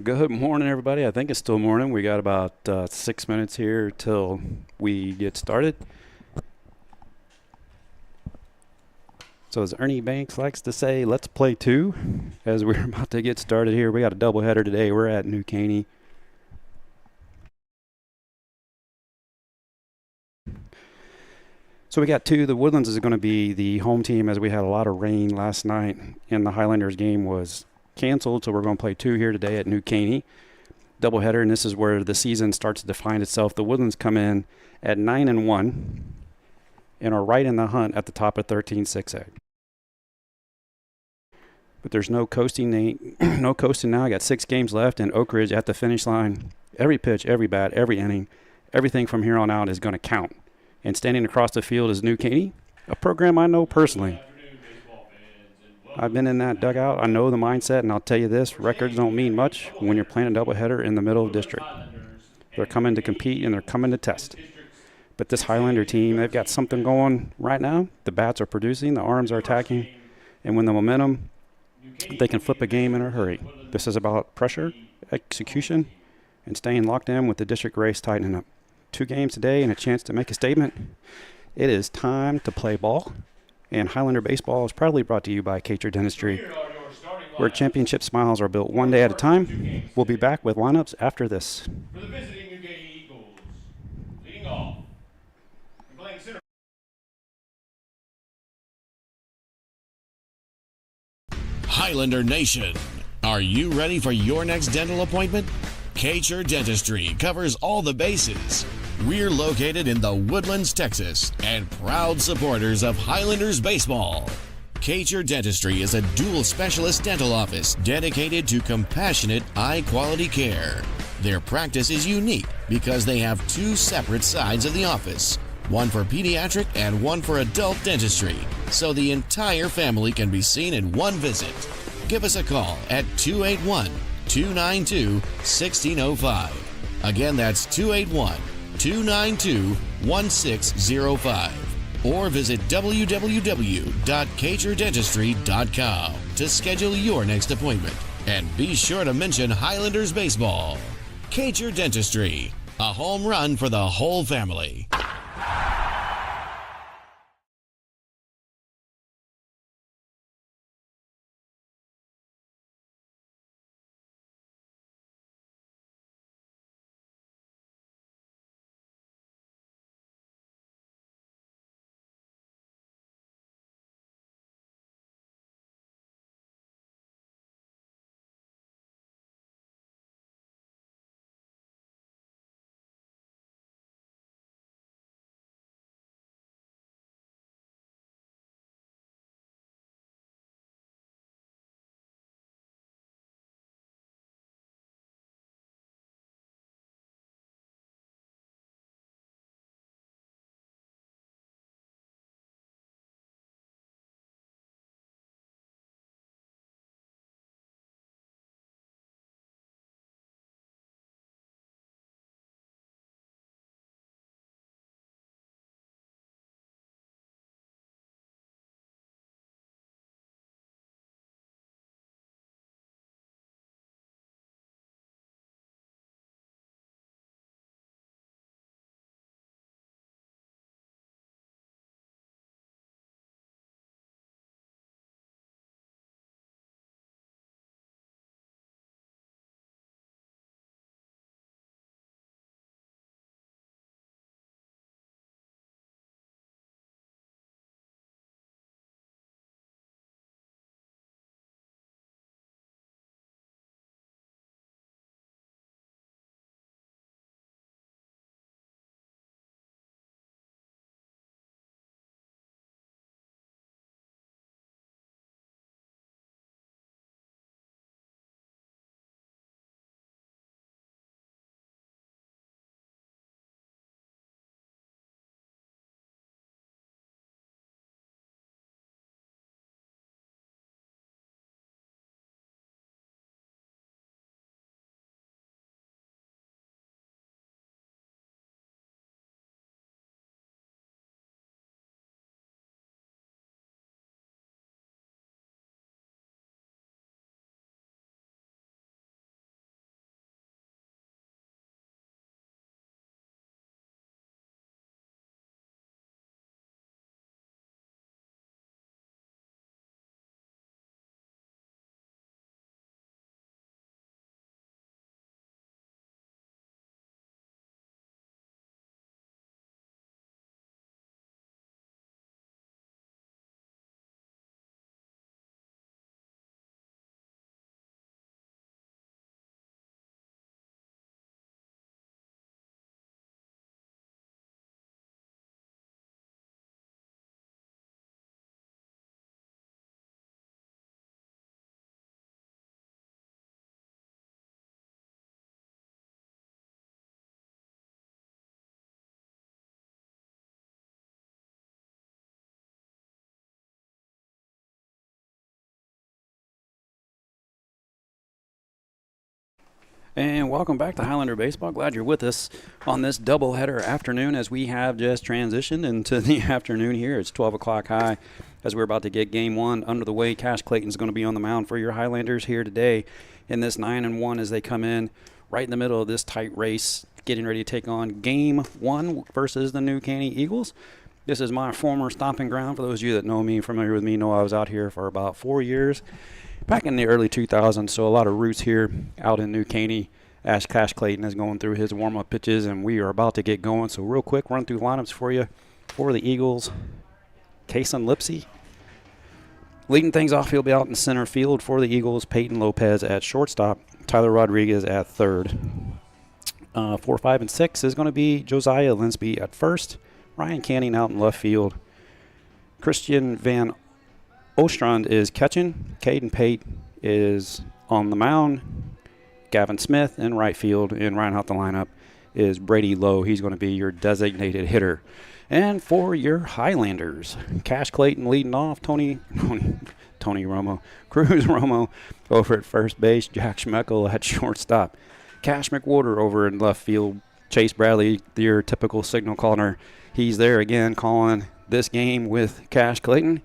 Good morning, everybody. I think it's still morning. We got about 6 minutes here till we get started. So as Ernie Banks likes to say, let's play two. As we're about to get started here, we got a doubleheader today. We're at New Caney. So we got two. The Woodlands is going to be the home team, as we had a lot of rain last night and the Highlanders game was canceled. So we're going to play two here today at New Caney. Doubleheader, and this is where the season starts to define itself. The Woodlands come in at 9-1 and are right in the hunt at the top of 13-6A. But there's no coasting. No coasting now. I got 6 games left in Oak Ridge at the finish line. Every pitch, every bat, every inning, everything from here on out is going to count. And standing across the field is New Caney, a program I know personally. I've been in that dugout. I know the mindset, and I'll tell you this, records don't mean much when you're playing a doubleheader in the middle of district. They're coming to compete, and they're coming to test. But this Highlander team, they've got something going right now. The bats are producing, the arms are attacking, and when the momentum, they can flip a game in a hurry. This is about pressure, execution, and staying locked in with the district race tightening up. 2 games today and a chance to make a statement. It is time to play ball. And Highlander baseball is proudly brought to you by Cater Dentistry, where championship smiles are built one day at a time. We'll be back with lineups after this. For the visiting New Caney Eagles, leading off, and playing center. Highlander Nation, are you ready for your next dental appointment? Cater Dentistry covers all the bases. We're located in the Woodlands, Texas, and proud supporters of Highlanders baseball. Cater Dentistry is a dual specialist dental office dedicated to compassionate, high-quality care. Their practice is unique because they have 2 separate sides of the office, one for pediatric and one for adult dentistry, so the entire family can be seen in one visit. Give us a call at 281-292-1605. Again, that's 281-292-1605. Or visit www.txhsbsb.com to schedule your next appointment. And be sure to mention Highlanders baseball. Cater Dentistry, a home run for the whole family. And welcome back to Highlander Baseball. Glad you're with us on this doubleheader afternoon as we have just transitioned into the afternoon here. It's 12 o'clock high as we're about to get game one under the way. Cash Clayton's going to be on the mound for your Highlanders here today in this 9-1 as they come in right in the middle of this tight race, getting ready to take on game one versus the new Caney Eagles. This is my former stomping ground. For those of you that know me, familiar with me, know I was out here for about 4 years. Back in the early 2000s, so a lot of roots here out in New Caney as Cash Clayton is going through his warm-up pitches, and we are about to get going. So real quick, run through lineups for you for the Eagles. Kason Lipsy leading things off. He'll be out in center field for the Eagles. Peyton Lopez at shortstop. Tyler Rodriguez at third. 4, 5, and 6 is going to be Josiah Linsby at first. Ryan Canning out in left field. Christian Van Ostrand is catching. Caden Pate is on the mound. Gavin Smith in right field. And rounding out the lineup is Brady Lowe. He's going to be your designated hitter. And for your Highlanders, Cash Clayton leading off. Tony Romo. Cruz Romo over at first base. Jack Schmeckel at shortstop. Cash McWhorter over in left field. Chase Bradley, your typical signal caller. He's there again calling this game with Cash Clayton.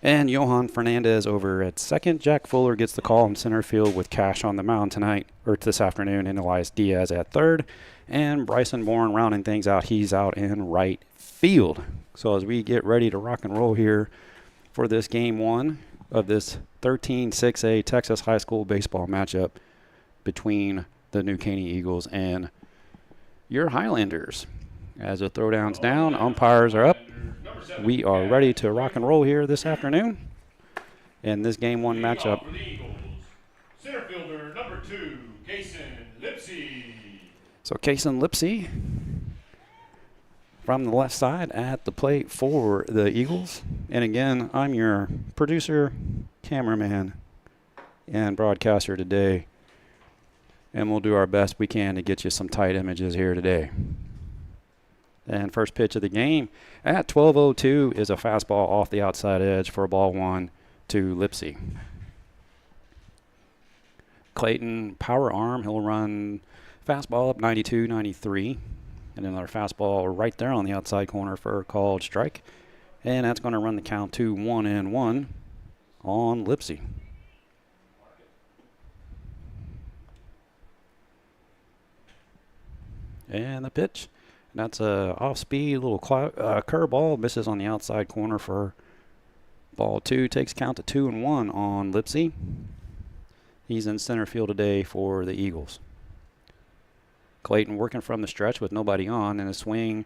And Johan Fernandez over at second. Jack Fuller gets the call in center field with Cash on the mound tonight, or this afternoon, and Elias Diaz at third. And Bryson Bourne rounding things out. He's out in right field. So as we get ready to rock and roll here for this game one of this 13-6A Texas high school baseball matchup between the New Caney Eagles and your Highlanders. As the throwdown's down, umpires are up. We are ready to rock and roll here this afternoon in this game one matchup. Center fielder number 2, Kason Lipsy. So Kason Lipsy from the left side at the plate for the Eagles. And again, I'm your producer, cameraman, and broadcaster today. And we'll do our best we can to get you some tight images here today. And first pitch of the game at 12:02 is a fastball off the outside edge for ball one to Lipsy. Clayton, power arm. He'll run fastball up 92, 93. And another fastball right there on the outside corner for a called strike. And that's going to run the count to 1-1 on Lipsy. And the pitch. That's a off-speed little curveball. Misses on the outside corner for ball two. Takes count to 2-1 on Lipsy. He's in center field today for the Eagles. Clayton working from the stretch with nobody on, and a swing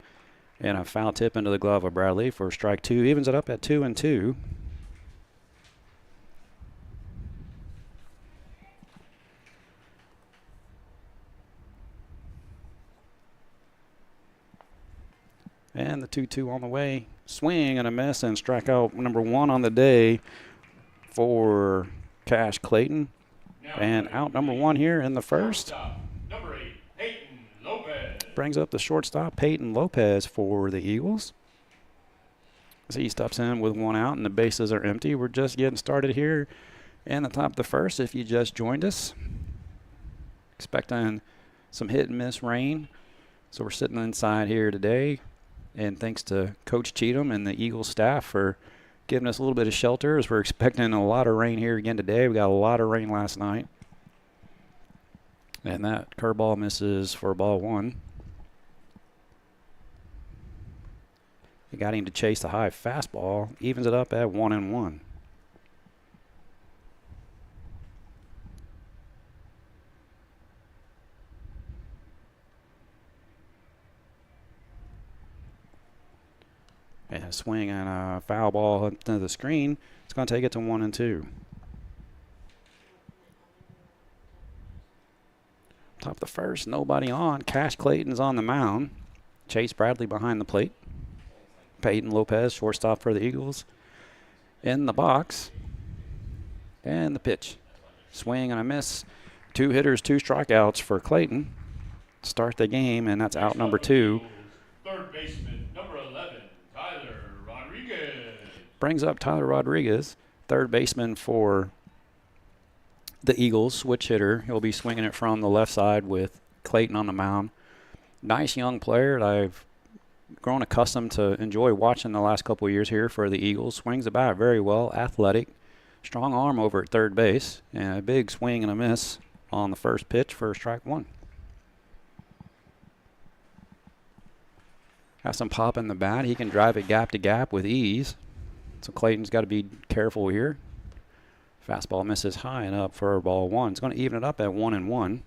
and a foul tip into the glove of Bradley for strike two. Evens it up at 2-2. And the 2-2 on the way. Swing and a miss, and strikeout number one on the day for Cash Clayton. And out number one here in the first. Number 8, Peyton Lopez. Brings up the shortstop, Peyton Lopez, for the Eagles. So he steps in with one out, and the bases are empty. We're just getting started here in the top of the first. If you just joined us, expecting some hit and miss rain. So we're sitting inside here today. And thanks to Coach Cheatham and the Eagles staff for giving us a little bit of shelter as we're expecting a lot of rain here again today. We got a lot of rain last night. And that curveball misses for ball one. You got him to chase the high fastball. Evens it up at 1-1. And a swing and a foul ball into the screen. It's going to take it to 1-2. Top of the first, nobody on. Cash Clayton's on the mound. Chase Bradley behind the plate. Peyton Lopez, shortstop for the Eagles, in the box. And the pitch. Swing and a miss. 2 hitters, 2 strikeouts for Clayton. Start the game, and that's out number 2. Third baseman, number 11, Tyler Rodriguez. Brings up Tyler Rodriguez, third baseman for the Eagles switch hitter. He'll be swinging it from the left side with Clayton on the mound. Nice young player that I've grown accustomed to enjoy watching the last couple of years here for the Eagles. Swings the bat very well, athletic, strong arm over at third base, and a big swing and a miss on the first pitch for strike one. Has some pop in the bat. He can drive it gap to gap with ease. So Clayton's got to be careful here. Fastball misses high and up for ball one. It's going to even it up at 1-1.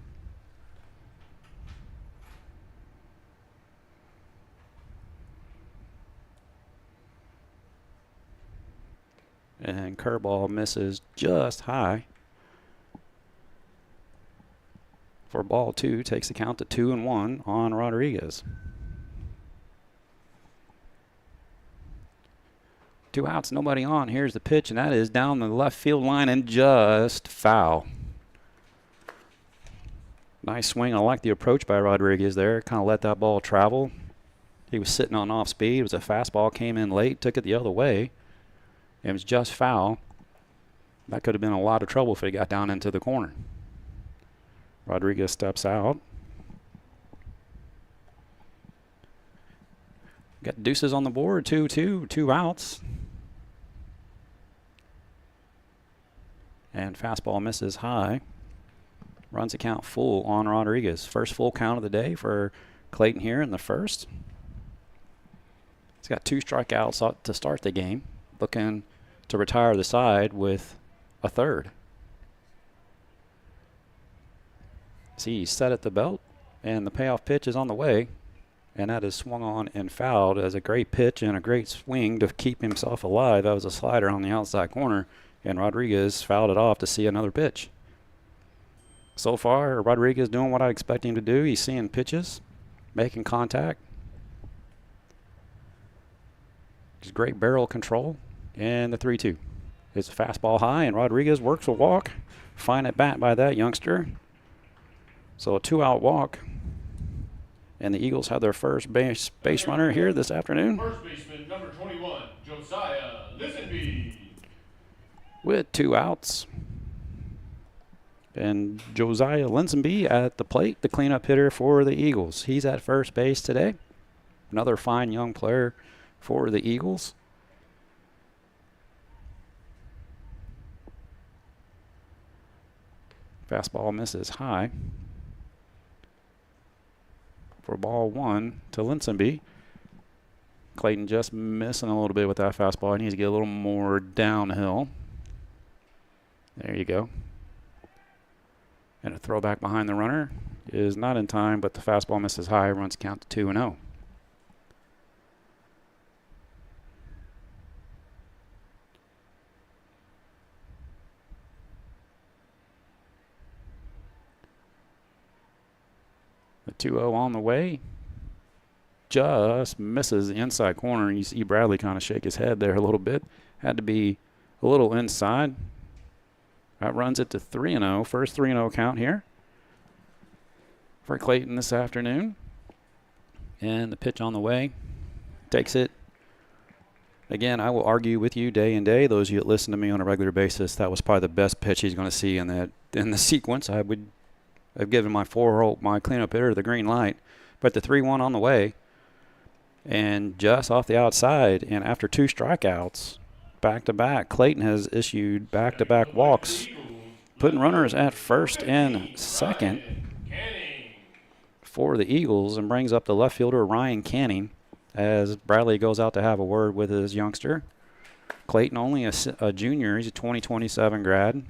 And curveball misses just high for ball two. Takes the count to 2-1 on Rodriguez. 2 outs, nobody on. Here's the pitch, and that is down the left field line and just foul. Nice swing. I like the approach by Rodriguez there. Kind of let that ball travel. He was sitting on off speed. It was a fastball, came in late, took it the other way. It was just foul. That could have been a lot of trouble if it got down into the corner. Rodriguez steps out. Got deuces on the board, 2-2, 2 outs. And fastball misses high. Runs the count full on Rodriguez. First full count of the day for Clayton here in the first. He's got 2 strikeouts to start the game. Looking to retire the side with a third. See, he's set at the belt, and the payoff pitch is on the way. And that is swung on and fouled as a great pitch and a great swing to keep himself alive. That was a slider on the outside corner, and Rodriguez fouled it off to see another pitch. So far, Rodriguez doing what I expect him to do. He's seeing pitches, making contact. Just great barrel control, and the 3-2. It's a fastball high, and Rodriguez works a walk. Fine at bat by that youngster. So a 2-out walk. And the Eagles have their first base runner here this afternoon. First baseman, number 21, Josiah Lisenby. With 2 outs. And Josiah Lisenby at the plate, the cleanup hitter for the Eagles. He's at first base today. Another fine young player for the Eagles. Fastball misses high. For ball one to Lisenby. Clayton just missing a little bit with that fastball. He needs to get a little more downhill. There you go. And a throwback behind the runner is not in time, but the fastball misses high. Runs count to 2-0. The 2-0 on the way. Just misses the inside corner. You see Bradley kind of shake his head there a little bit. Had to be a little inside. That runs it to 3-0. First 3-0 count here for Clayton this afternoon. And the pitch on the way. Takes it. Again, I will argue with you day and day. Those of you that listen to me on a regular basis, that was probably the best pitch he's going to see in the sequence. I've given my cleanup hitter the green light. But the 3-1 on the way. And just off the outside, and after 2 strikeouts, back-to-back, Clayton has issued back-to-back walks, putting runners at first and second for the Eagles, and brings up the left fielder Ryan Caney as Bradley goes out to have a word with his youngster. Clayton only a junior. He's a 2027 grad.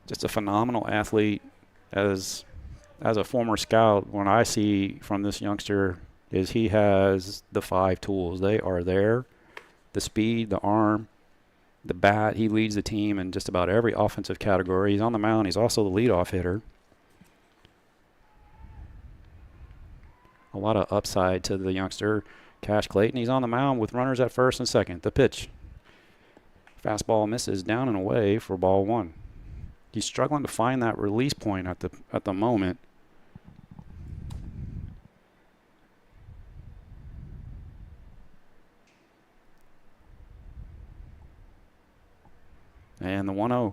Just a phenomenal athlete. As a former scout, what I see from this youngster is he has the 5 tools. They are there. The speed, the arm, the bat. He leads the team in just about every offensive category. He's on the mound. He's also the leadoff hitter. A lot of upside to the youngster, Cash Clayton. He's on the mound with runners at first and second. The pitch. Fastball misses down and away for ball 1. He's struggling to find that release point at the moment. And the 1-0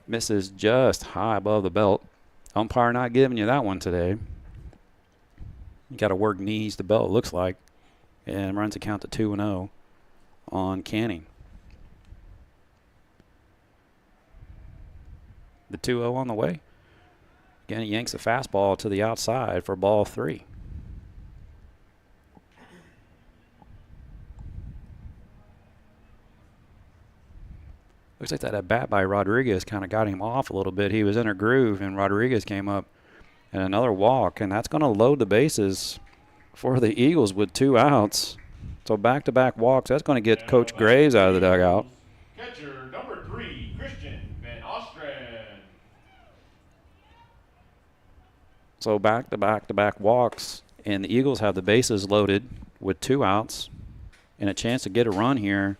misses just high above the belt. Umpire not giving you that one today. You got to work knees to belt, it looks like. And runs the count to 2-0 on Caney. The 2-0 on the way. Again, he yanks a fastball to the outside for ball 3. Looks like that at bat by Rodriguez kind of got him off a little bit. He was in a groove, and Rodriguez came up and another walk, and that's going to load the bases for the Eagles with 2 outs. So back-to-back walks. That's going to get Coach Graves out of the dugout. Catcher number 3, Christian Van Ostren. So back-to-back walks, and the Eagles have the bases loaded with 2 outs and a chance to get a run here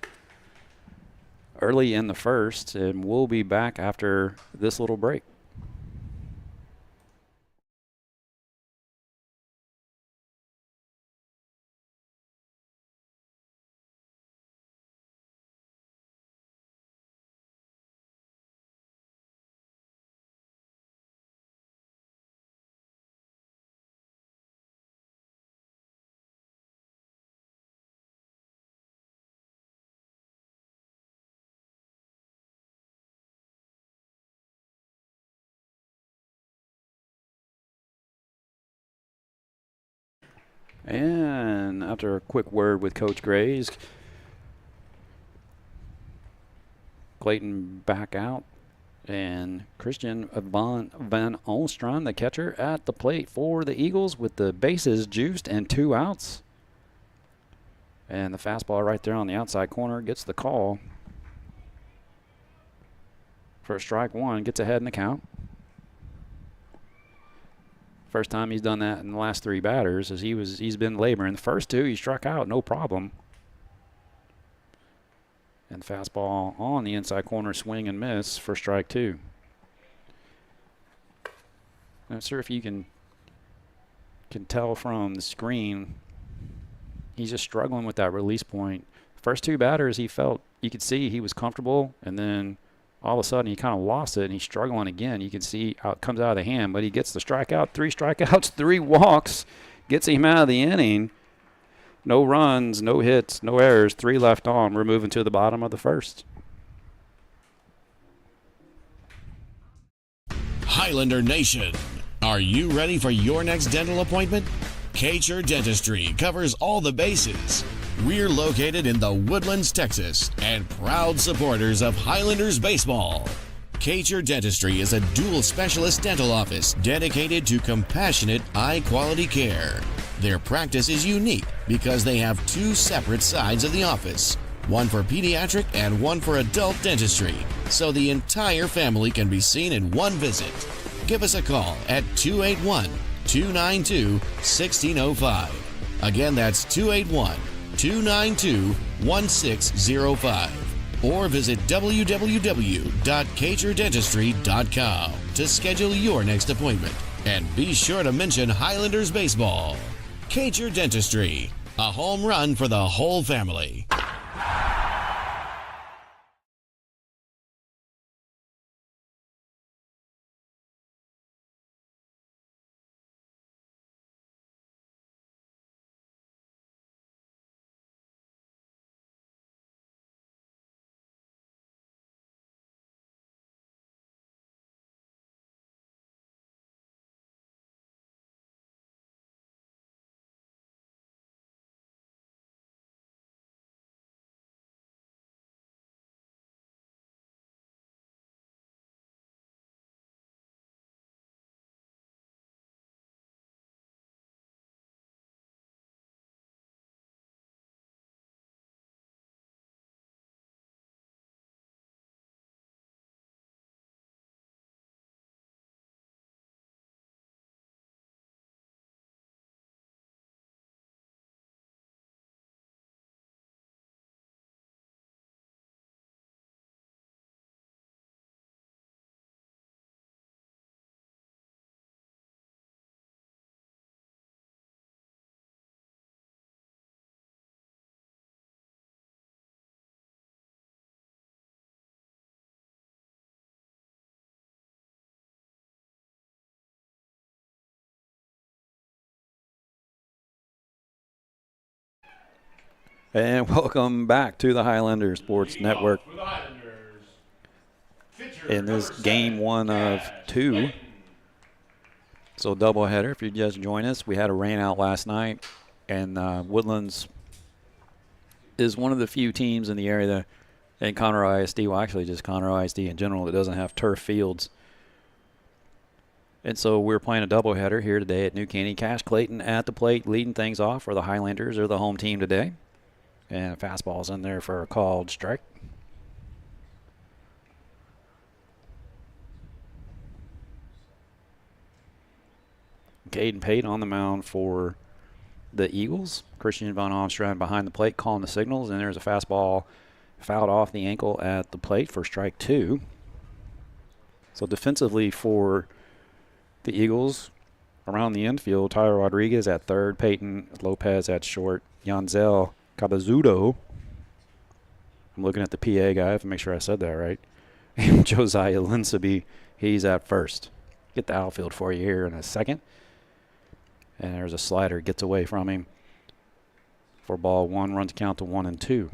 early in the first, and we'll be back after this little break. And after a quick word with Coach Graves, Clayton back out, and Christian Van Ostren, the catcher, at the plate for the Eagles with the bases juiced and 2 outs. And the fastball right there on the outside corner gets the call for strike 1, gets ahead in the count. First time he's done that in the last 3 batters, as he's been laboring. The first 2 he struck out, no problem. And fastball on the inside corner, swing and miss for strike 2. Not sure if you can tell from the screen. He's just struggling with that release point. First 2 batters, he felt, you could see he was comfortable, and then all of a sudden he kind of lost it, and he's struggling again. You can see how it comes out of the hand, but he gets the strikeout. 3 strikeouts, 3 walks, gets him out of the inning. No runs, no hits, no errors, 3 left on. We're moving to the bottom of the first. Highlander Nation, are you ready for your next dental appointment? Kcher Dentistry covers all the bases. We're located in the Woodlands, Texas, and proud supporters of Highlanders baseball. Kcher Dentistry is a dual specialist dental office dedicated to compassionate, high-quality care. Their practice is unique because they have 2 separate sides of the office, one for pediatric and one for adult dentistry, so the entire family can be seen in one visit. Give us a call at 281-292-1605. Again, that's 281-292-1605. Or visit www.txhsbsb.com to schedule your next appointment. And be sure to mention Highlanders baseball. Kcher Dentistry, a home run for the whole family. And welcome back to the Highlander Sports Leading Network. off for the Highlanders, pitcher In this number game 7, one of Cash 2. Clayton. So doubleheader. If you just join us, we had a rain out last night, and Woodlands is one of the few teams in the area that, in Conroe ISD, well, actually just Conroe ISD in general, that doesn't have turf fields. And so we're playing a doubleheader here today at New Caney. Cash Clayton at the plate, leading things off for the Highlanders. They're the home team today. And a fastball's in there for a called strike. Caden Pate on the mound for the Eagles. Christian Von Omstrand behind the plate calling the signals, and there's a fastball fouled off the ankle at the plate for strike 2. So defensively for the Eagles, around the infield, Tyler Rodriguez at third, Peyton Lopez at short, Yanzel Cabazudo. I'm looking at the PA guy to make sure I said that right. And Josiah Linsaby, he's at first. Get the outfield for you here in a second. And there's a slider, gets away from him for ball 1, runs count to 1 and 2.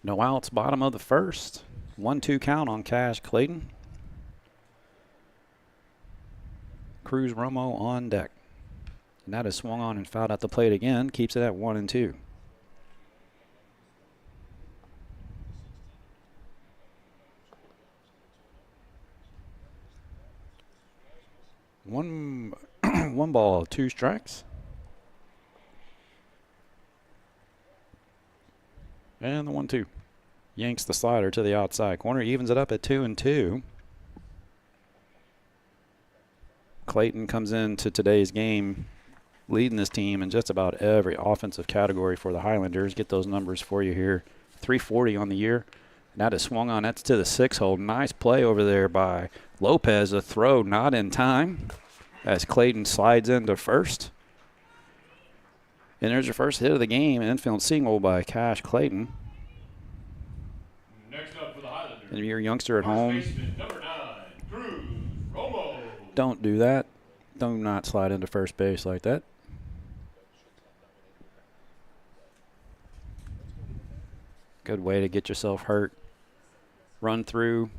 No outs, bottom of the first. 1-2 count on Cash Clayton. Cruz Romo on deck. And that is swung on and fouled at the plate again. Keeps it at 1 and 2. One ball, 2 strikes. And the 1-2. Yanks the slider to the outside corner. Evens it up at 2 and 2. Clayton comes into today's game leading this team in just about every offensive category for the Highlanders. Get those numbers for you here. 340 on the year. And that is swung on. That's to the 6-hole. Nice play over there by Lopez. A throw not in time as Clayton slides into first. And there's your first hit of the game. An infield single by Cash Clayton. Next up for the Highlanders, And your youngster at first home, baseman number 9, Cruz Romo. don't do that. Do not slide into first base like that. Good way to get yourself hurt. Run through.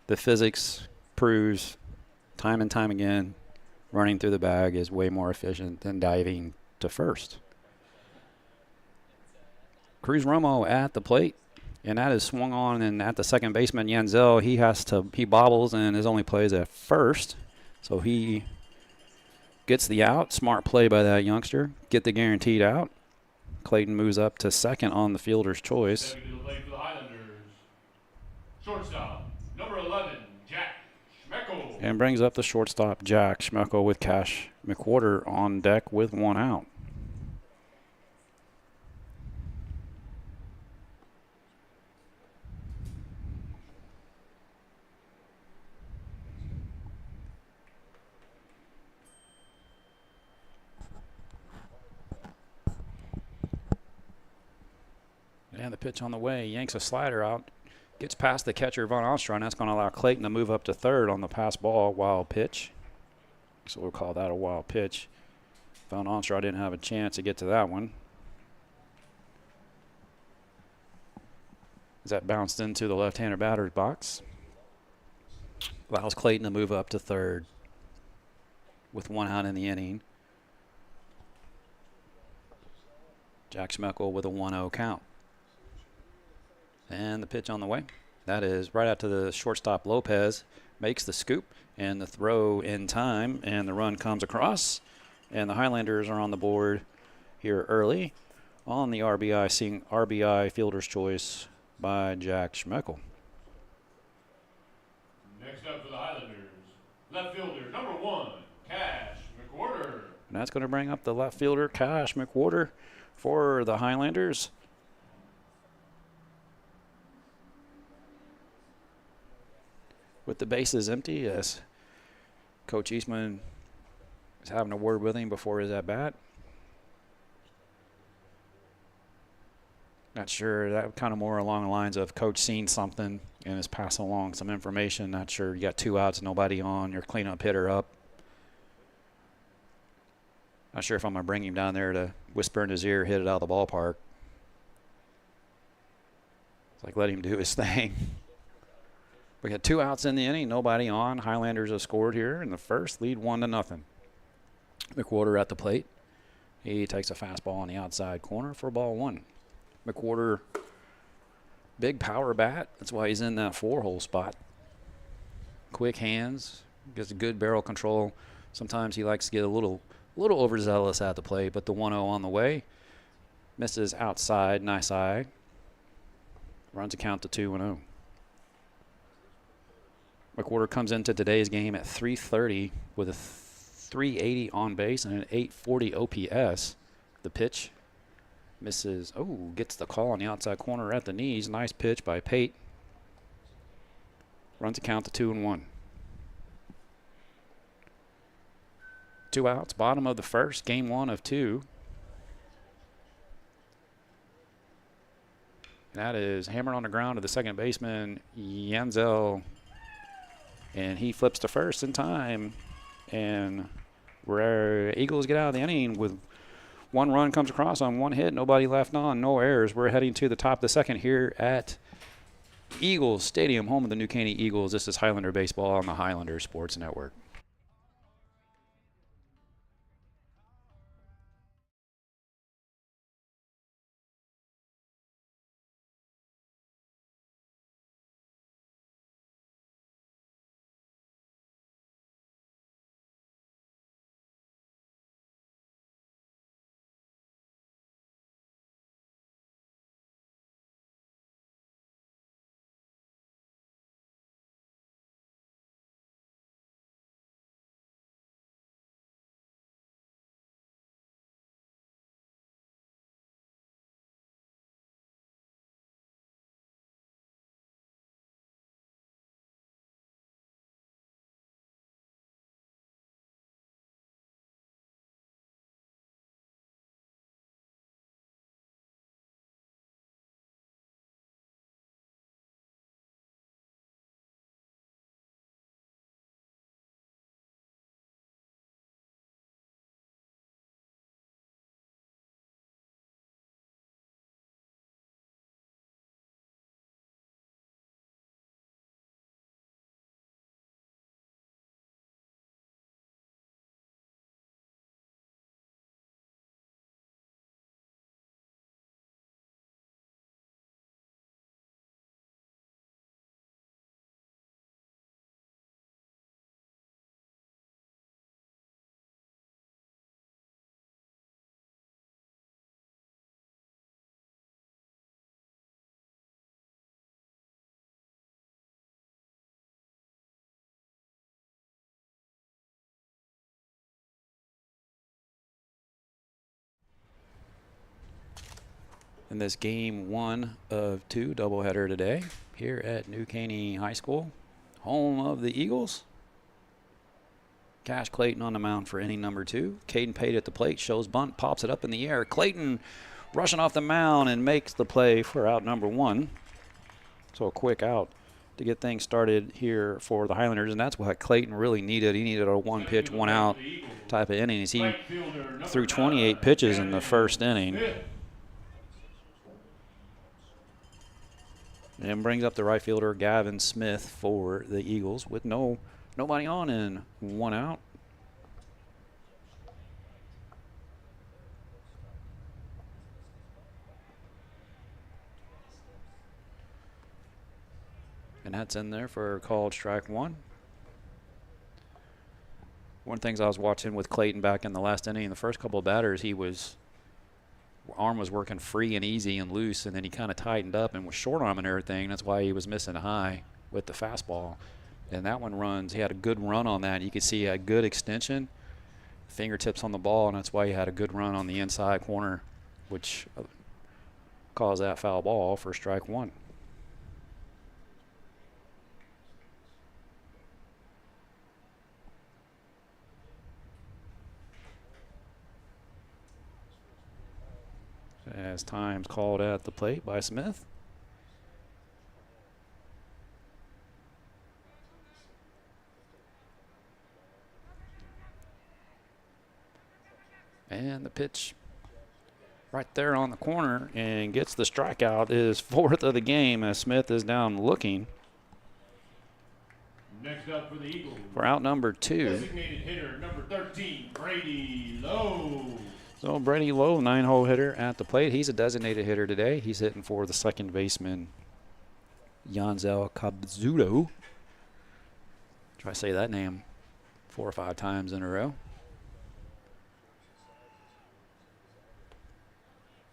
The physics proves time and time again, running through the bag is way more efficient than diving to first. Cruz Romo at the plate, and that is swung on, and at the second baseman, Yanzel, he bobbles and his only plays at first, so he gets the out. Smart play by that youngster. Get the guaranteed out. Clayton moves up to second on the fielder's choice. Stepping to the plate for the Highlanders, shortstop, number 11, Jack Schmeckel. And brings up the shortstop, Jack Schmeckel, with Cash McWhorter on deck with 1 out. And the pitch on the way, yanks a slider out, gets past the catcher, Von Ostron. That's going to allow Clayton to move up to third on the pass ball, wild pitch. So we'll call that a wild pitch. Von Ostron didn't have a chance to get to that one. As that bounced into the left-hander batter's box. Allows Clayton to move up to third with 1 out in the inning. Jack Schmeckel with a 1-0 count. And the pitch on the way. That is right out to the shortstop, Lopez. Makes the scoop and the throw in time. And the run comes across. And the Highlanders are on the board here early on the RBI, seeing RBI fielder's choice by Jack Schmeckel. Next up for the Highlanders, left fielder, number 1, Cash McWhorter. And that's going to bring up the left fielder, Cash McWhorter, for the Highlanders. With the bases empty, as Coach Eastman is having a word with him before his at-bat. Not sure, that kind of more along the lines of Coach seen something and is passing along some information. Not sure, you got 2 outs, nobody on, your cleanup hitter up. Not sure if I'm going to bring him down there to whisper in his ear, hit it out of the ballpark. It's like, let him do his thing. We got 2 outs in the inning, nobody on. Highlanders have scored here in the first, lead 1-0. McWhorter at the plate. He takes a fastball on the outside corner for ball 1. McWhorter, big power bat. That's why he's in that 4-hole spot. Quick hands, gets a good barrel control. Sometimes he likes to get a little overzealous at the plate, but the 1-0 on the way. Misses outside, nice eye. Runs a count to 2-0. McWhorter comes into today's game at .330 with a .380 on base and an .840 OPS. The pitch misses. Oh, gets the call on the outside corner at the knees. Nice pitch by Pate. Runs a count to 2-1. 2 outs, bottom of the first, game 1 of 2. That is hammered on the ground to the second baseman, Janzel. And he flips to first in time. And Eagles get out of the inning with 1 run comes across on 1 hit, nobody left on, no errors. We're heading to the top of the second here at Eagles Stadium, home of the New Caney Eagles. This is Highlander Baseball on the Highlander Sports Network. In this game 1 of 2 doubleheader today here at New Caney High School, home of the Eagles. Cash Clayton on the mound for inning number 2. Caden Pate at the plate, shows bunt, pops it up in the air. Clayton rushing off the mound and makes the play for out number 1. So a quick out to get things started here for the Highlanders, and that's what Clayton really needed. He needed a 1 pitch, 1 out type of inning. He threw 28 pitches in the first inning. And brings up the right fielder, Gavin Smith, for the Eagles with nobody on and 1 out. And that's in there for called strike 1. One of the things I was watching with Clayton back in the last inning, the first couple of batters, arm was working free and easy and loose, and then he kind of tightened up and was short arm and everything. That's why he was missing high with the fastball. And that one he had a good run on that. You could see a good extension, fingertips on the ball, and that's why he had a good run on the inside corner, which caused that foul ball for strike 1. As time's called at the plate by Smith. And the pitch right there on the corner and gets the strikeout. Is 4th of the game as Smith is down looking. Next up for the Eagles. For out number 2. Designated hitter number 13, Brady Lowe. So Brady Lowe, 9-hole hitter at the plate. He's a designated hitter today. He's hitting for the second baseman, Yanzel Kabuzudo. Try to say that name 4 or 5 times in a row.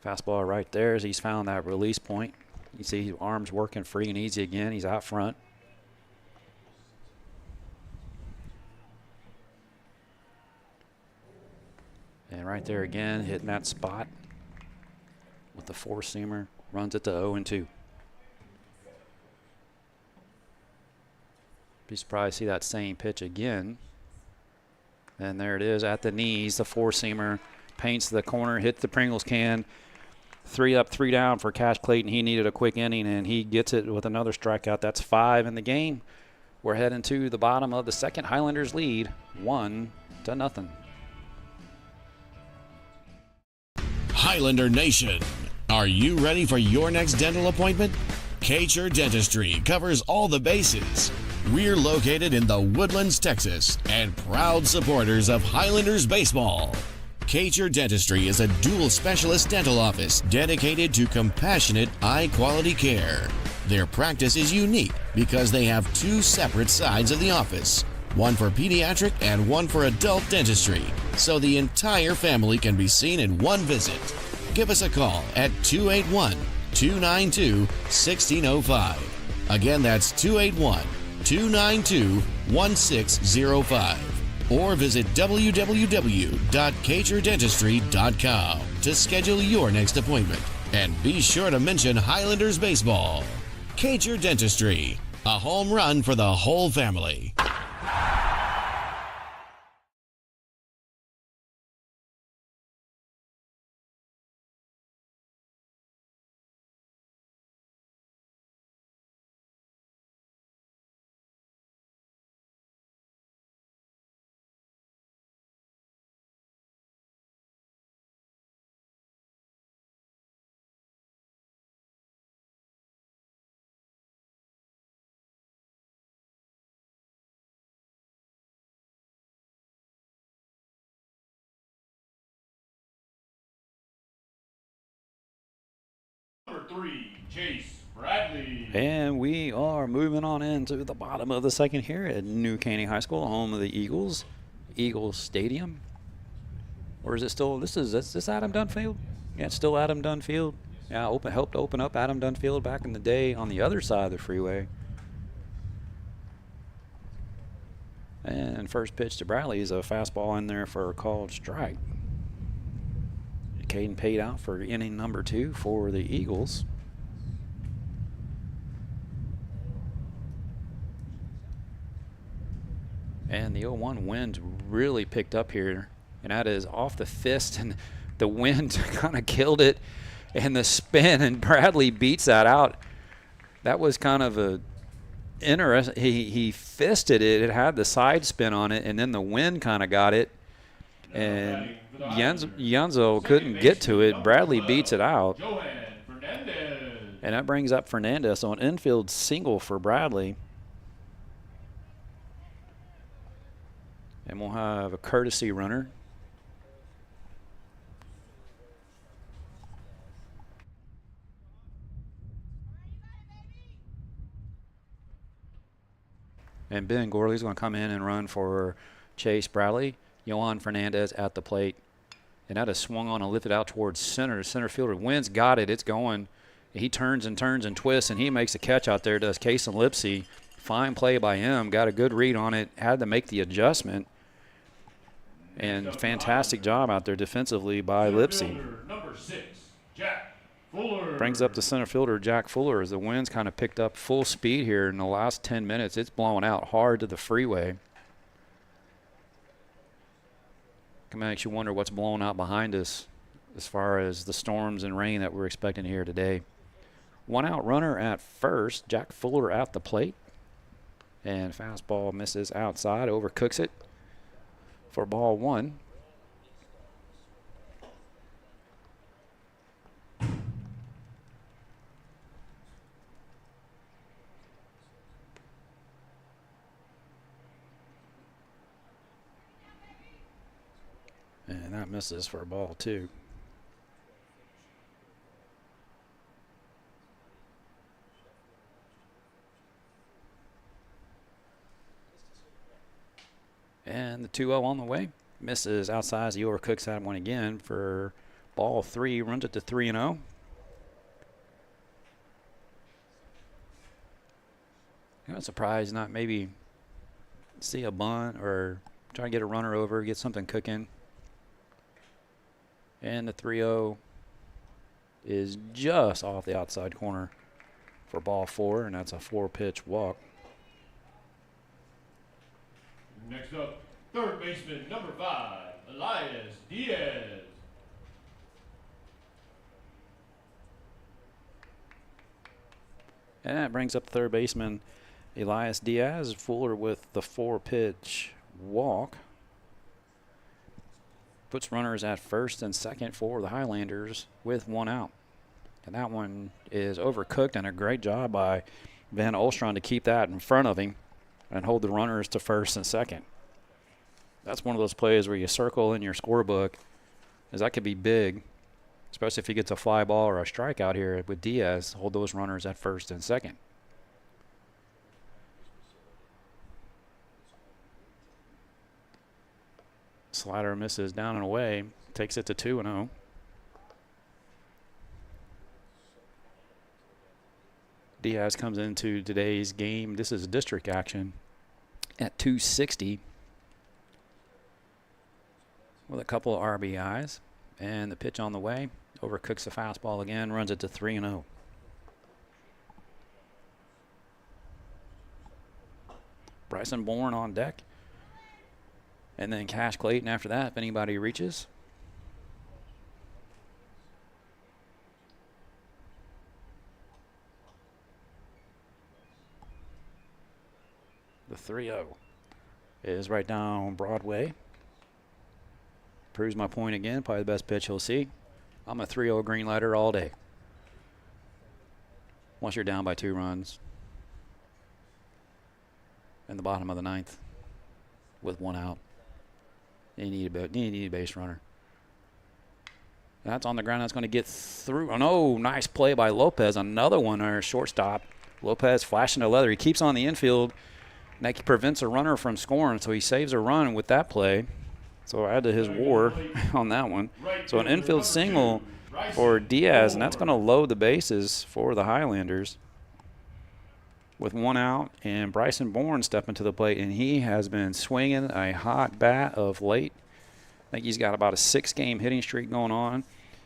Fastball right there as he's found that release point. You see his arms working free and easy again. He's out front. And right there again, hitting that spot with the 4-seamer. Runs it to 0-2. Be surprised to see that same pitch again. And there it is at the knees. The 4-seamer paints the corner, hits the Pringles can. 3 up, 3 down for Cash Clayton. He needed a quick inning, and he gets it with another strikeout. That's 5 in the game. We're heading to the bottom of the second. Highlanders lead 1-0. Highlander Nation, are you ready for your next dental appointment? Kcher Dentistry covers all the bases. We're located in the Woodlands, Texas, and proud supporters of Highlanders baseball. Kcher Dentistry is a dual specialist dental office dedicated to compassionate, high-quality care. Their practice is unique because they have 2 separate sides of the office, one for pediatric and one for adult dentistry, so the entire family can be seen in one visit. Give us a call at 281-292-1605. Again, that's 281-292-1605. Or visit www.txhsbsb.com to schedule your next appointment. And be sure to mention Highlanders baseball. Kcher Dentistry, a home run for the whole family. Number 3, Chase Bradley. And we are moving on into the bottom of the second here at New Caney High School, home of the Eagles. Eagles Stadium. Or is it still, is this Adam Dunn Field? Yeah, it's still Adam Dunn Field. Yeah, helped open up Adam Dunn Field back in the day on the other side of the freeway. And first pitch to Bradley is a fastball in there for a called strike. Caden paid out for inning number 2 for the Eagles. And the 0-1 wind really picked up here, and that is off the fist, and the wind kind of killed it, and the spin, and Bradley beats that out. That was kind of a interesting. He fisted it. It had the side spin on it, and then the wind kind of got it, and Yanzo couldn't get to it. Bradley beats it out. And that brings up Fernandez. So an infield single for Bradley. And we'll have a courtesy runner. And Ben Gorley's going to come in and run for Chase Bradley. Yohan Fernandez at the plate. And that is swung on and lifted out towards center. Center fielder wins, got it. It's going. He turns and twists, and he makes a catch out there, does Kason Lipsy. Fine play by him. Got a good read on it. Had to make the adjustment. And fantastic job out there defensively by Lipsy. Number 6, Jack Fuller. Brings up the center fielder, Jack Fuller, as the wind's kind of picked up full speed here in the last 10 minutes. It's blowing out hard to the freeway. Makes you wonder what's blowing out behind us as far as the storms and rain that we're expecting here today. 1 out runner at first. Jack Fuller at the plate. And fastball misses outside, overcooks it for ball 1. And that misses for a ball, too. And the 2-0 on the way. Misses outside. He overcooks that one again for ball 3. Runs it to 3-0. I'm surprised not maybe see a bunt or try to get a runner over, get something cooking. And the 3-0 is just off the outside corner for ball 4, and that's a 4-pitch walk. Next up, third baseman, number 5, Elias Diaz. And that brings up third baseman Elias Diaz. Fuller with the 4-pitch walk. Puts runners at first and second for the Highlanders with 1 out. And that one is overcooked, and a great job by Van Olstron to keep that in front of him and hold the runners to first and second. That's one of those plays where you circle in your scorebook, as that could be big, especially if he gets a fly ball or a strikeout here with Diaz. Hold those runners at first and second. Slider misses down and away, takes it to 2-0. Diaz comes into today's game. This is district action at 260 with a couple of RBIs. And the pitch on the way. Overcooks the fastball again, runs it to 3-0. Bryson Bourne on deck. And then Cash Clayton after that, if anybody reaches. The 3-0 is right down Broadway. Proves my point again. Probably the best pitch he'll see. I'm a 3-0 green lighter all day. Once you're down by 2 runs in the bottom of the 9th with 1 out, you need a base runner. That's on the ground. That's going to get through. Oh, no. Nice play by Lopez. Another one there, shortstop. Lopez flashing the leather. He keeps on the infield. That prevents a runner from scoring, so he saves a run with that play. So add to his WAR on that one. So an infield single for Diaz, and that's going to load the bases for the Highlanders with 1 out. And Bryson Bourne stepping to the plate, and he has been swinging a hot bat of late. I think he's got about a 6-game hitting streak going on.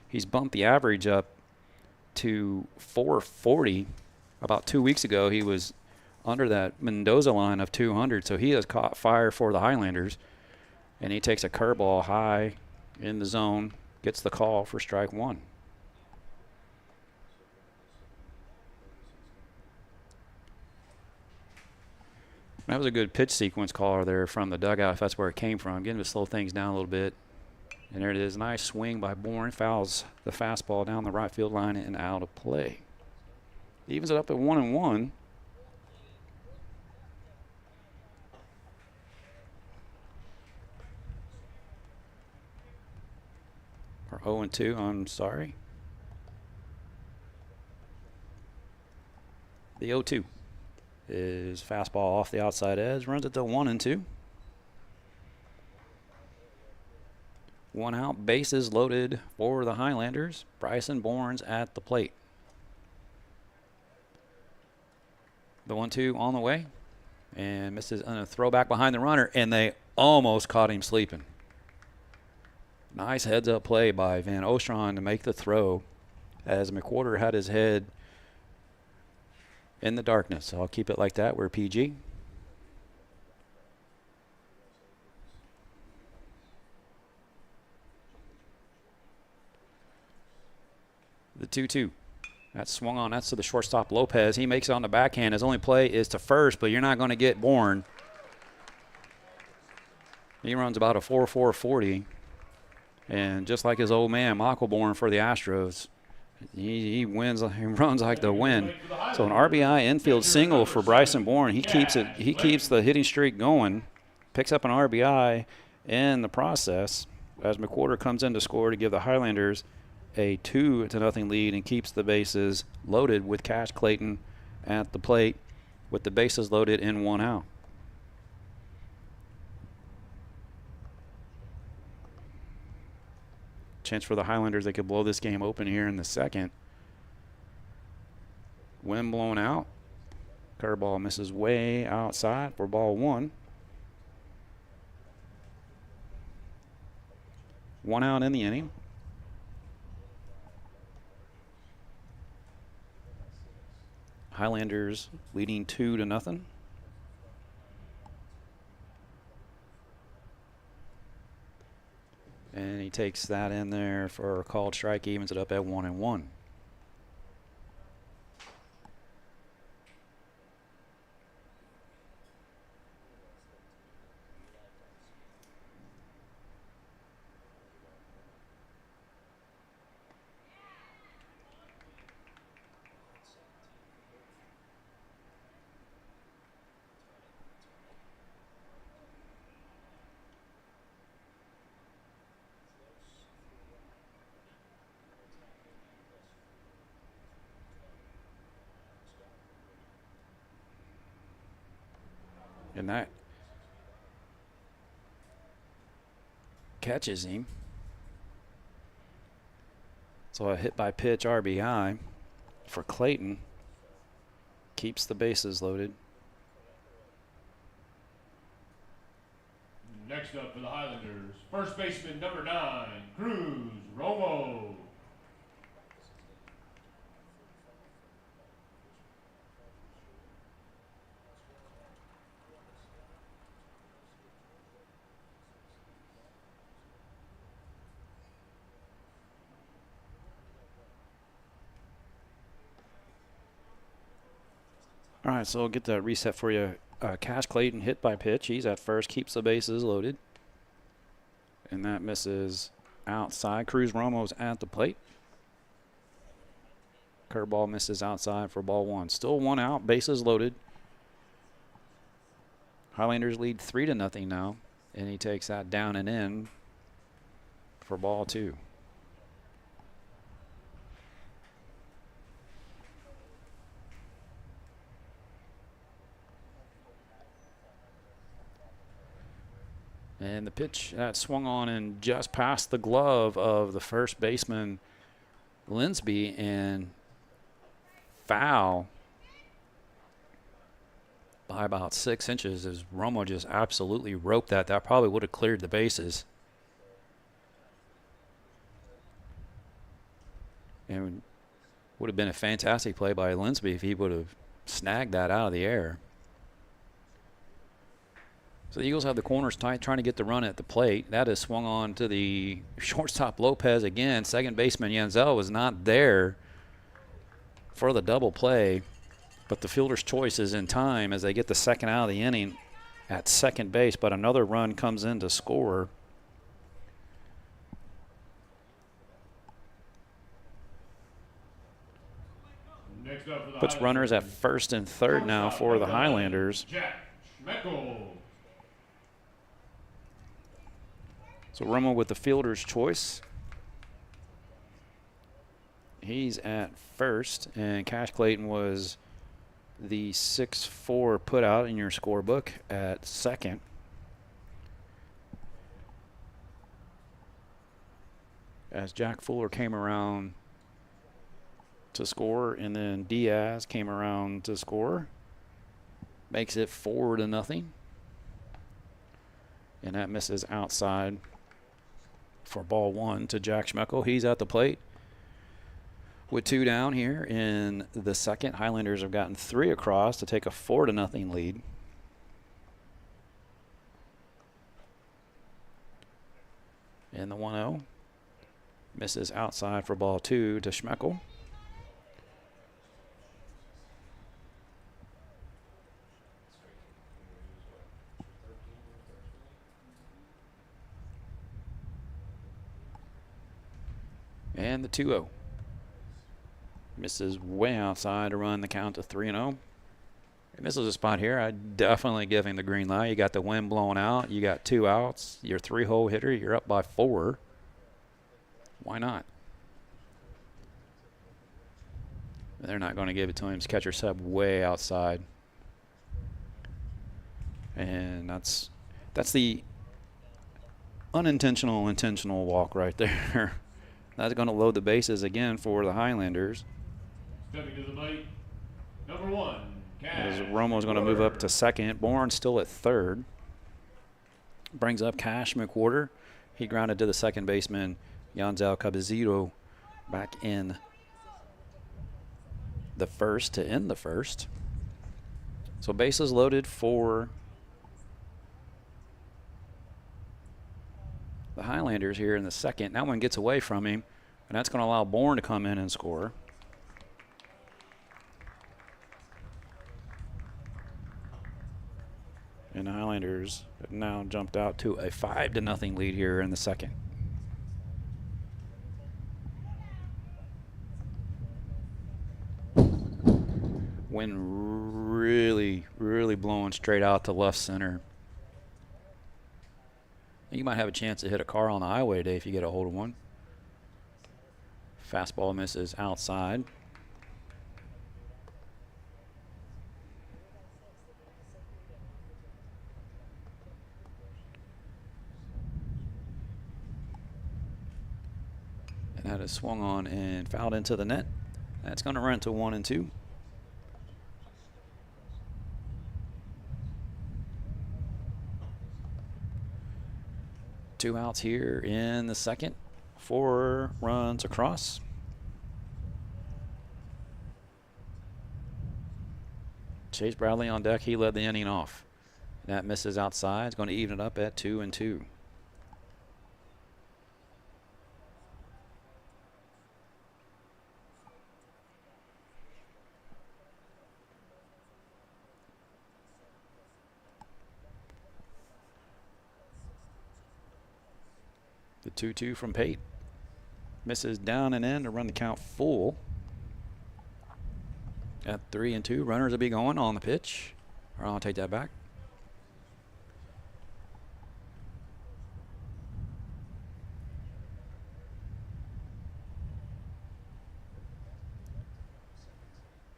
He's bumped the average up to 440. About 2 weeks ago, he was under that Mendoza line of 200, so he has caught fire for the Highlanders. And he takes a curveball high in the zone, gets the call for strike 1. That was a good pitch sequence call there from the dugout, if that's where it came from. Getting to slow things down a little bit. And there it is. Nice swing by Bourne. Fouls the fastball down the right field line and out of play. Evens it up at 1-1. Or 0-2, I'm sorry. The 0-2 is fastball off the outside edge. Runs it to 1-2. 1 out, bases loaded for the Highlanders. Bryson Bourne's at the plate. The 1-2 on the way. And misses on a throwback behind the runner, and they almost caught him sleeping. Nice heads-up play by Van Ostron to make the throw as McWhorter had his head in the darkness. So I'll keep it like that. We're PG. The 2-2. That's swung on. That's to the shortstop Lopez. He makes it on the backhand. His only play is to first, but you're not going to get Bourne. He runs about a 4.4 40. And just like his old man, Michael Bourne for the Astros, he wins. He runs like the wind. So an RBI infield single for Bryson Bourne. He keeps it. He keeps the hitting streak going. Picks up an RBI in the process. as McWhorter comes in to score to give the Highlanders a 2-0 lead and keeps the bases loaded with Cash Clayton at the plate with the bases loaded in 1 out. Chance for the Highlanders, they could blow this game open here in the second. Wind blown out. Curveball misses way outside for ball 1. 1 out in the inning. Highlanders leading 2-0. And he takes that in there for a called strike, evens it up at 1-1. And that catches him. So a hit by pitch RBI for Clayton. Keeps the bases loaded. Next up for the Highlanders, first baseman number 9, Cruz Romo. All right, so we'll get the reset for you. Cash Clayton hit by pitch. He's at first, keeps the bases loaded. And that misses outside. Cruz Romo's at the plate. Curveball misses outside for ball 1. Still 1 out, bases loaded. Highlanders lead 3-0 now. And he takes that down and in for ball 2. And the pitch that swung on and just past the glove of the first baseman, Linsby, and foul by about 6 inches as Romo just absolutely roped that. That probably would have cleared the bases. And would have been a fantastic play by Linsby if he would have snagged that out of the air. So the Eagles have the corners tight, trying to get the run at the plate. That is swung on to the shortstop Lopez again. Second baseman Yanzel was not there for the double play, but the fielder's choice is in time as they get the second out of the inning at second base, but another run comes in to score. Next up for the Puts runners at first and third now for the Highlanders. Jack Schmeckel. So Romo with the fielder's choice. He's at first, and Cash Clayton was the 6-4 put out in your scorebook at second. As Jack Fuller came around to score, and then Diaz came around to score. Makes it 4-0. And that misses outside for ball 1 to Jack Schmeckel. He's at the plate with 2 down here in the second. Highlanders have gotten 3 across to take a 4-0 lead. And the 1-0 misses outside for ball 2 to Schmeckel. And the 2-0 misses way outside to run the count to 3-0. If this is a spot here, I'd definitely give him the green light. You got the wind blowing out. You got 2 outs. You're 3-hole hitter. You're up by 4. Why not? They're not going to give it to him. His catcher sub way outside. And that's the unintentional intentional walk right there. That's going to load the bases again for the Highlanders. Stepping to the plate, number 1, As Romo's going to move up to second. Bourne's still at third. Brings up Cash McWhorter. He grounded to the second baseman, Yanzel Cabezito, back in the first to end the first. So bases loaded for the Highlanders here in the second. That one gets away from him, and that's going to allow Bourne to come in and score. And the Highlanders have now jumped out to a 5-0 lead here in the second. Wind really, really blowing straight out to left center. You might have a chance to hit a car on the highway today if you get a hold of one. Fastball misses outside. And that is swung on and fouled into the net. That's going to run to 1-2. Two outs here in the second. 4 runs across. Chase Bradley on deck. He led the inning off. That misses outside. It's going to even it up at 2-2. The 2-2 from Pate. Misses down and in to run the count full. At 3-2, runners will be going on the pitch. Or I'll take that back.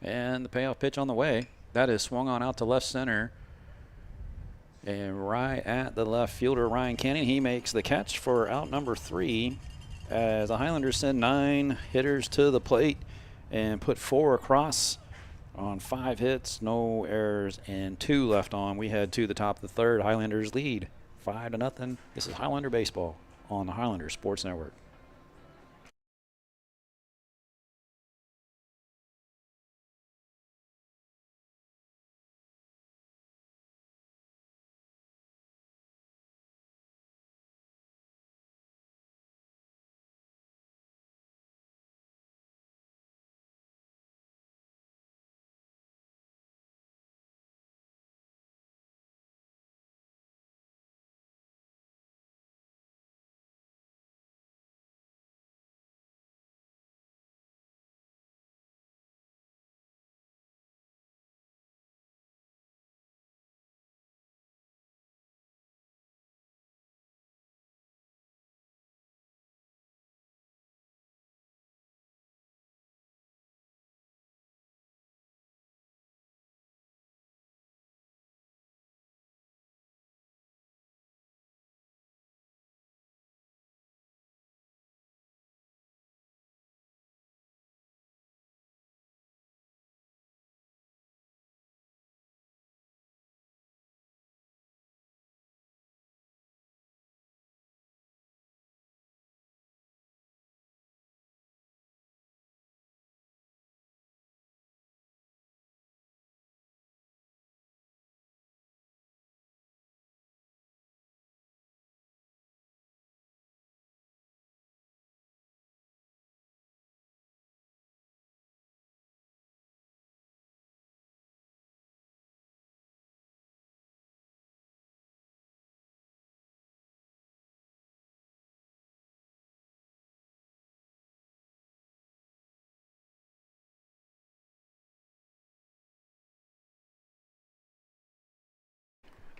And the payoff pitch on the way. That is swung on out to left center. And right at the left fielder, Ryan Caney. He makes the catch for out number 3 as the Highlanders send 9 hitters to the plate and put 4 across on 5 hits, no errors, and 2 left on. We head to the top of the third. Highlanders lead 5-0. This is Highlander Baseball on the Highlander Sports Network.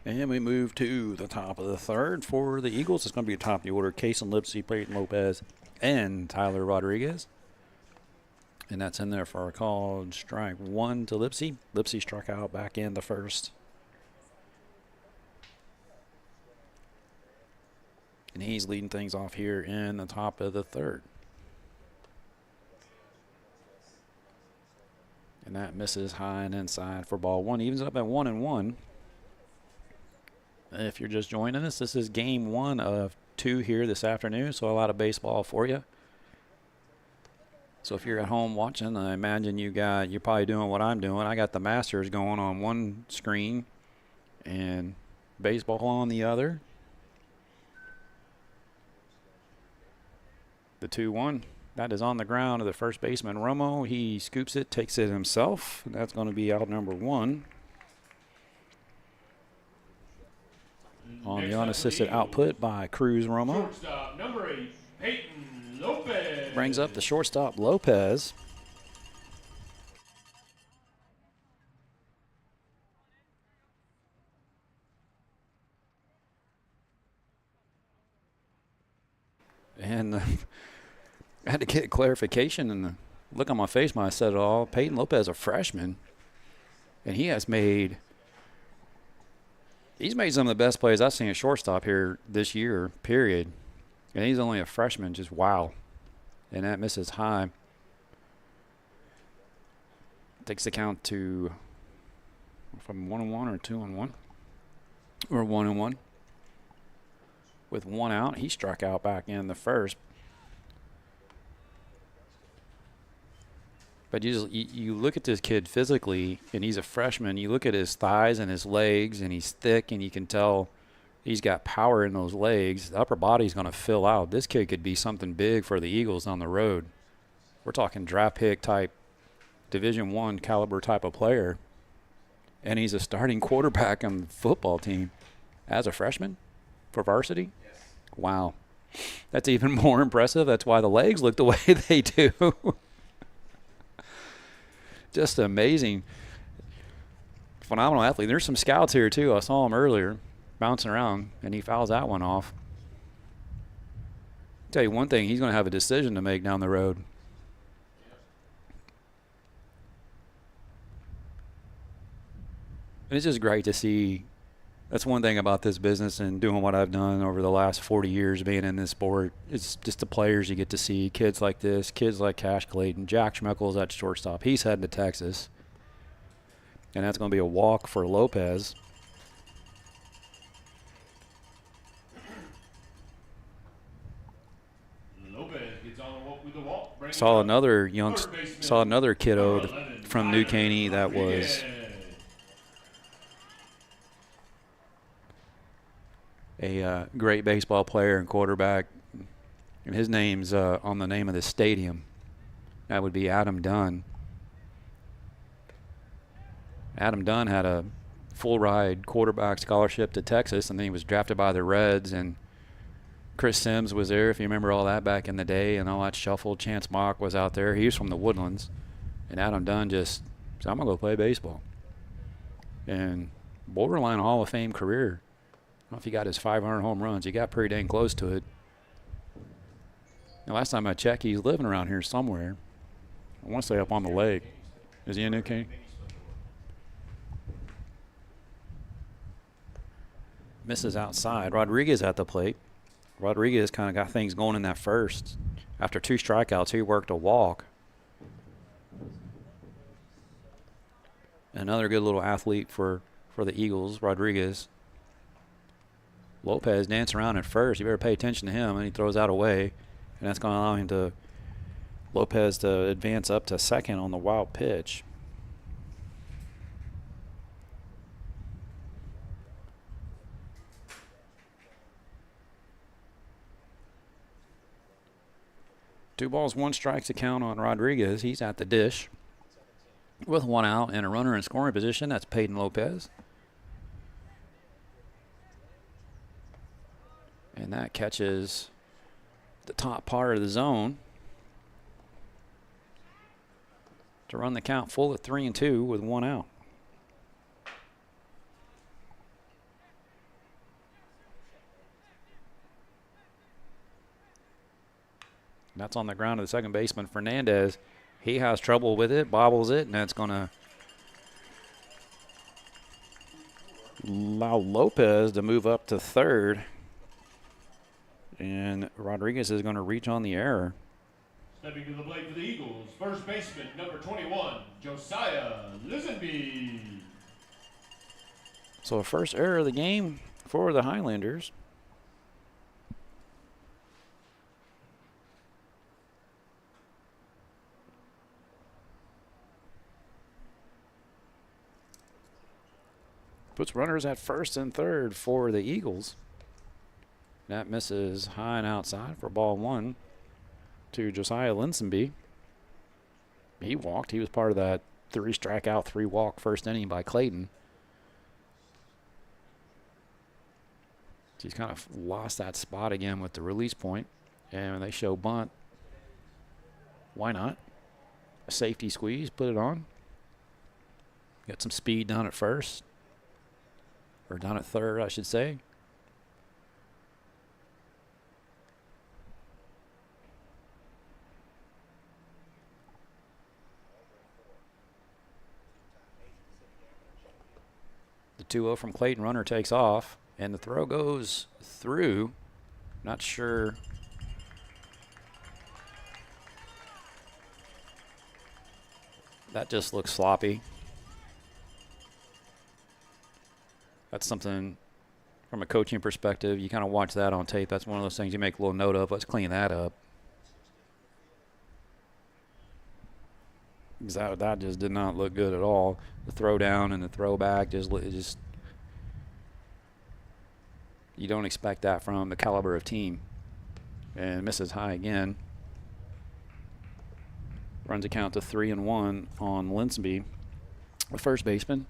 And we move to the top of the third for the Eagles. It's going to be top of the order. Cason Lipsy, Peyton Lopez, and Tyler Rodriguez. And that's in there for a called strike one to Lipsy. Lipsy struck out back in the first. And he's leading things off here in the top of the third. And that misses high and inside for ball one. Evens up at 1-1. If you're just joining us, this is game one of 2 here this afternoon, so a lot of baseball for you. So if you're at home watching, I imagine you're probably doing what I'm doing. I got the Masters going on one screen and baseball on the other. The 2-1. That is on the ground of the first baseman, Romo. He scoops it, takes it himself. That's going to be out number 1. On the unassisted output by Cruz Romo. Shortstop number 8, Peyton Lopez. Brings up the shortstop, Lopez. And I had to get clarification, and the look on my face when I said it all. Peyton Lopez, a freshman, and he's made some of the best plays I've seen at shortstop here this year, period. And he's only a freshman, just wow. And that misses high. Takes the count to from 1-1 or 2-1. Or 1-1. With 1 out, he struck out back in the first. But you look at this kid physically, and he's a freshman. You look at his thighs and his legs, and he's thick, and you can tell he's got power in those legs. The upper body's going to fill out. This kid could be something big for the Eagles on the road. We're talking draft pick type, Division I caliber type of player. And he's a starting quarterback on the football team as a freshman for varsity. Yes. Wow. That's even more impressive. That's why the legs look the way they do. Just amazing. Phenomenal athlete. There's some scouts here, too. I saw him earlier bouncing around, and he fouls that one off. I'll tell you one thing, he's going to have a decision to make down the road. And it's just great to see. That's one thing about this business and doing what I've done over the last 40 years being in this sport. It's just the players you get to see, kids like this, kids like Cash Clayton. Jack Schmeckel's at shortstop. He's heading to Texas. And that's going to be a walk for Lopez. Lopez gets on with the walk. Saw another kiddo from New Caney that was a great baseball player and quarterback, and his name's on the name of the stadium. That would be Adam Dunn. Adam Dunn had a full-ride quarterback scholarship to Texas, and then he was drafted by the Reds, and Chris Sims was there, if you remember all that back in the day, and all that shuffle. Chance Mock was out there. He was from the Woodlands, and Adam Dunn just said, I'm going to go play baseball. And borderline Hall of Fame career. I don't know if he got his 500 home runs. He got pretty dang close to it. And last time I checked, he's living around here somewhere. I want to say up on the lake. Is he in New Caney? Misses outside. Rodriguez at the plate. Rodriguez kind of got things going in that first. After 2 strikeouts, he worked a walk. Another good little athlete for the Eagles, Rodriguez. Lopez dancing around at first. You better pay attention to him, and he throws that away. And that's going to allow Lopez to advance up to second on the wild pitch. Two balls, 1 strike to count on Rodriguez. He's at the dish with 1 out and a runner in scoring position. That's Peyton Lopez. And that catches the top part of the zone to run the count full at 3-2 with 1 out. That's on the ground of the second baseman, Fernandez. He has trouble with it, bobbles it, and that's going to allow Lopez to move up to third. And Rodriguez is going to reach on the error. Stepping to the plate for the Eagles, first baseman, number 21, Josiah Lisenby. So a first error of the game for the Highlanders. Puts runners at first and third for the Eagles. That misses high and outside for ball 1 to Josiah Lisenby. He walked. He was part of that 3 strikeout, 3 walk first inning by Clayton. He's kind of lost that spot again with the release point. And when they show bunt, why not? A safety squeeze, put it on. Got some speed down at first. Or down at third, I should say. The 2-0 from Clayton, runner takes off, and the throw goes through. Not sure. That just looks sloppy. That's something from a coaching perspective. You kind of watch that on tape. That's one of those things you make a little note of. Let's clean that up. That just did not look good at all. The throw down and the throw back just you don't expect that from the caliber of team. And misses high again. Runs a count to 3-1 on Linsby, the first baseman.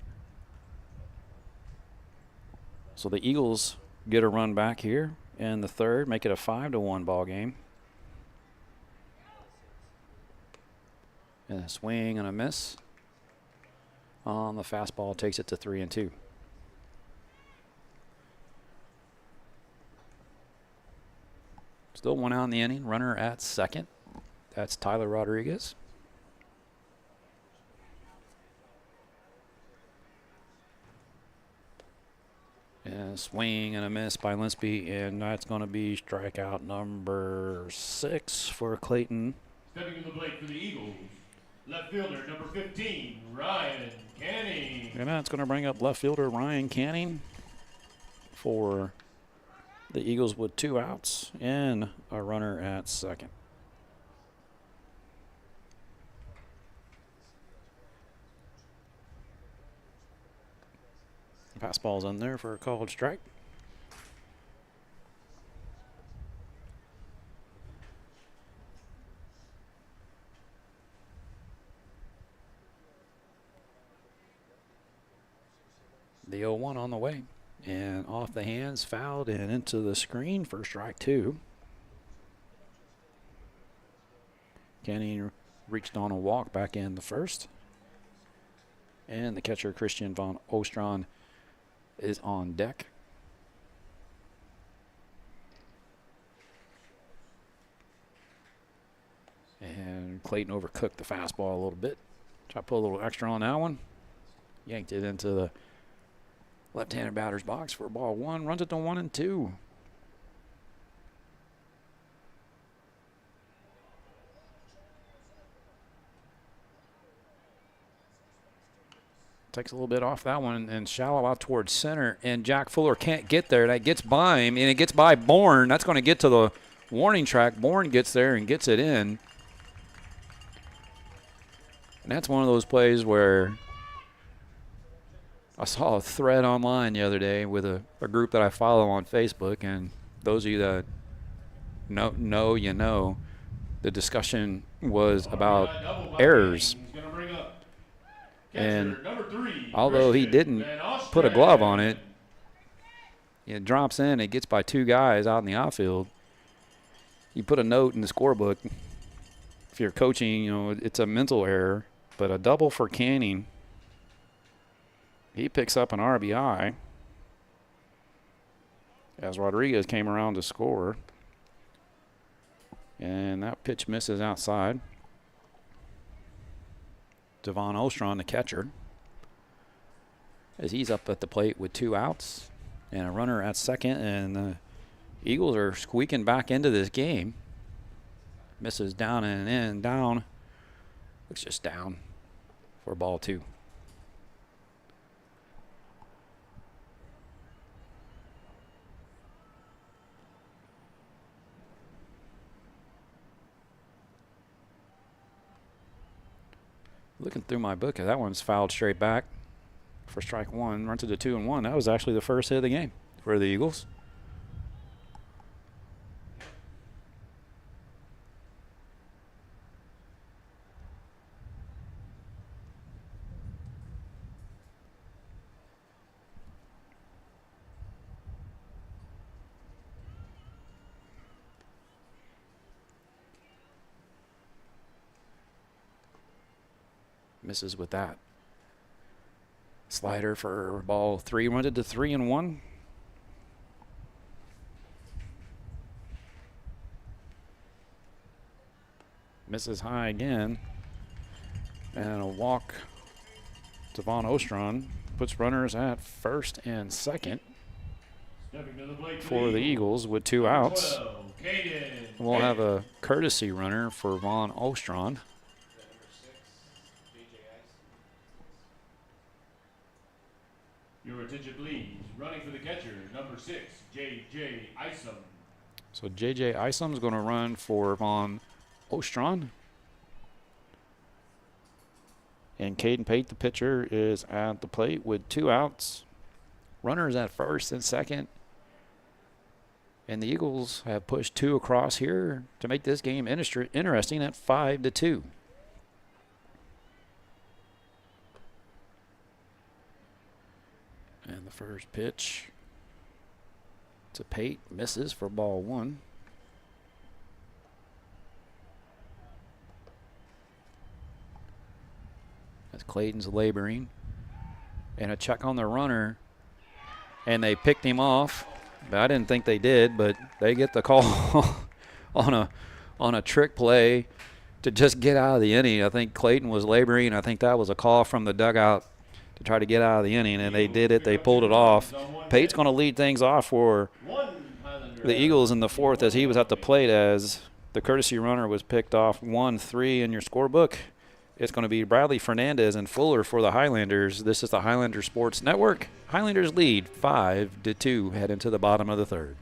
So the Eagles get a run back here in the third, make it a 5-1 ball game. And a swing and a miss on the fastball takes it to 3-2. Still 1 out in the inning. Runner at second. That's Tyler Rodriguez. And a swing and a miss by Linsby, and that's going to be strikeout number 6 for Clayton. Stepping to the plate for the Eagles, left fielder number 15, Ryan Caney. And that's going to bring up left fielder Ryan Caney for the Eagles with 2 outs and a runner at second. Fastball's in there for a called strike. The 0-1 on the way. And off the hands, fouled, and into the screen for strike 2. Caney reached on a walk back in the first. And the catcher, Christian von Ostron, is on deck. And Clayton overcooked the fastball a little bit. Try to put a little extra on that one. Yanked it into the left-handed batter's box for ball 1. Runs it to 1-2. Takes a little bit off that one and shallow out towards center. And Jack Fuller can't get there. That gets by him, and it gets by Bourne. That's going to get to the warning track. Bourne gets there and gets it in. And that's one of those plays where I saw a thread online the other day with a group that I follow on Facebook. And those of you that know, you know, the discussion was about errors. And although he didn't put a glove on it, it drops in, it gets by 2 guys out in the outfield. You put a note in the scorebook. If you're coaching, you know, it's a mental error. But a double for Caney. He picks up an RBI as Rodriguez came around to score. And that pitch misses outside. Devon Ostron, the catcher, as he's up at the plate with 2 outs and a runner at second, and the Eagles are squeaking back into this game. Misses down and in, down. Looks just down for ball 2. Looking through my book, that one's fouled straight back for strike 1. Run to the 2-1. That was actually the first hit of the game for the Eagles. Misses with that. Slider for ball 3. Runted to 3-1. Misses high again. And a walk to Von Ostron. Puts runners at first and second for the Eagles with 2 outs. 12, Caney. We'll have a courtesy runner for Von Ostron. Your attention, please. Running for the catcher, number 6, J.J. Isom. So J.J. Isom is going to run for Von Ostron. And Caden Pate, the pitcher, is at the plate with 2 outs. Runners at first and second. And the Eagles have pushed 2 across here to make this game interesting at 5-2. And the first pitch to Pate misses for ball 1. As Clayton's laboring. And a check on the runner. And they picked him off. I didn't think they did, but they get the call on a trick play to just get out of the inning. I think Clayton was laboring. I think that was a call from the dugout to try to get out of the inning, and they did it. They pulled it off. Pate's going to lead things off for the Eagles in the 4th as he was at the plate, as the courtesy runner was picked off. 1-3 in your scorebook. It's going to be Bradley Fernandez and Fuller for the Highlanders. This is the Highlander Sports Network. Highlanders lead 5-2 head into the bottom of the 3rd.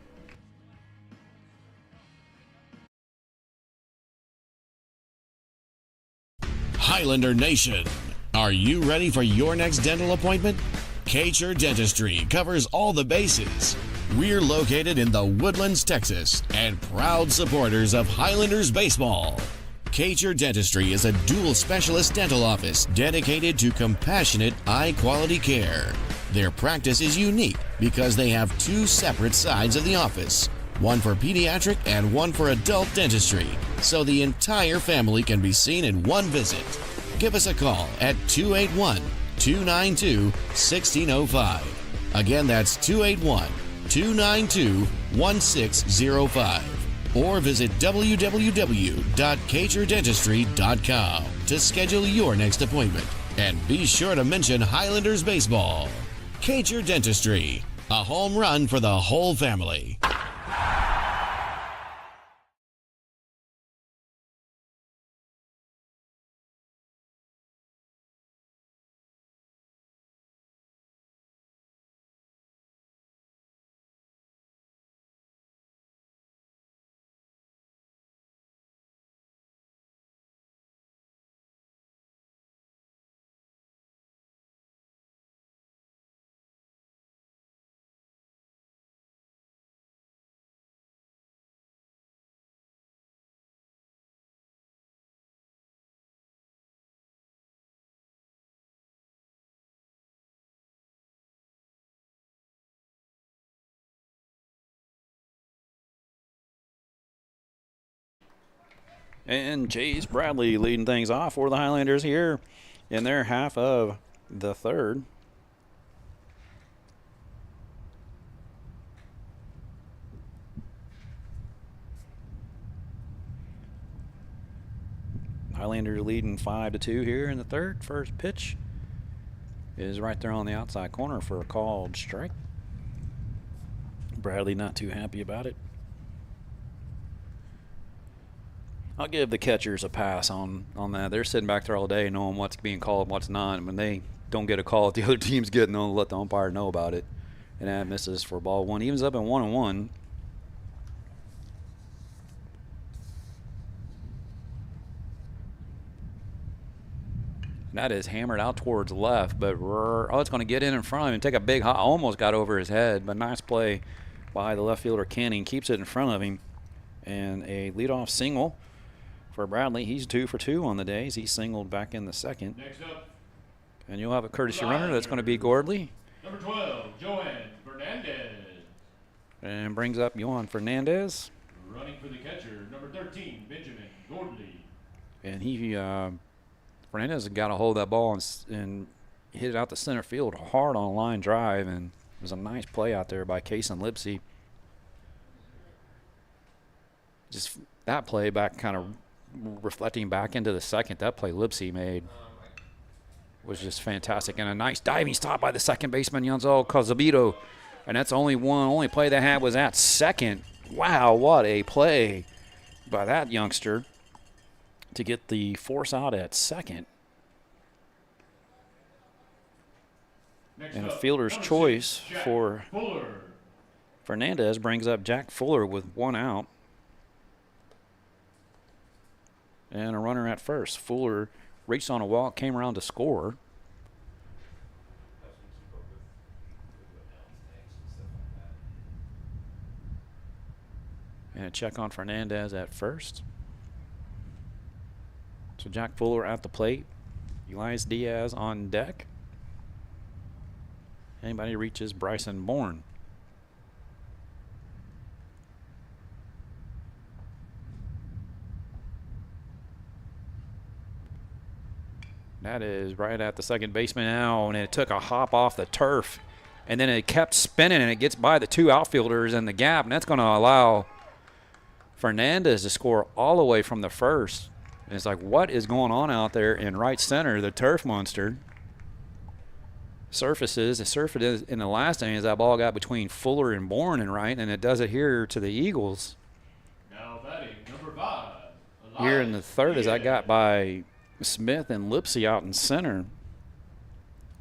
Highlander Nation, are you ready for your next dental appointment? Kacher Dentistry covers all the bases. We're located in the Woodlands, Texas, and proud supporters of Highlanders baseball. Kacher Dentistry is a dual specialist dental office dedicated to compassionate, high-quality care. Their practice is unique because they have 2 separate sides of the office, one for pediatric and one for adult dentistry, so the entire family can be seen in one visit. Give us a call at 281-292-1605. Again, that's 281-292-1605. Or visit www.kacherdentistry.com to schedule your next appointment. And be sure to mention Highlanders baseball. Kacher Dentistry, a home run for the whole family. And Chase Bradley leading things off for the Highlanders here in their half of the 3rd. Highlander leading 5-2 here in the third. First pitch is right there on the outside corner for a called strike. Bradley not too happy about it. I'll give the catchers a pass on that. They're sitting back there all day knowing what's being called and what's not. And when they don't get a call, the other team's getting on, let the umpire know about it. And that misses for ball one. Evens up in 1-1. That is hammered out towards left, but it's going to get in front of him and take a big hop. Almost got over his head, but nice play by the left fielder Caney. Keeps it in front of him. And a leadoff single for Bradley. He's 2 for 2 on the days. He singled back in the second. Next up. And you'll have a courtesy runner. That's going to be Gordley. Number 12, Johan Fernandez. And brings up Johan Fernandez. Running for the catcher, number 13, Benjamin Gordley. And Fernandez got a hold of that ball and hit it out to center field hard on a line drive. And it was a nice play out there by Case and Lipsy. Just that play back, kind of reflecting back into the second, that play Lipsy made was just fantastic. And a nice diving stop by the second baseman, Yanzo Cozabito. And that's only play they had was at second. Wow, what a play by that youngster to get the force out at second. And a fielder's choice for Fernandez brings up Jack Fuller with 1 out. And a runner at first. Fuller reached on a walk, came around to score. And a check on Fernandez at first. So Jack Fuller at the plate. Elias Diaz on deck. Anybody reaches Bryson Bourne. That is right at the second baseman now, and it took a hop off the turf. And then it kept spinning, and it gets by the 2 outfielders in the gap, and that's going to allow Fernandez to score all the way from the first. And it's like, what is going on out there in right center? The turf monster surfaces. It surfaced in the last inning as that ball got between Fuller and Bourne and right, and it does it here to the Eagles. Now batting, number 5. Here in the third as I got by Smith and Lipsy out in center.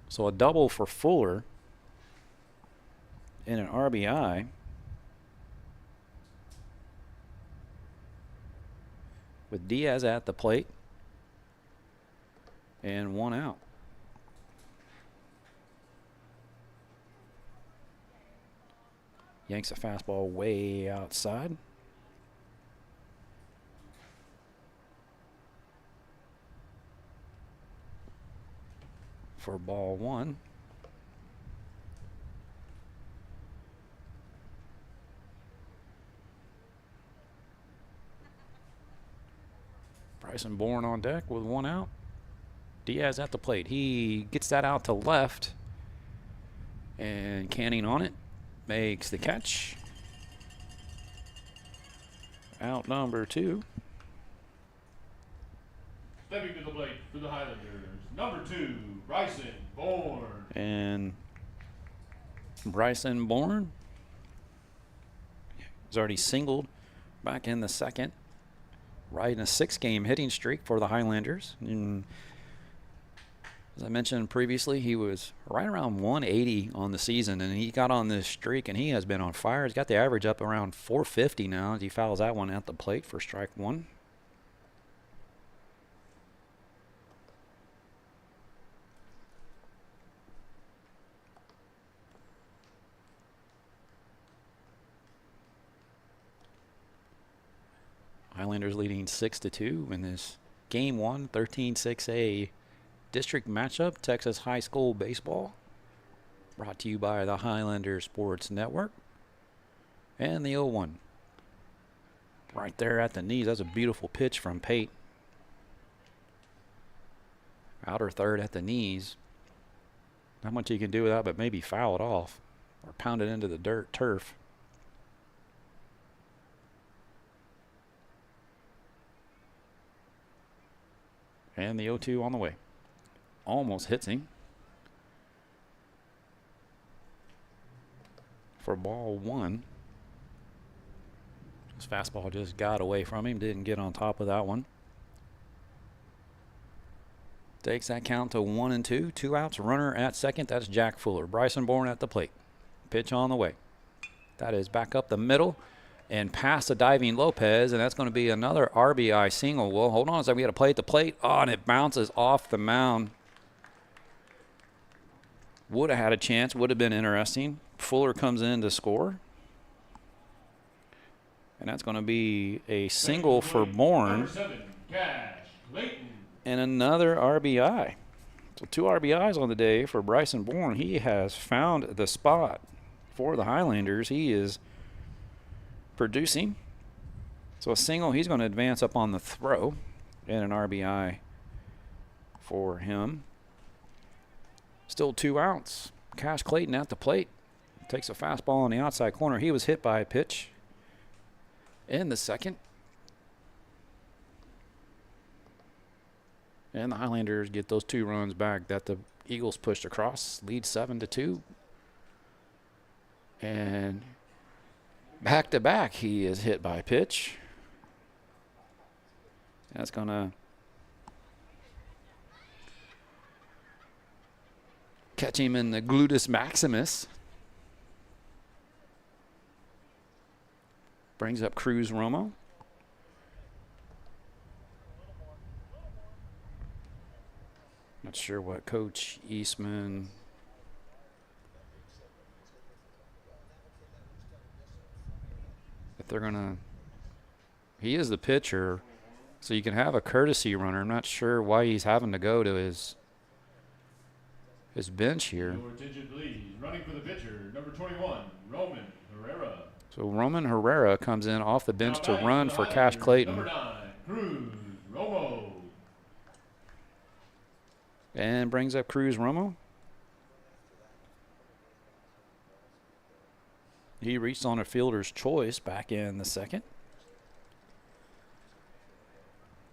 So a double for Fuller and an RBI. With Diaz at the plate and 1 out. Yanks a fastball way outside. For ball 1. Bryson Bourne on deck with 1 out. Diaz at the plate. He gets that out to left. And Canning on it. Makes the catch. Out number 2. Stepping to the plate for the Highlanders, number 2, Bryson Bourne. And Bryson Bourne has already singled back in the second. Riding a 6-game hitting streak for the Highlanders. And as I mentioned previously, he was right around 180 on the season, and he got on this streak, and he has been on fire. He's got the average up around 450 now as he fouls that one at the plate for strike 1. Highlanders leading 6-2 in this Game 1, 13-6A district matchup, Texas High School Baseball. Brought to you by the Highlander Sports Network. And the 0-1. Right there at the knees. That's a beautiful pitch from Pate. Outer third at the knees. Not much you can do with that, but maybe foul it off or pound it into the turf. And the 0-2 on the way. Almost hits him. For ball 1. His fastball just got away from him. Didn't get on top of that one. Takes that count to 1-2. 2 outs. Runner at second. That's Jack Fuller. Bryson Bourne at the plate. Pitch on the way. That is back up the middle and past the diving Lopez, and that's going to be another RBI single. Well, hold on a second. We got to play at the plate. Oh, and it bounces off the mound. Would have had a chance. Would have been interesting. Fuller comes in to score. And that's going to be a single for Bourne. And another RBI. So 2 RBIs on the day for Bryson Bourne. He has found the spot for the Highlanders. He is producing. So a single, he's going to advance up on the throw. And an RBI for him. Still 2 outs. Cash Clayton at the plate. Takes a fastball on the outside corner. He was hit by a pitch in the second. And the Highlanders get those 2 runs back that the Eagles pushed across. Lead 7-2. And back to back, he is hit by a pitch. That's going to catch him in the gluteus maximus. Brings up Cruz Romo. Not sure what Coach Eastman. If they're going to. He is the pitcher, so you can have a courtesy runner. I'm not sure why he's having to go to his bench here. Running for the pitcher, number 21, Roman Herrera. So Roman Herrera comes in off the bench to run for Cash Clayton. Number 9, Cruz Romo. And brings up Cruz Romo. He reached on a fielder's choice back in the second.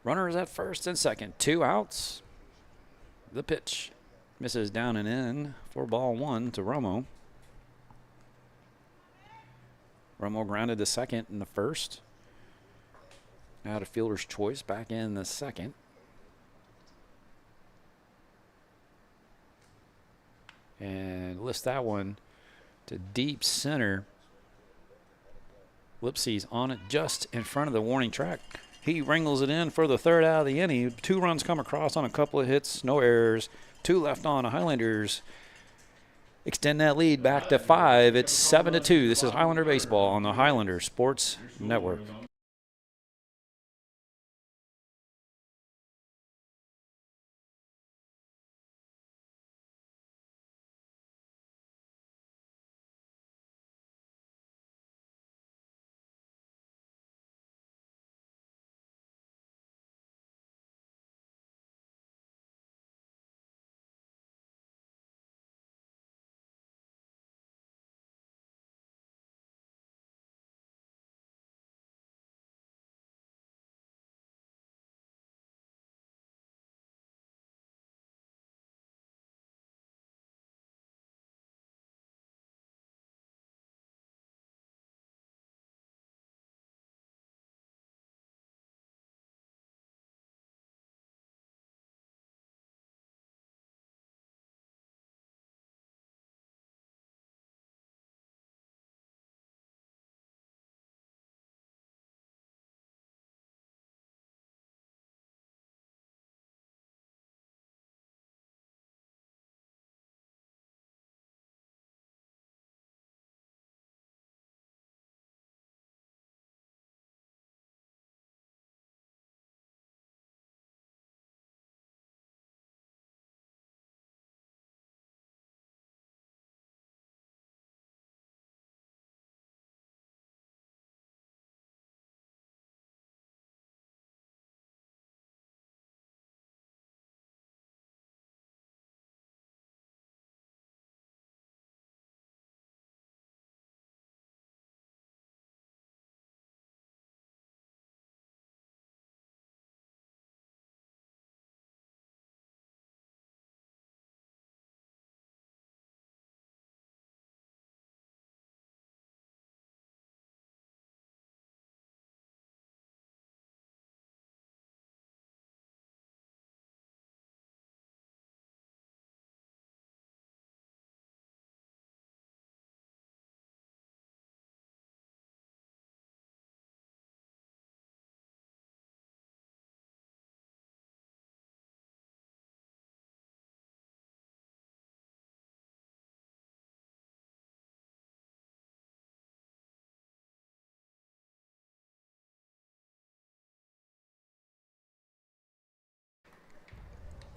Runners at first and second. 2 outs. The pitch misses down and in for ball 1 to Romo. Romo grounded to second in the first. Now to fielder's choice back in the second. And lifts that one to deep center. Lipsy's on it just in front of the warning track. He wrangles it in for the 3rd out of the inning. 2 runs come across on a couple of hits, no errors. 2 left on. The Highlanders extend that lead back to 5. It's 7-2. This is Highlander baseball on the Highlander Sports Network.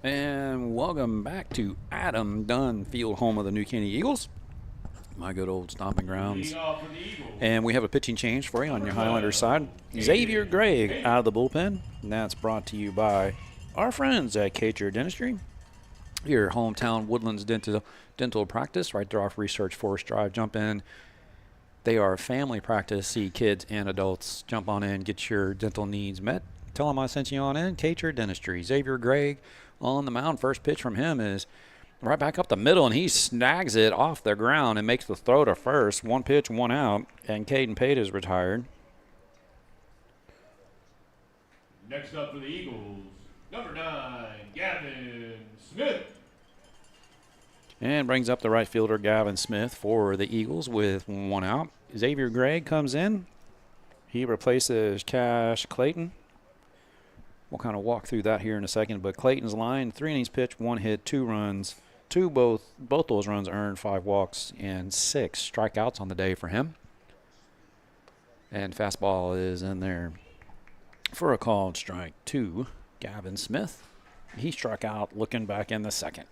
And welcome back to Adam Dunn Field, home of the New Caney Eagles. My good old stomping grounds. And we have a pitching change for you on your Highlander side. Xavier Gregg out of the bullpen. And that's brought to you by our friends at Caney Dentistry. Your hometown Woodlands dental practice right there off Research Forest Drive. Jump in. They are a family practice. See kids and adults. Jump on in, get your dental needs met. Tell them I sent you on in. Caney Dentistry. Xavier Gregg on the mound. First pitch from him is right back up the middle, and he snags it off the ground and makes the throw to first. 1 pitch, 1 out, and Caden Pate is retired. Next up for the Eagles, number 9, Gavin Smith. And brings up the right fielder, Gavin Smith, for the Eagles with 1 out. Xavier Gregg comes in. He replaces Cash Clayton. We'll kind of walk through that here in a second, but Clayton's line, 3 innings pitched, 1 hit, 2 runs. Both those runs earned, 5 walks and 6 strikeouts on the day for him. And fastball is in there for a called strike to Gavin Smith. He struck out looking back in the second.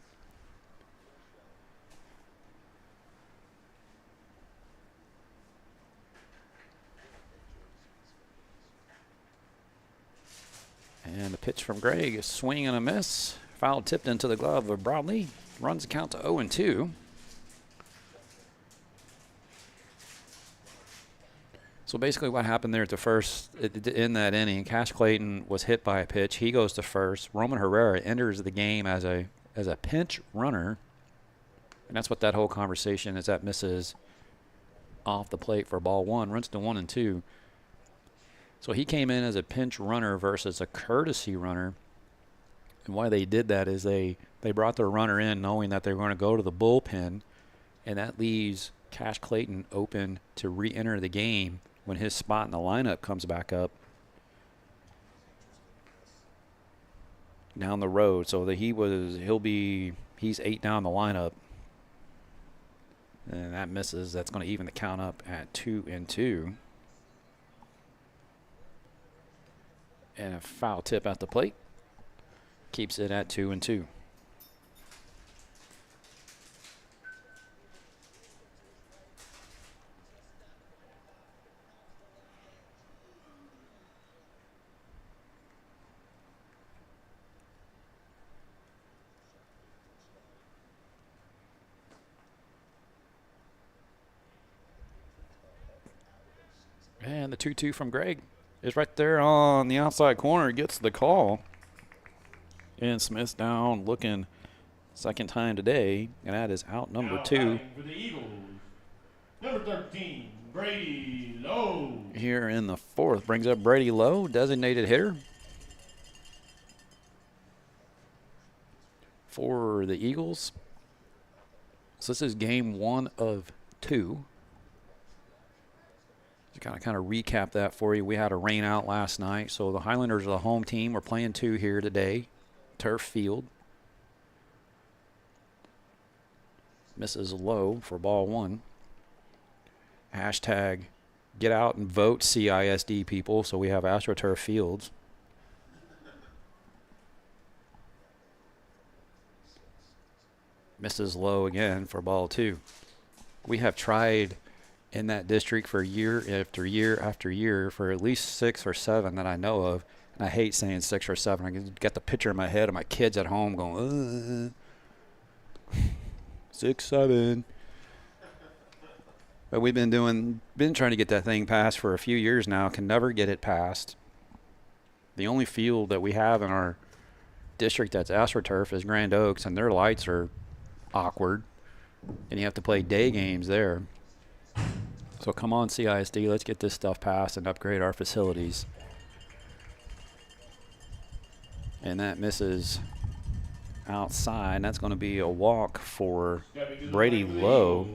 And the pitch from Gregg is swing and a miss. Foul tipped into the glove of Broadley. Runs the count to 0-2. So basically what happened there at the first, in that inning, Cash Clayton was hit by a pitch. He goes to first. Roman Herrera enters the game as a pinch runner. And that's what that whole conversation is. That misses off the plate for ball 1. Runs to 1-2. So he came in as a pinch runner versus a courtesy runner. And why they did that is they brought their runner in knowing that they were going to go to the bullpen, and that leaves Cash Clayton open to re-enter the game when his spot in the lineup comes back up down the road. So that he's 8 down the lineup. And that misses. That's going to even the count up at 2-2. And a foul tip at the plate. Keeps it at 2-2. And the 2-2 from Gregg is right there on the outside corner. Gets the call. And Smith's down looking second time today, and that is out number 2. For the Eagles, number 13, Brady Lowe. Here in the 4th, brings up Brady Lowe, designated hitter for the Eagles. So this is game 1 of 2. Just kind of recap that for you. We had a rain out last night, so the Highlanders are the home team. We're playing 2 here today. Turf field. Misses low for ball 1. Hashtag get out and vote CISD people, so we have AstroTurf fields. Misses low again for ball 2. We have tried in that district for year after year after year for at least 6 or 7 that I know of. And I hate saying 6 or 7. I get the picture in my head of my kids at home going, 6, 7. But we've been trying to get that thing passed for a few years now. Can never get it passed. The only field that we have in our district that's AstroTurf is Grand Oaks, and their lights are awkward. And you have to play day games there. So come on, CISD, let's get this stuff passed and upgrade our facilities. And that misses outside. That's going to be a walk for Brady Lowe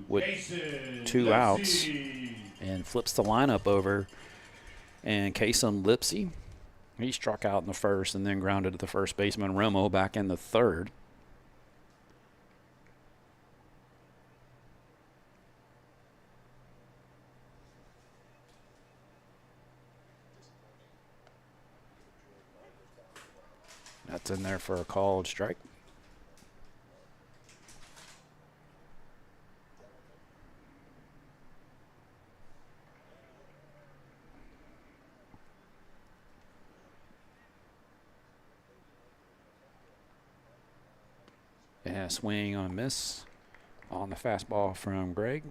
with 2 outs. And flips the lineup over. And Kason Lipsy, he struck out in the 1st and then grounded to the first baseman Remo back in the 3rd. That's in there for a called strike. And a swing on a miss on the fastball from Greg.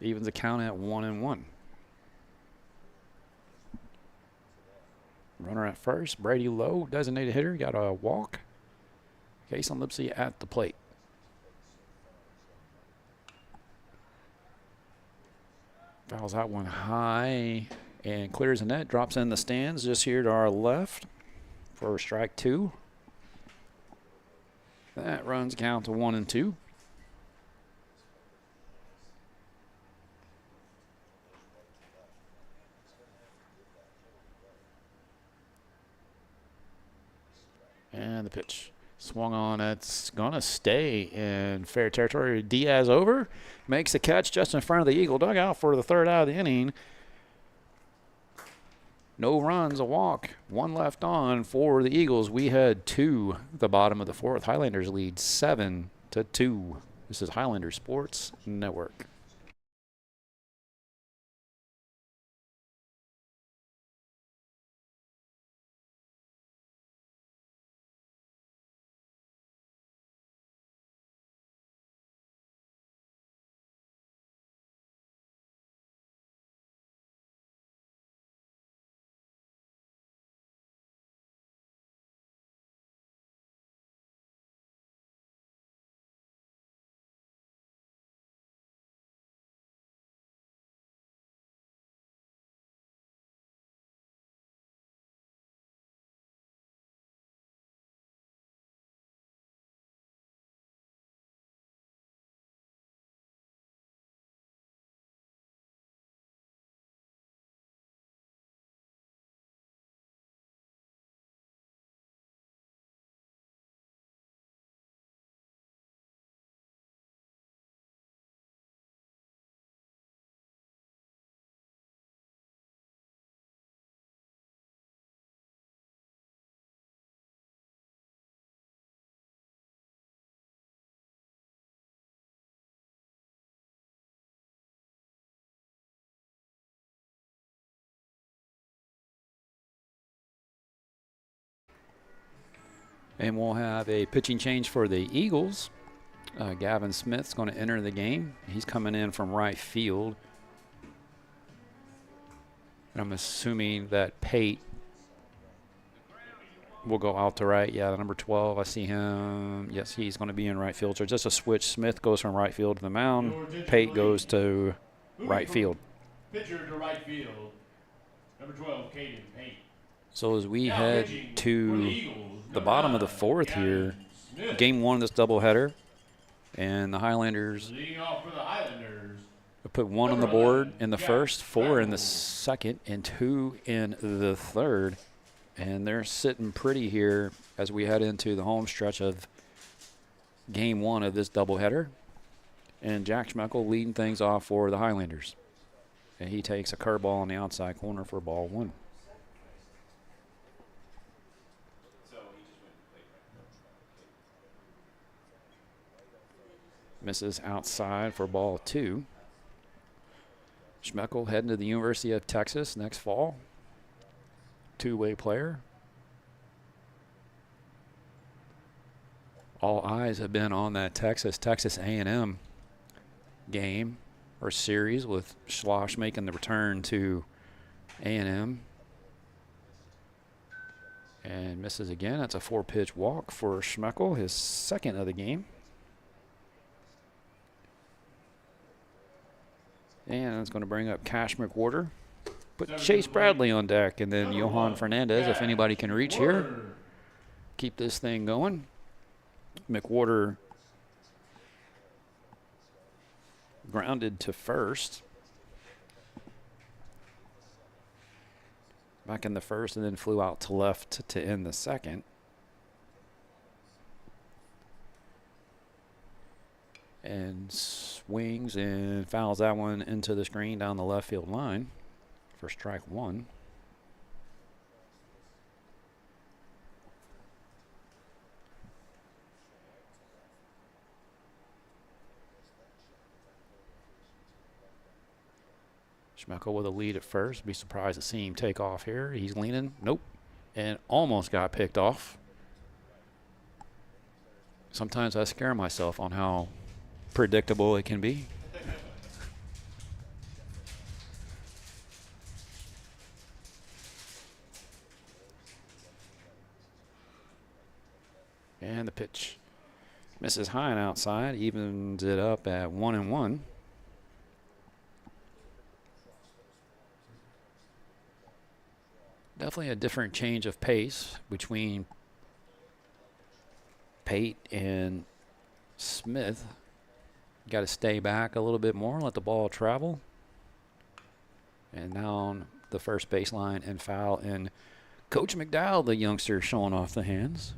Evens the count at 1-1. Runner at first. Brady Lowe, designated hitter, got a walk. Case on Lipsy at the plate. Fouls out one high and clears the net. Drops in the stands just here to our left for strike 2. That runs count to 1-2. And the pitch swung on. It's going to stay in fair territory. Diaz over. Makes the catch just in front of the Eagle dugout for the 3rd out of the inning. No runs, a walk. 1 left on for the Eagles. We head to the bottom of the 4th. Highlanders lead 7-2. This is Highlander Sports Network. And we'll have a pitching change for the Eagles. Gavin Smith's going to enter the game. He's coming in from right field. And I'm assuming that Pate will go out to right. Yeah, the number 12, I see him. Yes, he's going to be in right field. So just a switch. Smith goes from right field to the mound. Pate goes to right field. Pitcher to right field. Number 12, Caden Pate. So as we head to the bottom of the 4th here, game 1 of this doubleheader, and the Highlanders put 1 on the board in the 1st, 4 in the 2nd, and 2 in the 3rd. And they're sitting pretty here as we head into the home stretch of game 1 of this doubleheader. And Jack Schmeckel leading things off for the Highlanders. And he takes a curveball on the outside corner for ball 1. Misses outside for ball 2. Schmeckel heading to the University of Texas next fall. 2-way player. All eyes have been on that Texas A&M game or series with Schloss making the return to A&M. And misses again. That's a 4-pitch walk for Schmeckel, his 2nd of the game. And it's going to bring up Cash McWhorter. Put Chase Bradley on deck, and then Johan Fernandez, if anybody can reach here. Keep this thing going. McWhorter grounded to first. Back in the 1st, and then flew out to left to end the 2nd. And wings and fouls that one into the screen down the left field line for strike one. Schmeckel with a lead at first. Be surprised to see him take off here. He's leaning. Nope. And almost got picked off. Sometimes I scare myself on how predictable it can be. And the pitch misses high and outside, evens it up at 1-1. Definitely a different change of pace between Pate and Smith. Got to stay back a little bit more, let the ball travel. And now on the first baseline and foul. And Coach McDowell, the youngster, showing off the hands.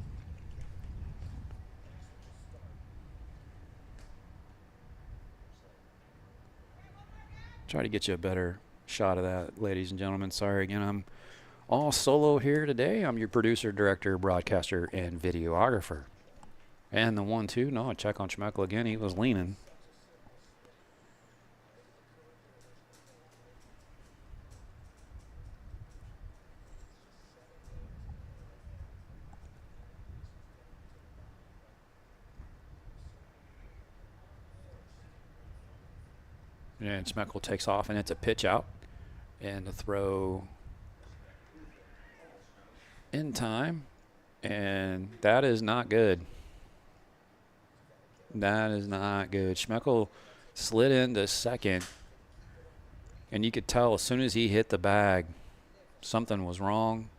Try to get you a better shot of that, ladies and gentlemen. Sorry again, I'm all solo here today. I'm your producer, director, broadcaster, and videographer. And the 1-2. No, I check on Schmeckel again. He was leaning. And Schmeckel takes off, and it's a pitch out. And the throw in time. And that is not good. That is not good. Schmeckel slid into second. And you could tell as soon as he hit the bag, something was wrong.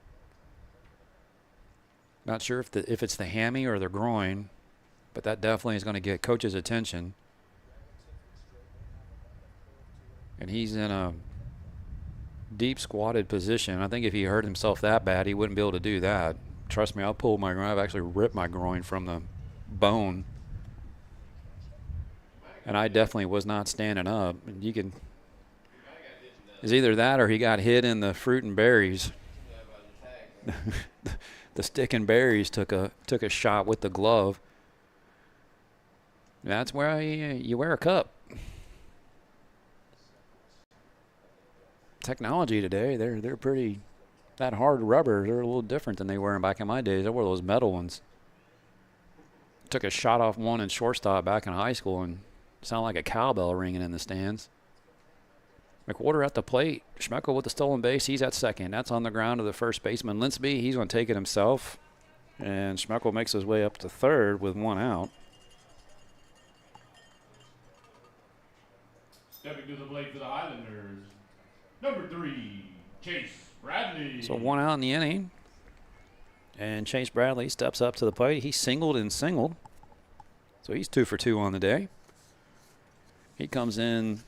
Not sure if it's the hammy or the groin, but that definitely is going to get coach's attention. And he's in a deep squatted position. I think if he hurt himself that bad, he wouldn't be able to do that. Trust me, I'll pull my groin. I've actually ripped my groin from the bone. And I definitely was not standing up. And you can, it's either that or he got hit in the fruit and berries. The stick and berries took a shot with the glove. That's where you wear a cup. Technology today, they're pretty, that hard rubber, they're a little different than they were back in my days. I wore those metal ones. Took a shot off one in shortstop back in high school and sounded like a cowbell ringing in the stands. McWhorter at the plate. Schmeckel with the stolen base. He's at second. That's on the ground to the first baseman. Linsby, he's going to take it himself. And Schmeckel makes his way up to third with one out. Stepping to the plate for the Highlanders, number 3, Chase Bradley. So one out in the inning. And Chase Bradley steps up to the plate. He singled and singled. So he's 2 for 2 on the day. He comes in,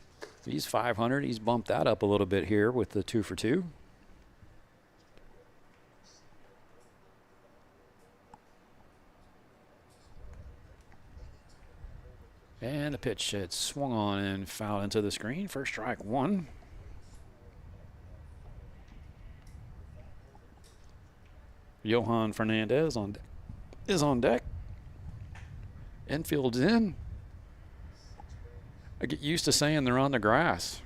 he's 500. He's bumped that up a little bit here with the 2 for 2. And the pitch, it's swung on and fouled into the screen for strike one. Johan Fernandez is on deck. Infield's in. I get used to saying they're on the grass.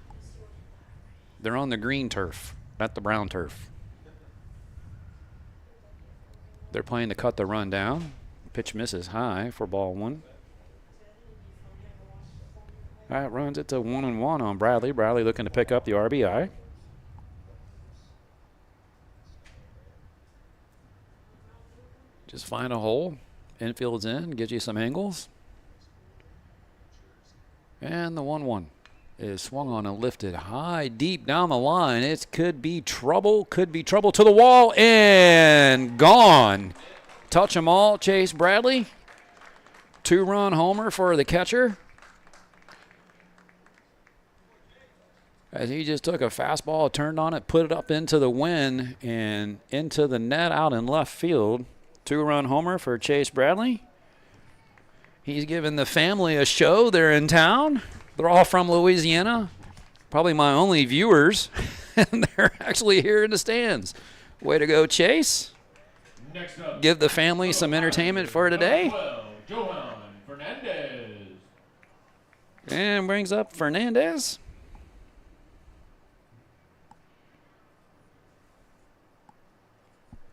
They're on the green turf, not the brown turf. They're playing to cut the run down. Pitch misses high for ball one. That runs it to 1-1 on Bradley. Bradley looking to pick up the RBI. Just find a hole. Infield's in, gives you some angles. And the 1-1 is swung on and lifted high, deep down the line. It could be trouble to the wall and gone. Touch 'em all, Chase Bradley. 2-run homer for the catcher. As he just took a fastball, turned on it, put it up into the wind and into the net out in left field. 2-run homer for Chase Bradley. He's giving the family a show. They're in town. They're all from Louisiana. Probably my only viewers. And they're actually here in the stands. Way to go, Chase. Next up, Give the family some entertainment for today. number 12, Johan Fernandez. And brings up Fernandez.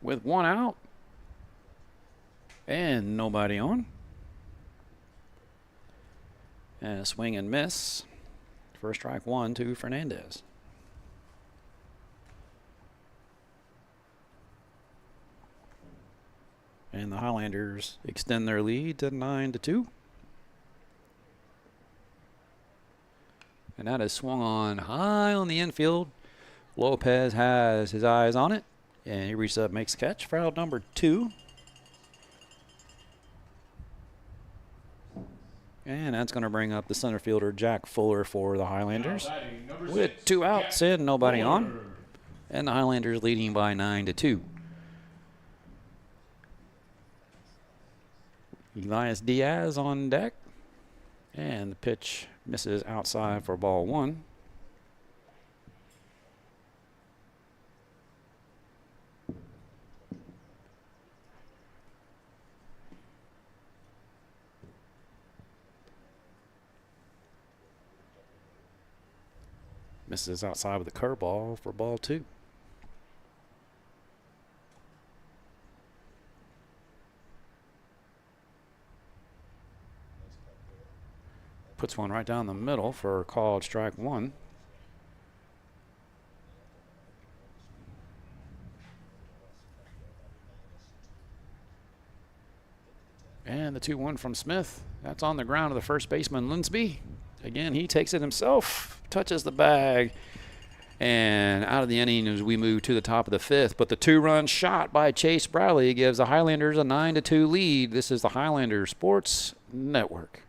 With one out. And nobody on. And a swing and miss. First strike, 1 to Fernandez. And the Highlanders extend their lead to 9-2. And that is swung on high on the infield. Lopez has his eyes on it. And he reaches up, makes a catch for out number 2. And that's going to bring up the center fielder, Jack Fuller, for the Highlanders. With 2 outs and nobody on. And the Highlanders leading by 9-2. Elias Diaz on deck. And the pitch misses outside for ball 1. Misses outside with a curveball for ball 2. Puts one right down the middle for called strike 1. And the 2-1 from Smith. That's on the ground of the first baseman, Linsby. Again, he takes it himself, touches the bag, and out of the inning as we move to the top of the 5th. But the 2-run shot by Chase Bradley gives the Highlanders a 9-2 lead. This is the Highlander Sports Network.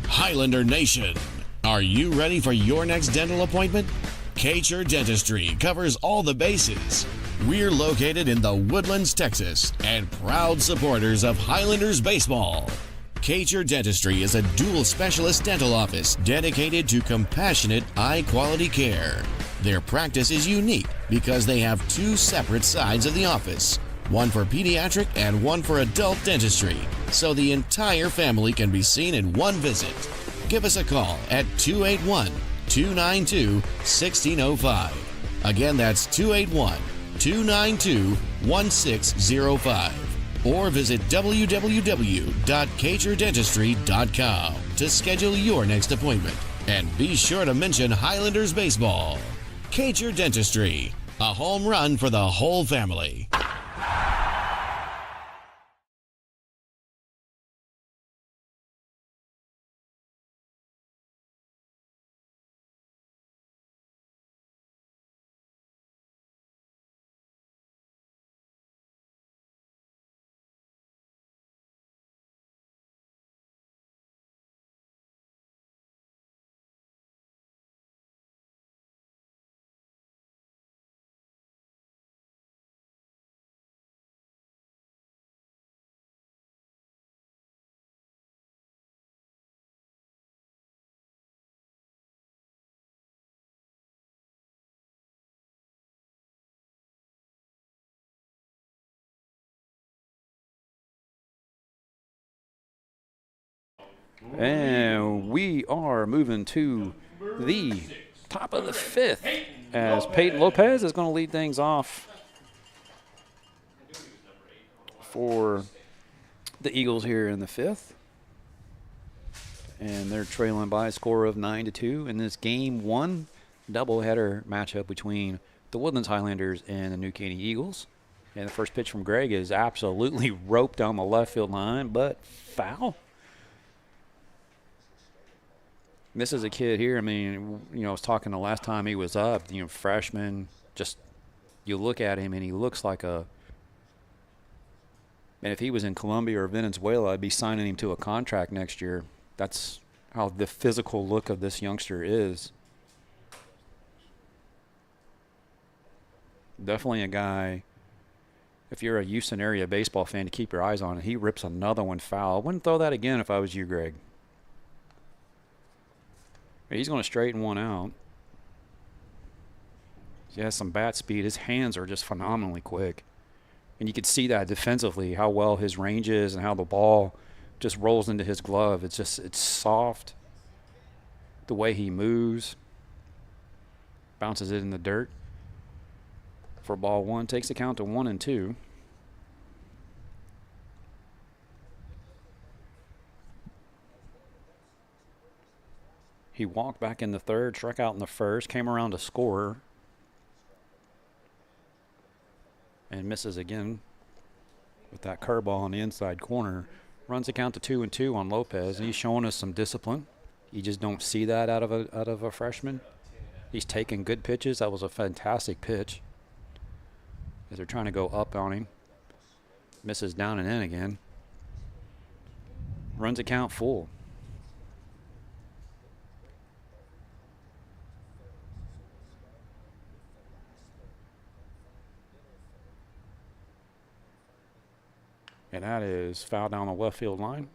Highlander Nation, are you ready for your next dental appointment? Kcher Dentistry covers all the bases. We're located in the Woodlands, Texas, and proud supporters of Highlanders baseball. Kcher Dentistry is a dual specialist dental office dedicated to compassionate, high-quality care. Their practice is unique because they have 2 separate sides of the office, one for pediatric and one for adult dentistry, so the entire family can be seen in one visit. Give us a call at 281-292-1605. Again, that's 281-292-1605. Or visit www.kcherdentistry.com to schedule your next appointment. And be sure to mention Highlanders baseball. Kcher Dentistry, a home run for the whole family. And we are moving to the top of the 5th as Peyton Lopez is going to lead things off for the Eagles here in the 5th. And they're trailing by a score of 9-2 in this Game 1 doubleheader matchup between the Woodlands Highlanders and the New Caney Eagles. And the first pitch from Greg is absolutely roped down the left field line, but foul. This is a kid here. I mean, I was talking the last time he was up, freshman. Just, you look at him and he looks like and if he was in Colombia or Venezuela, I'd be signing him to a contract next year. That's how the physical look of this youngster is. Definitely a guy if you're a Houston area baseball fan, to keep your eyes on it. He rips another one foul. I wouldn't throw that again if I was you, Greg. He's going to straighten one out. He has some bat speed. His hands are just phenomenally quick. And you could see that defensively, how well his range is and how the ball just rolls into his glove. It's soft. The way he moves. Bounces it in the dirt. For ball one, takes the count to 1-2. He walked back in the third, struck out in the first, came around to score. And misses again with that curveball on the inside corner. Runs the count to 2-2 on Lopez. And he's showing us some discipline. You just don't see that out of a freshman. He's taking good pitches. That was a fantastic pitch. As they're trying to go up on him. Misses down and in again. Runs the count full. And that is foul down the left field line.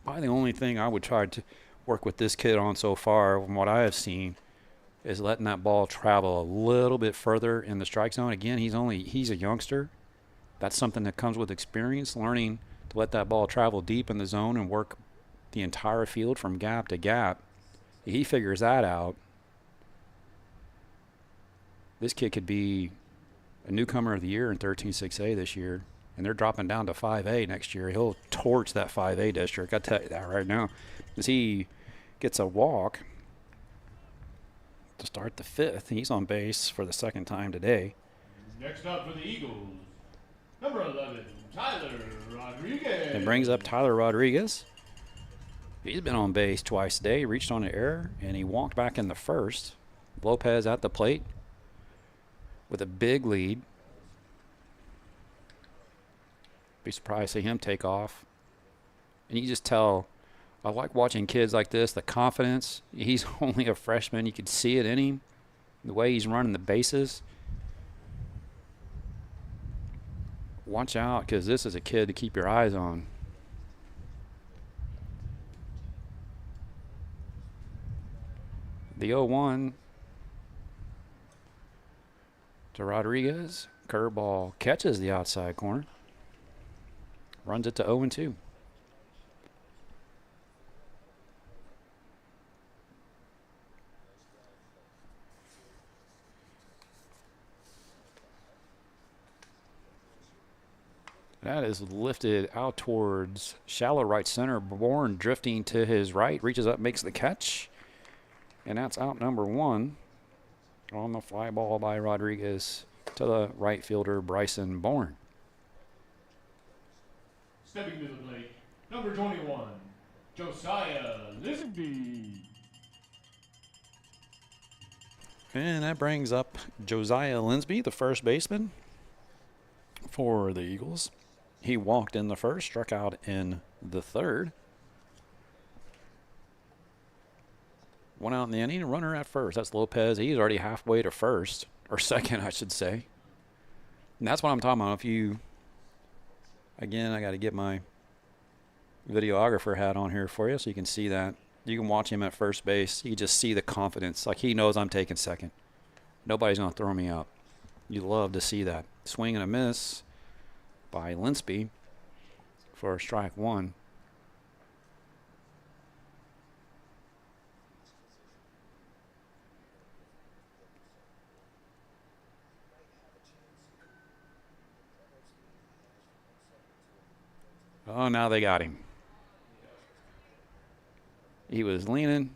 Probably the only thing I would try to work with this kid on so far, from what I have seen, is letting that ball travel a little bit further in the strike zone. Again, he's a youngster. That's something that comes with experience, learning to let that ball travel deep in the zone and work the entire field from gap to gap. He figures that out. This kid could be a newcomer of the year in 13-6A this year. And they're dropping down to 5A next year. He'll torch that 5A district. I tell you that right now. As he gets a walk to start the fifth. He's on base for the second time today. Next up for the Eagles, number 11, Tyler Rodriguez. It brings up Tyler Rodriguez. He's been on base twice today. He reached on an error, and he walked back in the first. Lopez at the plate with a big lead. Be surprised to see him take off. And you just tell, I like watching kids like this, the confidence. He's only a freshman. You could see it in him, the way he's running the bases. Watch out, because this is a kid to keep your eyes on. The 0-1 to Rodriguez. Curveball catches the outside corner. Runs it to 0-2. That is lifted out towards shallow right center. Bourne drifting to his right. Reaches up, makes the catch. And that's out number one on the fly ball by Rodriguez to the right fielder, Bryson Bourne. Stepping to the plate, number 21, Josiah Lisenby. And that brings up Josiah Linsby, the first baseman for the Eagles. He walked in the first, struck out in the third. One out in the inning, a runner at first. That's Lopez. He's already halfway to first, or second, I should say. And that's what I'm talking about. If you, again, I got to get my videographer hat on here for you so you can see that. You can watch him at first base. You can just see the confidence. Like he knows I'm taking second. Nobody's going to throw me out. You love to see that. Swing and a miss by Linsby for strike one. Oh, now they got him. He was leaning.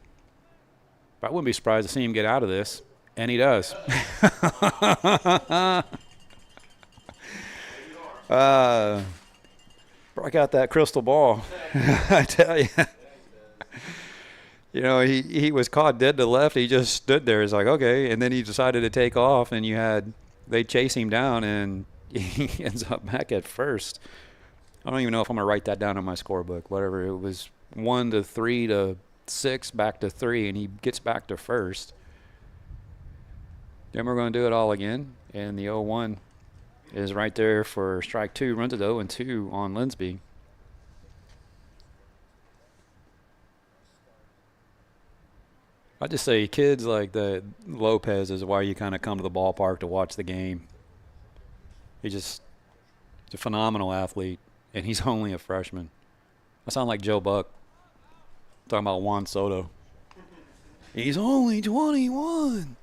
But I wouldn't be surprised to see him get out of this. And he does. Broke out that crystal ball. I tell you. You know, he was caught dead to left. He just stood there. It's like, okay. And then he decided to take off, and they chase him down, and he ends up back at first. I don't even know if I'm going to write that down in my scorebook. Whatever. It was 1 to 3 to 6, back to 3, and he gets back to first. Then we're going to do it all again. And the 0-1 is right there for strike 2. Runs it 0-2 on Linsby. I just say kids like the Lopez is why you kind of come to the ballpark to watch the game. He's a phenomenal athlete, and he's only a freshman. I sound like Joe Buck talking about Juan Soto. He's only 21.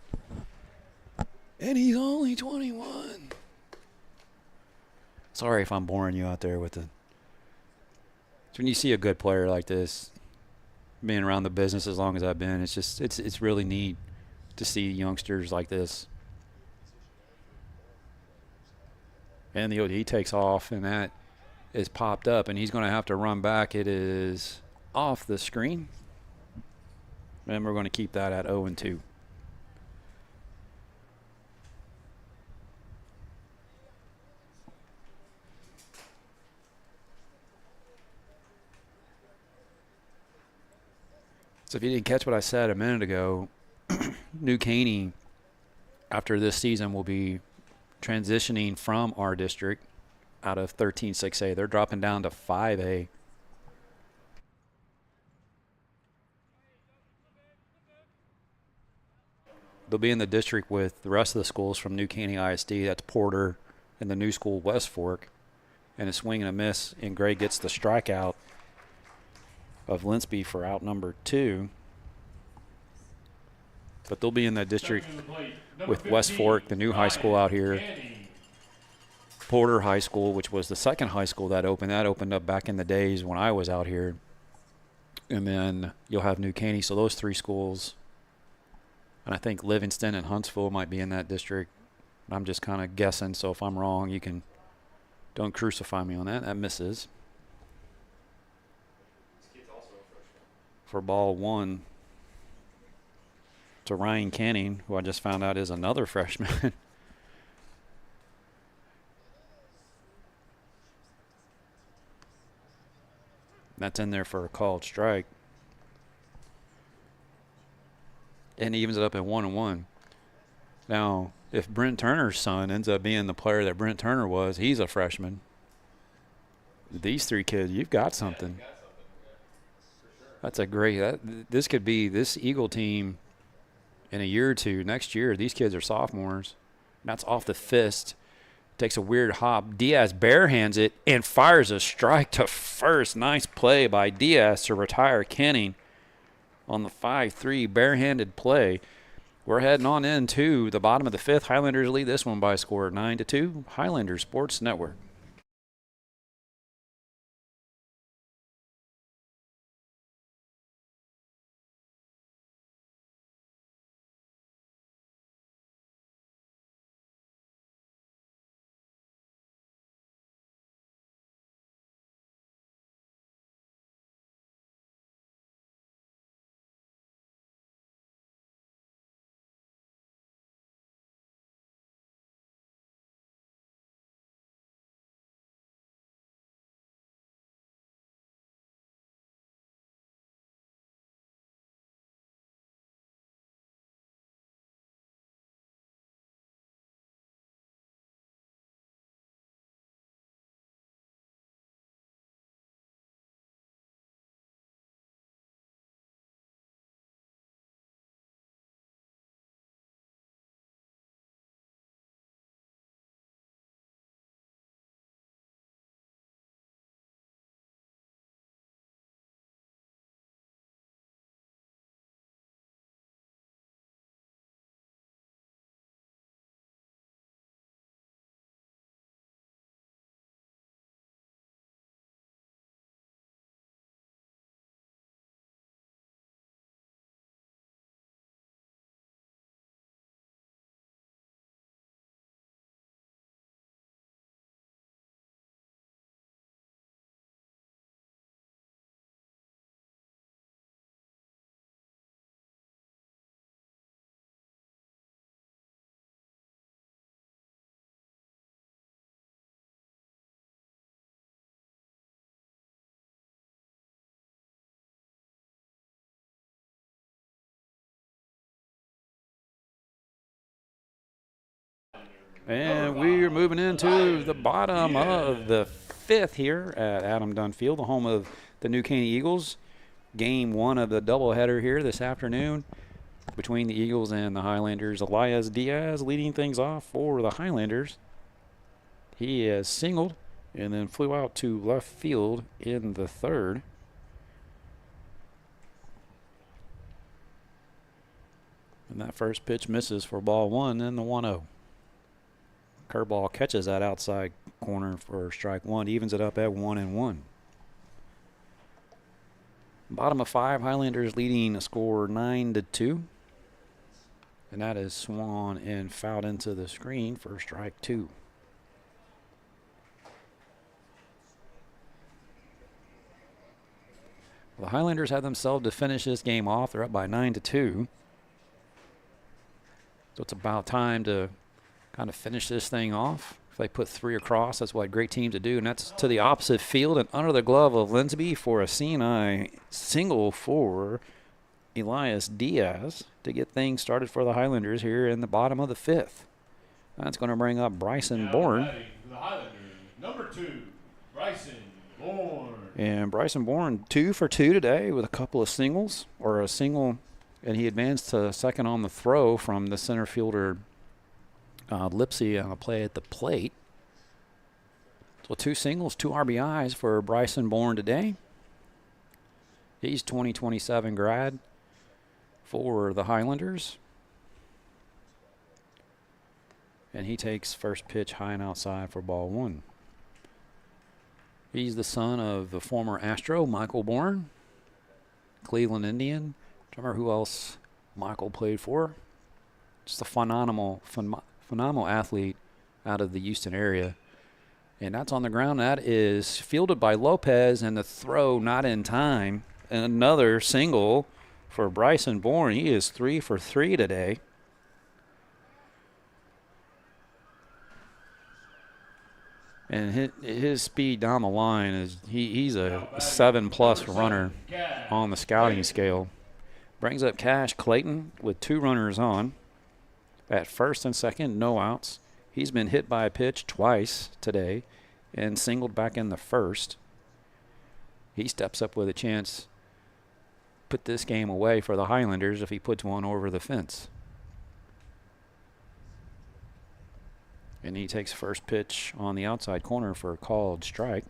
And he's only 21. Sorry if I'm boring you out there with the. When you see a good player like this, being around the business as long as I've been, it's really neat to see youngsters like this. And he takes off, and that is popped up, and he's going to have to run back. It is off the screen. And we're going to keep that at 0-2. So if you didn't catch what I said a minute ago, New Caney, after this season, will be transitioning from our district out of 13-6A. They're dropping down to 5A. They'll be in the district with the rest of the schools from New Caney ISD. That's Porter and the new school, West Fork. And a swing and a miss, and Gray gets the strikeout of Linsby for out number 2. But they'll be in the district with West Fork, the new high school out here. Porter High School, which was the second high school that opened up back in the days when I was out here. And then you'll have New Caney. So those 3 schools. And I think Livingston and Huntsville might be in that district. I'm just kind of guessing. So if I'm wrong, don't crucify me on that. That misses. For ball 1 to Ryan Canning, who I just found out is another freshman. That's in there for a called strike. And he evens it up at 1-1. Now, if Brent Turner's son ends up being the player that Brent Turner was, he's a freshman. These 3 kids, you've got something. That's a great. This could be this Eagle team in a year or two. Next year, these kids are sophomores. That's off the fist. Takes a weird hop. Diaz barehands it and fires a strike to first. Nice play by Diaz to retire Canning on the 5-3 barehanded play. We're heading on into the bottom of the 5th. Highlanders lead this one by a score of 9-2. Highlander Sports Network. And we're moving into the bottom of the 5th here at Adam Dunn Field, the home of the New Caney Eagles. Game 1 of the doubleheader here this afternoon between the Eagles and the Highlanders. Elias Diaz leading things off for the Highlanders. He has singled and then flew out to left field in the 3rd. And that first pitch misses for ball 1 and the 1-0. Curveball catches that outside corner for strike 1, evens it up at 1-1. Bottom of 5, Highlanders leading a score 9-2. And that is swung and fouled into the screen for strike 2. The Highlanders have themselves to finish this game off. They're up by 9-2. So it's about time to kind of finish this thing off. If they put 3 across, that's what great teams to do. And that's to the opposite field and under the glove of Linsby for a CNI single for Elias Diaz to get things started for the Highlanders here in the bottom of the 5th. That's going to bring up Bryson Bourne. For the Highlanders, number 2, Bryson Bourne. And Bryson Bourne 2 for 2 today with a couple of singles, or a single, and he advanced to second on the throw from the center fielder Lipsy on a play at the plate. So 2 singles, 2 RBIs for Bryson Bourne today. He's 2027 grad for the Highlanders. And he takes first pitch high and outside for ball 1. He's the son of the former Astro, Michael Bourne, Cleveland Indian. Do you remember who else Michael played for? Just a phenomenal athlete out of the Houston area. And that's on the ground. That is fielded by Lopez, and the throw not in time. And another single for Bryson Bourne. He is 3 for 3 today. And his speed down the line is he's a 7+ runner on the scouting scale. Brings up Cash Clayton with 2 runners on. At first and second, no outs. He's been hit by a pitch twice today and singled back in the first. He steps up with a chance to put this game away for the Highlanders if he puts one over the fence. And he takes first pitch on the outside corner for a called strike.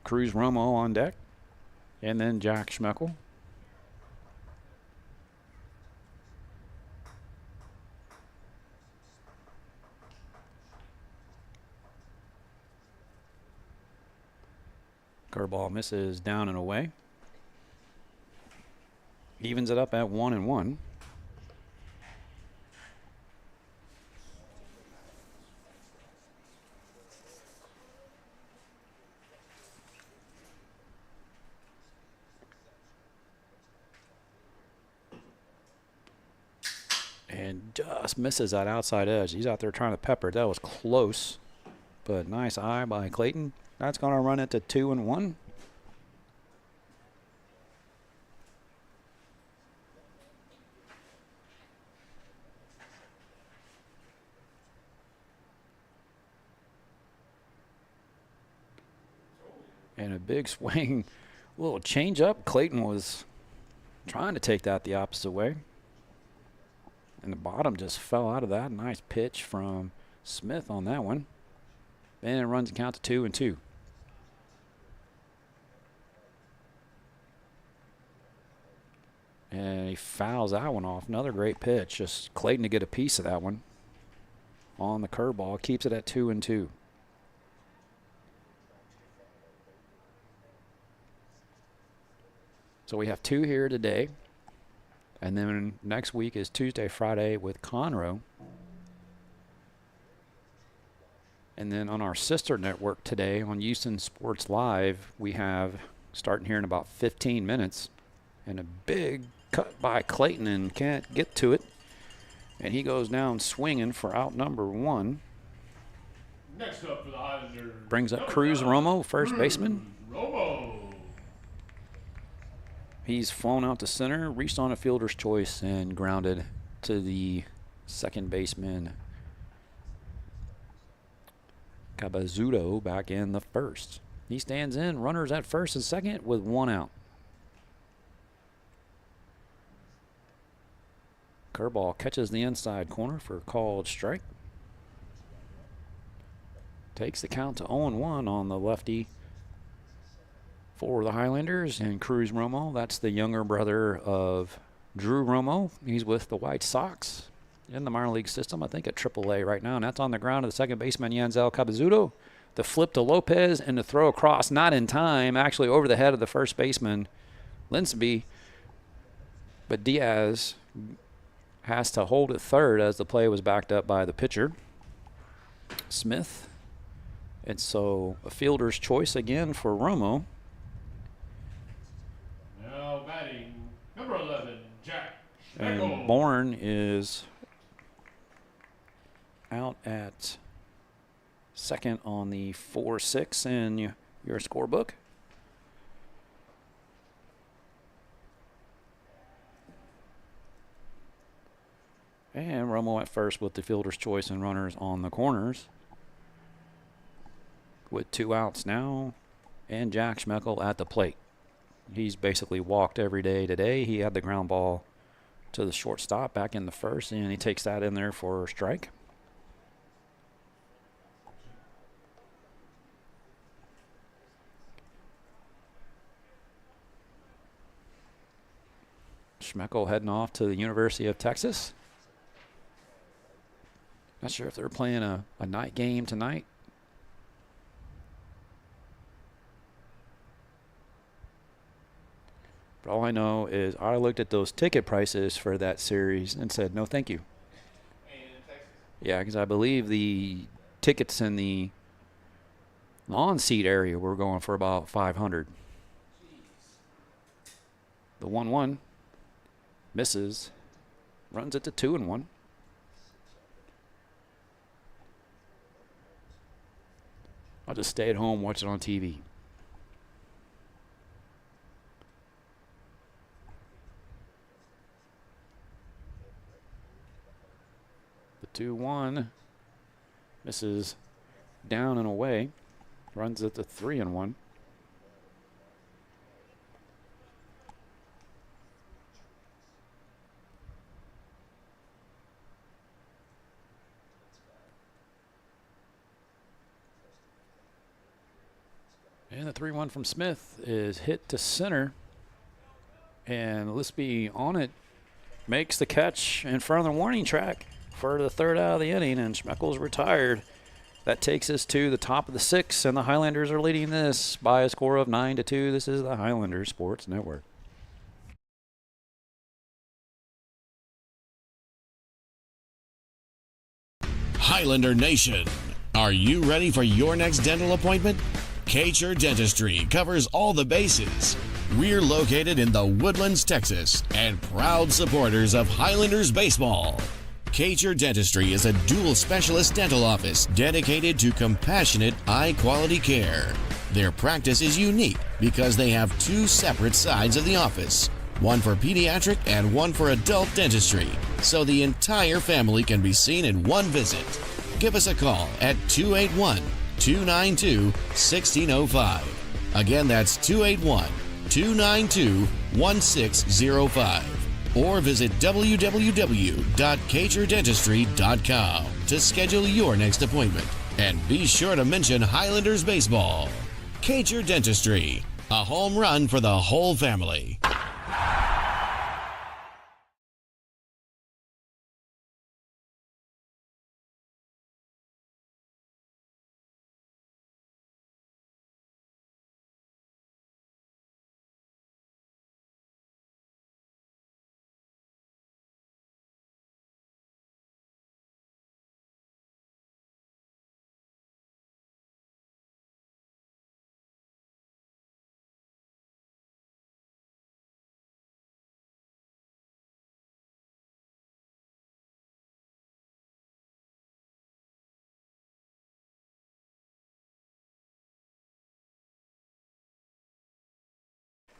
Cruz Romo on deck. And then Jack Schmeckel. Curveball misses down and away. Evens it up at 1-1. And just misses that outside edge. He's out there trying to pepper it. That was close, but nice eye by Clayton. That's going to run it to 2-1. And a big swing, a little change up. Clayton was trying to take that the opposite way. And the bottom just fell out of that. Nice pitch from Smith on that one. And it runs the count to 2-2. And he fouls that one off. Another great pitch. Just Clayton to get a piece of that one on the curveball. Keeps it at 2-2. So we have 2 here today. And then next week is Tuesday, Friday with Conroe. And then on our sister network today on Houston Sports Live, we have, starting here in about 15 minutes, and a big cut by Clayton and can't get to it. And he goes down swinging for out number 1. Next up for the Highlanders. Brings up Cruz Romo, first baseman. Romo. He's flown out to center, reached on a fielder's choice, and grounded to the Second baseman Cabazudo back in the first. He stands in, runners at first and second with 1 out. Curveball catches the inside corner for a called strike. Takes the count to 0-1 on the lefty for the Highlanders. And Cruz Romo, that's the younger brother of Drew Romo. He's with the White Sox in the minor league system, I think at AAA right now. And that's on the ground of the second baseman, Yanzel Cabazudo. The flip to Lopez and the throw across, not in time, actually over the head of the first baseman, Linsby. But Diaz has to hold at third as the play was backed up by the pitcher, Smith. And so a fielder's choice again for Romo. Now batting, number 11, Jack And Schmeckel. Bourne is out at second on the 4-6 in your scorebook. And Romo at first with the fielder's choice and runners on the corners. With 2 outs now, and Jack Schmeckel at the plate. He's basically walked every day today. He had the ground ball to the shortstop back in the first, and he takes that in there for a strike. Schmeckel heading off to the University of Texas. Not sure if they're playing a night game tonight. But all I know is I looked at those ticket prices for that series and said, no, thank you. Yeah, because I believe the tickets in the lawn seat area were going for about $500. The 1-1 misses, runs it to 2-1. I'll just stay at home, watch it on TV. The 2-1 misses down and away, runs it to 3-1. And the 3-1 from Smith is hit to center. And Lispy on it makes the catch in front of the warning track for the third out of the inning, and Schmeckel's retired. That takes us to the top of the 6th, and the Highlanders are leading this by a score of 9-2. This is the Highlander Sports Network. Highlander Nation, are you ready for your next dental appointment? Kacher Dentistry covers all the bases. We're located in the Woodlands, Texas, and proud supporters of Highlanders baseball. Kacher Dentistry is a dual specialist dental office dedicated to compassionate, high-quality care. Their practice is unique because they have 2 separate sides of the office, one for pediatric and one for adult dentistry, so the entire family can be seen in one visit. Give us a call at 281-292-1605. Again, that's 281-292-1605. Or visit www.kacherdentistry.com to schedule your next appointment. And be sure to mention Highlanders baseball. Kacher Dentistry, a home run for the whole family.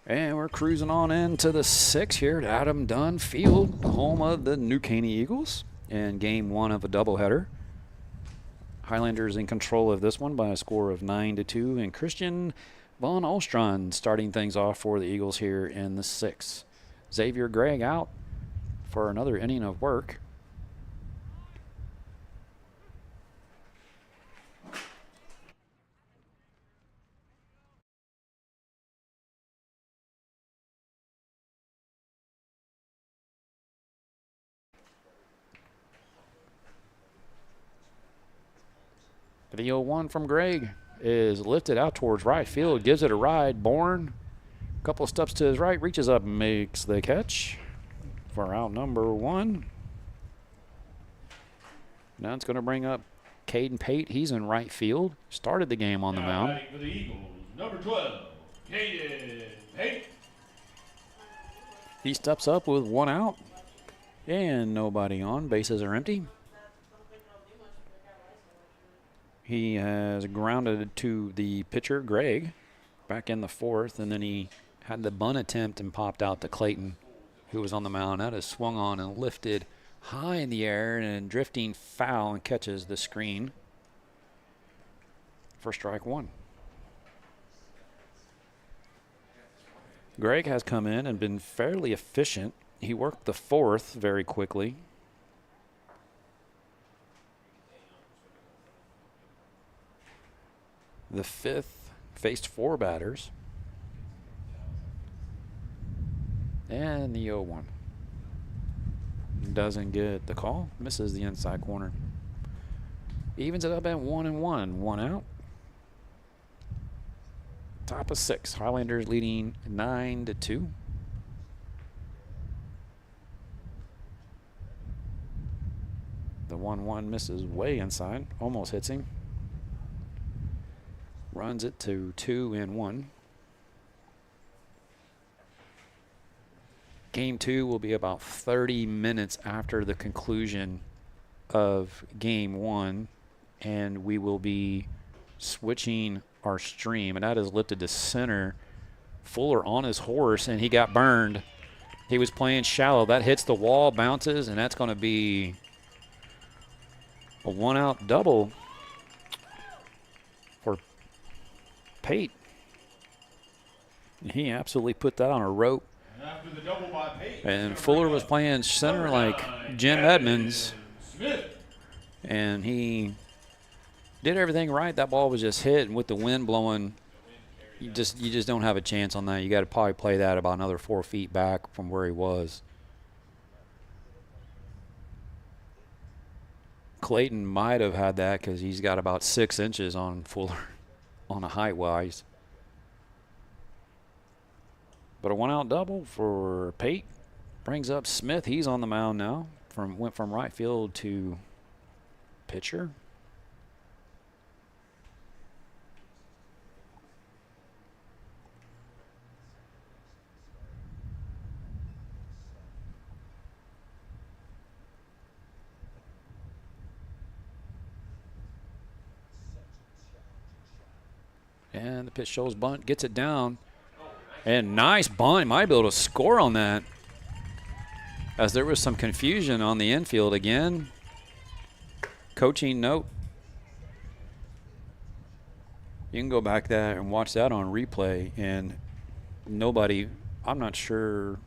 And we're cruising on into the 6th here at Adam Dunn Field, home of the New Caney Eagles. in game 1 of a doubleheader. Highlanders in control of this one by a score of 9-2, and Christian Von Ostron starting things off for the Eagles here in the 6th. Xavier Gregg out for another inning of work. The 0-1 from Gregg is lifted out towards right field, gives it a ride. Bourne, a couple of steps to his right, reaches up, makes the catch for out number 1. Now it's going to bring up Caden Pate. He's in right field. Started the game on the mound. For the Eagles, number 12, Caden Pate. He steps up with 1 out and nobody on. Bases are empty. He has grounded to the pitcher, Gregg, back in the 4th, and then he had the bunt attempt and popped out to Clayton, who was on the mound. That is swung on and lifted high in the air and drifting foul and catches the screen for strike 1. Gregg has come in and been fairly efficient. He worked the 4th very quickly. The 5th faced 4 batters. And the 0-1. Doesn't get the call. Misses the inside corner. Evens it up at 1-1. 1 out. Top of 6. Highlanders leading 9-2. The 1-1 misses way inside. Almost hits him. Runs it to 2-1. Game 2 will be about 30 minutes after the conclusion of game 1, and we will be switching our stream, and that is lifted to center. Fuller on his horse, and he got burned. He was playing shallow. That hits the wall, bounces, and that's going to be a 1-out double for Pate. He absolutely put that on a rope. After the double by Pate, And Fuller was playing center like Jim Edmonds. Smith. And he did everything right. That ball was just hit, and with the wind blowing, you just don't have a chance on that. You got to probably play that about another 4 feet back from where he was. Clayton might have had that because he's got about 6 inches on Fuller on a height-wise. But a 1-out double for Pate brings up Smith. He's on the mound now. Went from right field to pitcher. And the pitch shows bunt, gets it down. And nice bunt. Might be able to score on that. As there was some confusion on the infield again. Coaching note. You can go back there and watch that on replay, and nobody, I'm not sure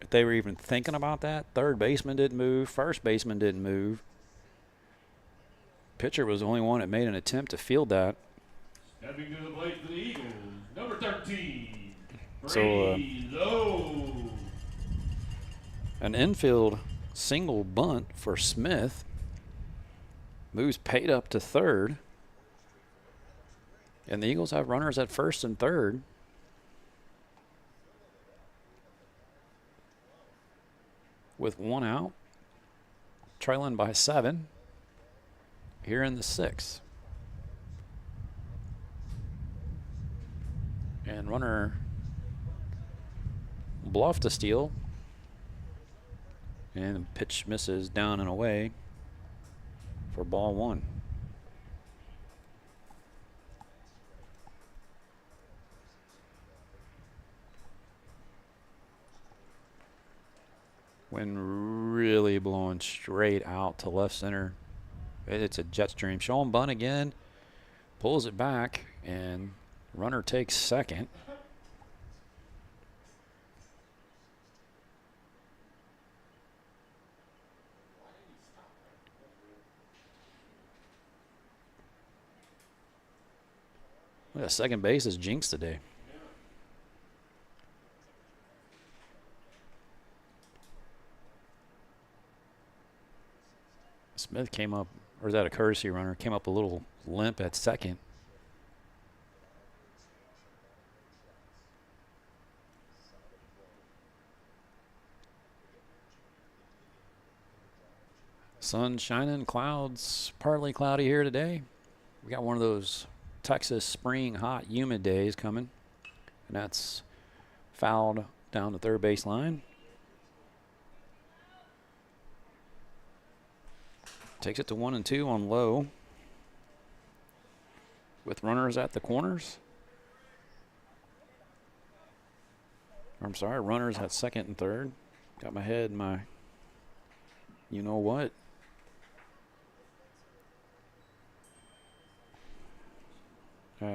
if they were even thinking about that. Third baseman didn't move. First baseman didn't move. Pitcher was the only one that made an attempt to field that. Stepping to the plate for the Eagles, number 13, So, Brady Lowe. An infield single bunt for Smith. Moves Pate up to third. And the Eagles have runners at first and third. With 1 out. Trailing by 7. Here in the 6th. And runner bluffed to steal. And the pitch misses down and away for ball 1. Wind really blowing straight out to left center. It's a jet stream. Sean Bunn again. Pulls it back, and runner takes second. Well, second base is jinxed today. Smith came up, or is that a courtesy runner? Came up a little limp at second. Sun shining, clouds partly cloudy here today. We got one of those Texas spring hot humid days coming, and that's fouled down the third base line. Takes it to 1-2 on low with runners at the corners. I'm sorry, runners at second and third. Got my head in my you know what.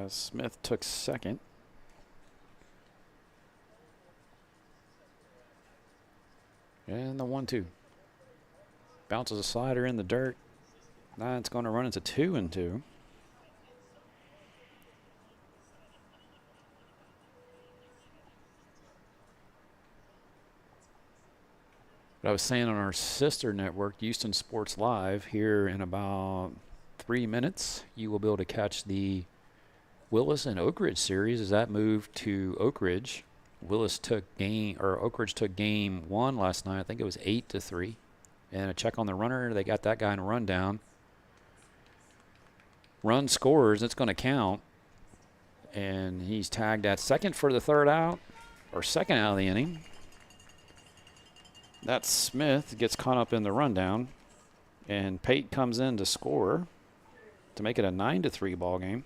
Smith took second. And the 1-2. Bounces a slider in the dirt. Now it's going to run into 2-2. But I was saying on our sister network, Houston Sports Live, here in about 3 minutes, you will be able to catch the Willis and Oak Ridge series as that moved to Oak Ridge. Oak Ridge took game 1 last night. I think it was 8-3. And a check on the runner. They got that guy in a rundown. Run scores. It's going to count. And he's tagged at second for the third out, or second out of the inning. That's Smith. Gets caught up in the rundown. And Pate comes in to score to make it a 9-3 ball game.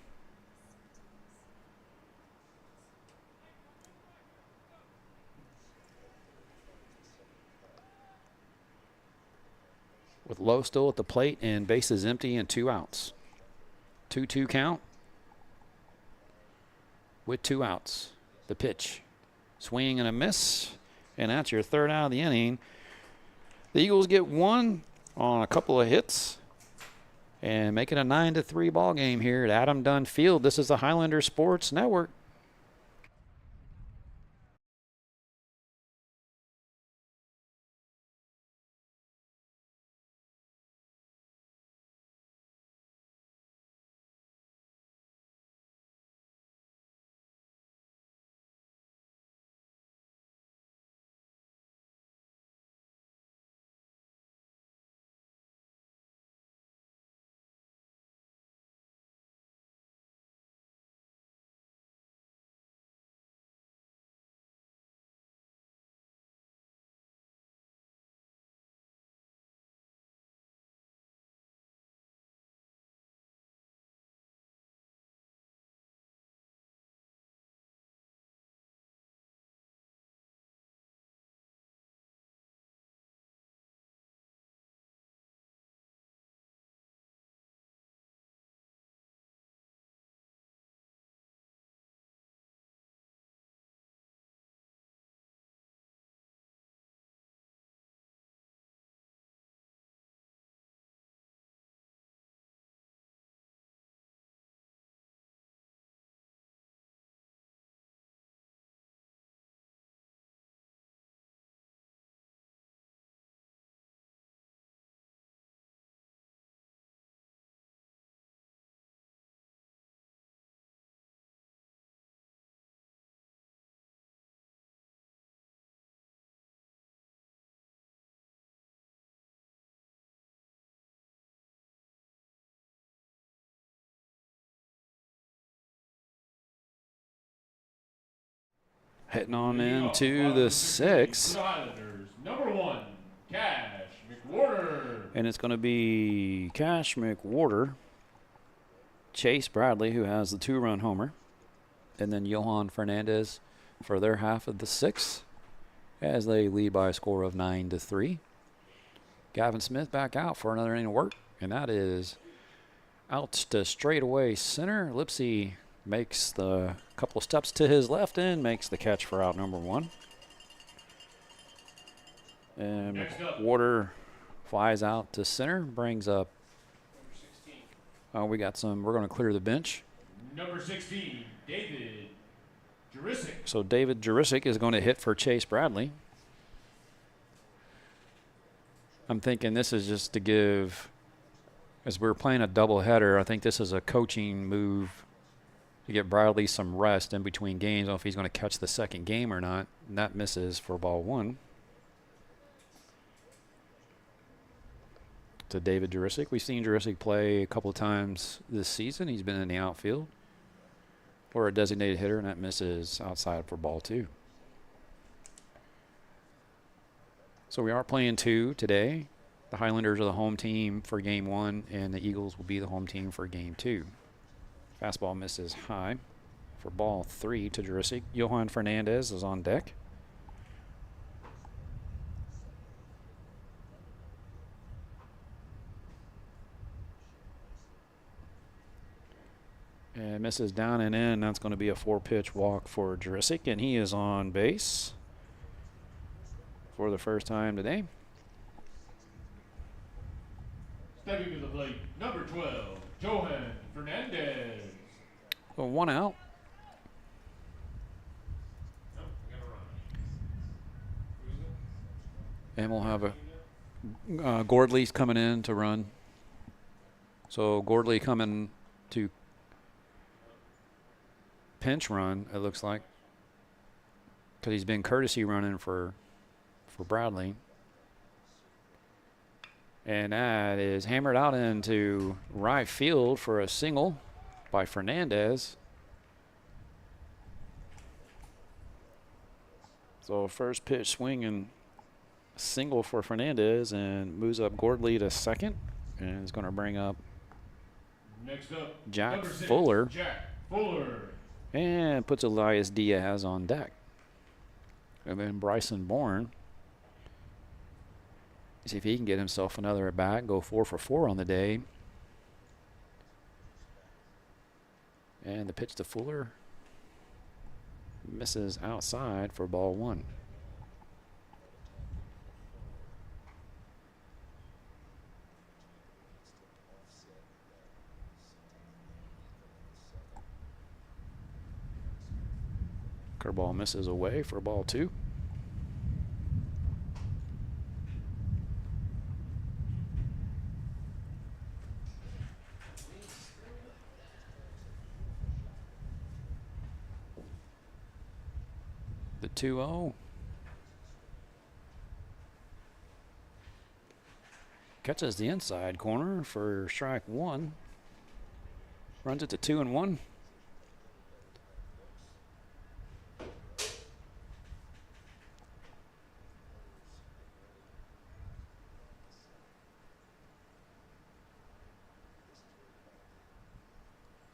With Lowe still at the plate and bases empty and 2 outs. 2-2 count with 2 outs. The pitch. Swing and a miss. And that's your third out of the inning. The Eagles get 1 on a couple of hits and make it a 9-3 ball game here at Adam Dunn Field. This is the Highlander Sports Network. Heading on into the 6th. Highlanders, number 1, Cash McWhorter. And it's going to be Cash McWhorter, Chase Bradley, who has the 2-run homer, and then Johan Fernandez for their half of the 6th. as they lead by a score of 9-3. Gavin Smith back out for another inning of work, and that is out to straightaway center. Lipsy makes the couple of steps to his left and makes the catch for out number 1. And McWhorter flies out to center, brings up. We're going to clear the bench. Number 16, David Jurisic. So David Jurisic is going to hit for Chase Bradley. I'm thinking this is just to give, as we're playing a doubleheader, I think this is a coaching move to get Bradley some rest in between games. I don't know if he's going to catch the second game or not. And that misses for ball 1. To David Jurisic. We've seen Jurisic play a couple of times this season. He's been in the outfield for a designated hitter, and that misses outside for ball 2. So we are playing 2 today. The Highlanders are the home team for game 1, and the Eagles will be the home team for game 2. Fastball misses high for ball 3 to Jurisic. Johan Fernandez is on deck. And misses down and in. That's going to be a 4-pitch walk for Jurisic, and he is on base for the first time today. Stepping to the plate, number 12, Johan Fernandez. Well, 1 out. And we'll have a Gordley's coming in to run. So Gordley coming to pinch run, it looks like, because he's been courtesy running for Bradley. And that is hammered out into right field for a single by Fernandez. So first pitch swing and single for Fernandez, and moves up Gordley to second, and is going to bring up Next up, Jack number 6, Fuller. Jack Fuller. And puts Elias Diaz on deck. And then Bryson Bourne. See if he can get himself another at bat, go 4 for 4 on the day. And the pitch to Fuller misses outside for ball 1. Curveball misses away for ball 2. The 2-0. Catches the inside corner for strike 1. Runs it to 2-1.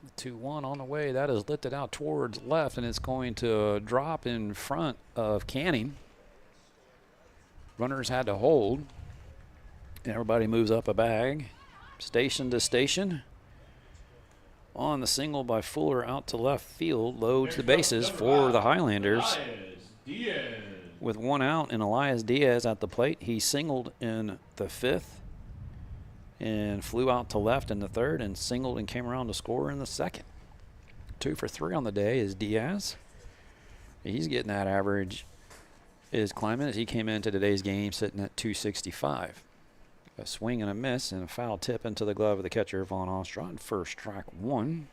The 2-1 on the way. That is lifted out towards left, and it's going to drop in front of Caney. Runners had to hold. Everybody moves up a bag. Station to station. On the single by Fuller out to left field. Loads the bases for the Highlanders. With 1 out and Elias Diaz at the plate. He singled in the 5th and flew out to left in the 3rd and singled and came around to score in the 2nd. 2 for 3 on the day is Diaz. He's getting that average is climbing as he came into today's game sitting at 265. A swing and a miss and a foul tip into the glove of the catcher, Vaughn Ostrand, for strike 1.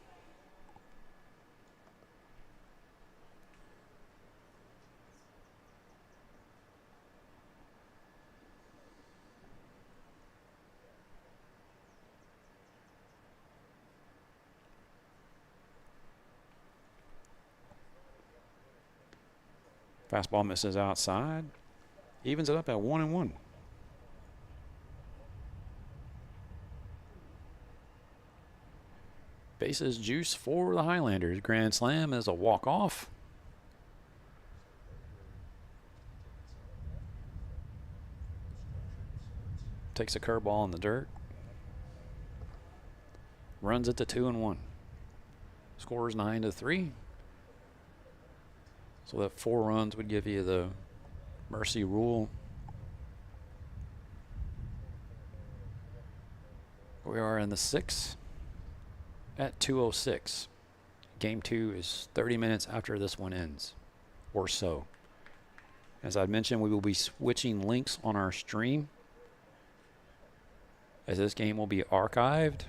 Fastball misses outside. Evens it up at 1-1. Bases juice for the Highlanders. Grand slam is a walk-off. takes a curveball in the dirt. Runs it to 2-1. Scores 9-3. So that 4 runs would give you the mercy rule. We are in the 6th at 2:06. Game 2 is 30 minutes after this one ends, or so. As I mentioned, we will be switching links on our stream, as this game will be archived,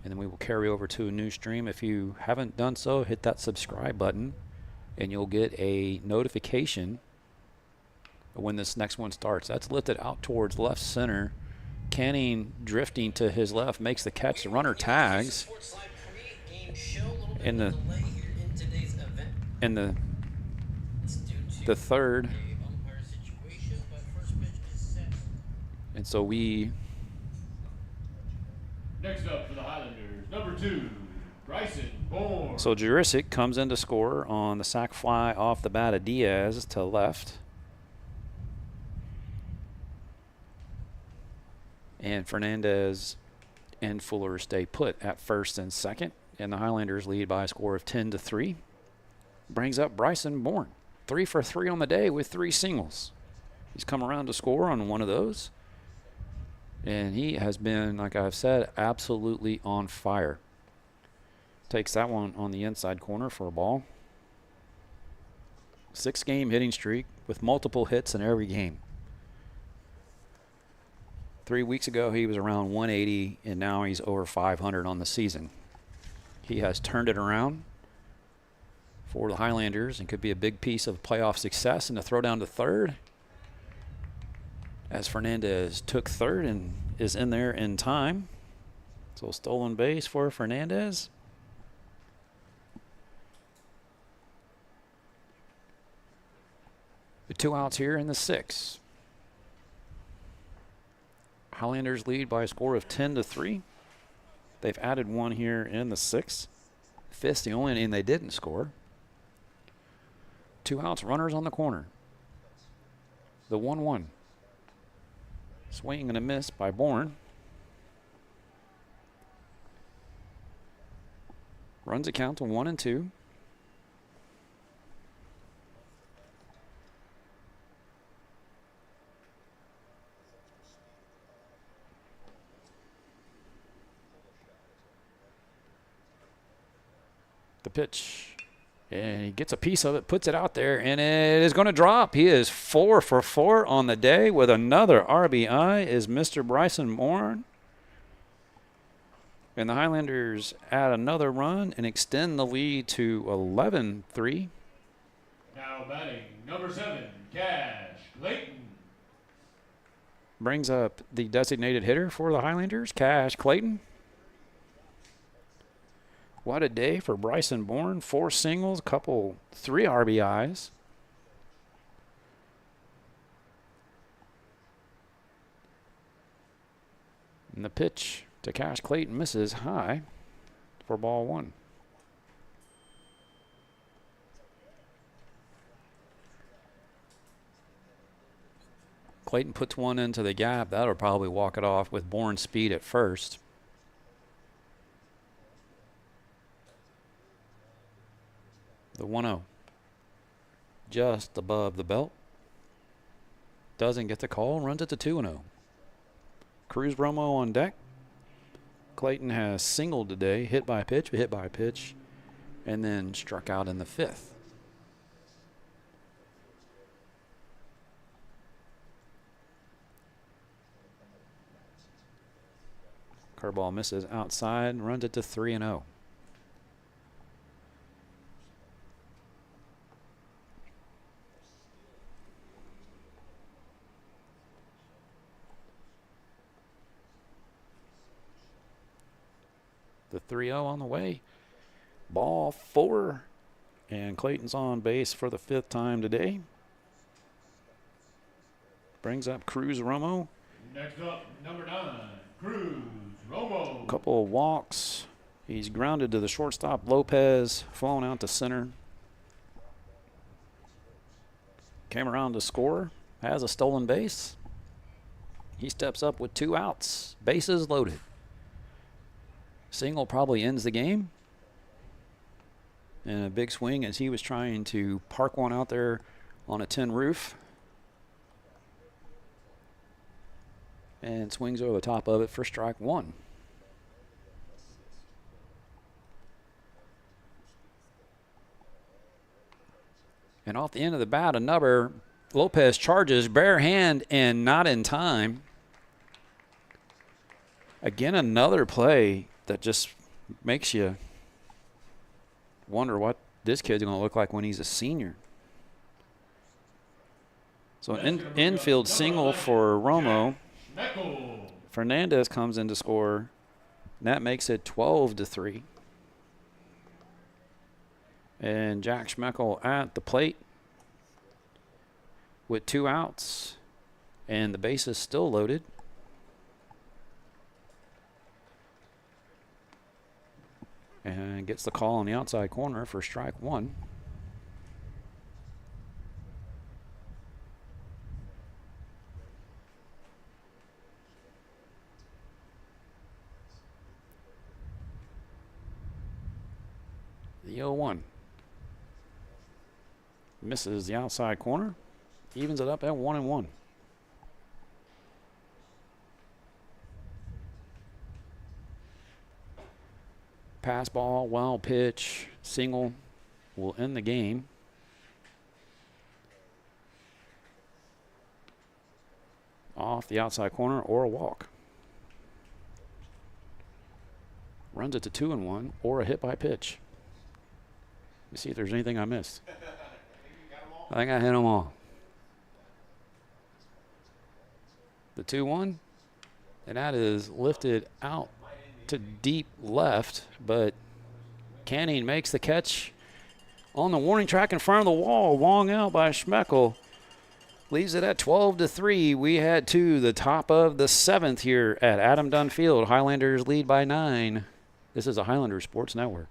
and then we will carry over to a new stream. If you haven't done so, hit that subscribe button, and you'll get a notification when this next one starts. That's lifted out towards left center. Caney drifting to his left makes the catch. The runner tags. In the third. And so we. Next up for the Highlanders, number 2, Bryson Bourne. So Jurisic comes in to score on the sac fly off the bat of Diaz to left. And Fernandez and Fuller stay put at first and second. And the Highlanders lead by a score of 10-3. Brings up Bryson Bourne. 3 for 3 on the day with 3 singles. He's come around to score on one of those. And he has been, like I've said, absolutely on fire. Takes that one on the inside corner for a ball. 6-game hitting streak with multiple hits in every game. 3 weeks ago, he was around 180, and now he's over 500 on the season. He has turned it around for the Highlanders and could be a big piece of playoff success. And the throw down to third, as Fernandez took third and is in there in time. So stolen base for Fernandez. The 2 outs here in the 6th. Highlanders lead by a score of 10-3. They've added 1 here in the 6th. 5th's the only inning they didn't score. 2 outs, runners on the corner. The 1-1. Swing and a miss by Bourne. Runs a count to 1-2. The pitch, and he gets a piece of it, puts it out there, and it is going to drop. He is 4 for 4 on the day with another RBI is Mr. Bryson Bourne. And the Highlanders add another run and extend the lead to 11-3. Now batting, number 7, Cash Clayton. Brings up the designated hitter for the Highlanders, Cash Clayton. What a day for Bryson Bourne. 4 singles, 3 RBIs. And the pitch to Cash Clayton misses high for ball 1. Clayton puts one into the gap. That'll probably walk it off with Bourne's speed at first. The 1-0. Just above the belt. Doesn't get the call. Runs it to 2-0. Cruz Romo on deck. Clayton has singled today. Hit by pitch. And then struck out in the 5th. Curveball misses outside. Runs it to 3-0. The 3-0 on the way. Ball 4. And Clayton's on base for the 5th time today. Brings up Cruz Romo. Next up, number 9, Cruz Romo. Couple of walks. He's grounded to the shortstop. Lopez flown out to center. Came around to score. Has a stolen base. He steps up with 2 outs. Bases loaded. Single probably ends the game. And a big swing as he was trying to park one out there on a tin roof. And swings over the top of it for strike 1. And off the end of the bat, another Lopez charges, bare hand and not in time. Again, another play that just makes you wonder what this kid's going to look like when he's a senior. So an infield single for Romo. Fernandez comes in to score. And that makes it 12-3. And Jack Schmeckel at the plate with 2 outs. And the base is still loaded. And gets the call on the outside corner for strike 1. The 0-1. Misses the outside corner. Evens it up at 1-1. Pass ball, wild pitch, single will end the game. Off the outside corner or a walk. Runs it to 2-1 or a hit by pitch. Let me see if there's anything I missed. I think I hit them all. The 2-1, and that is lifted out to deep left, but Caney makes the catch on the warning track in front of the wall. Long out by Schmeckel. Leaves it at 12-3. We head to the top of the 7th here at Adam Dunn Field. Highlanders lead by 9. This is a Highlander Sports Network.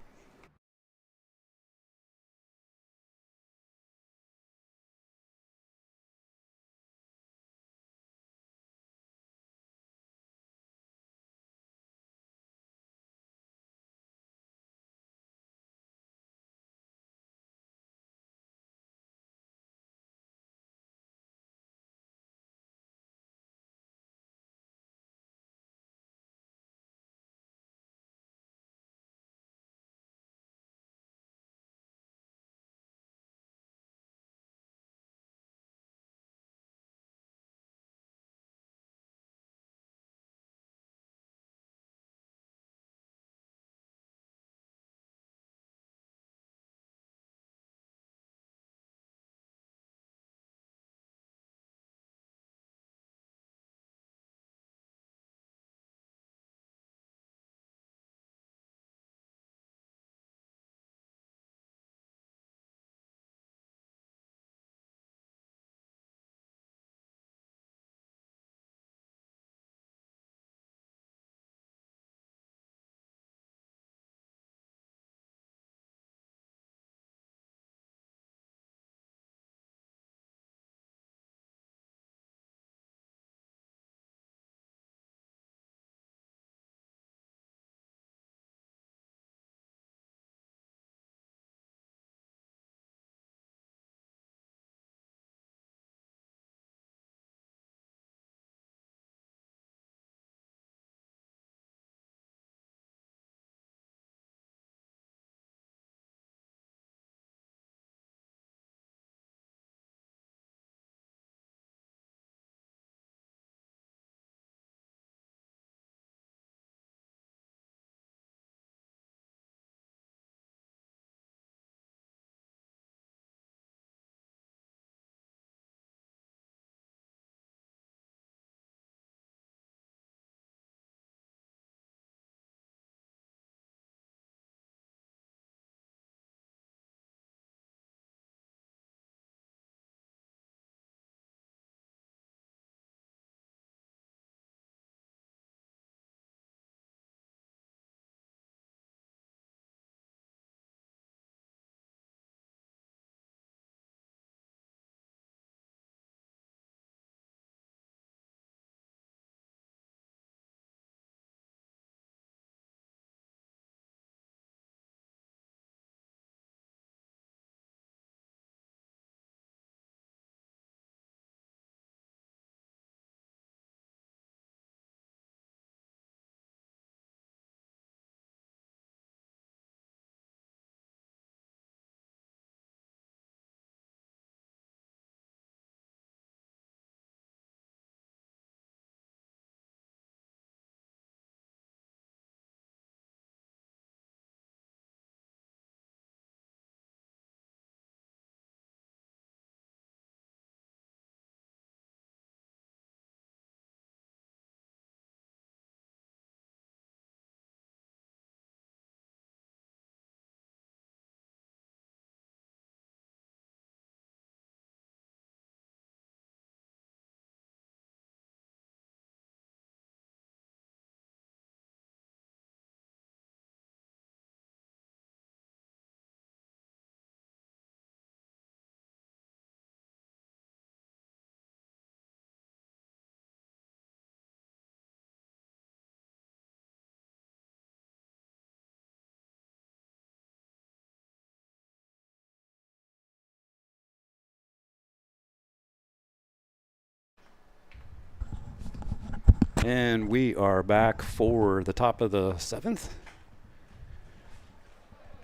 And we are back for the top of the 7th.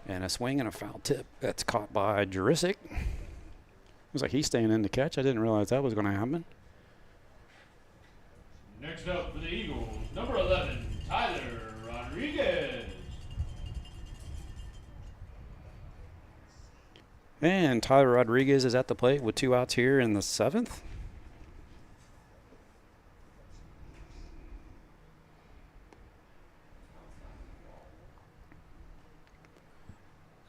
And a swing and a foul tip that's caught by Jurisic. Looks like he's staying in to catch. I didn't realize that was going to happen. Next up for the Eagles, number 11, Tyler Rodriguez. And Tyler Rodriguez is at the plate with 2 outs here in the 7th.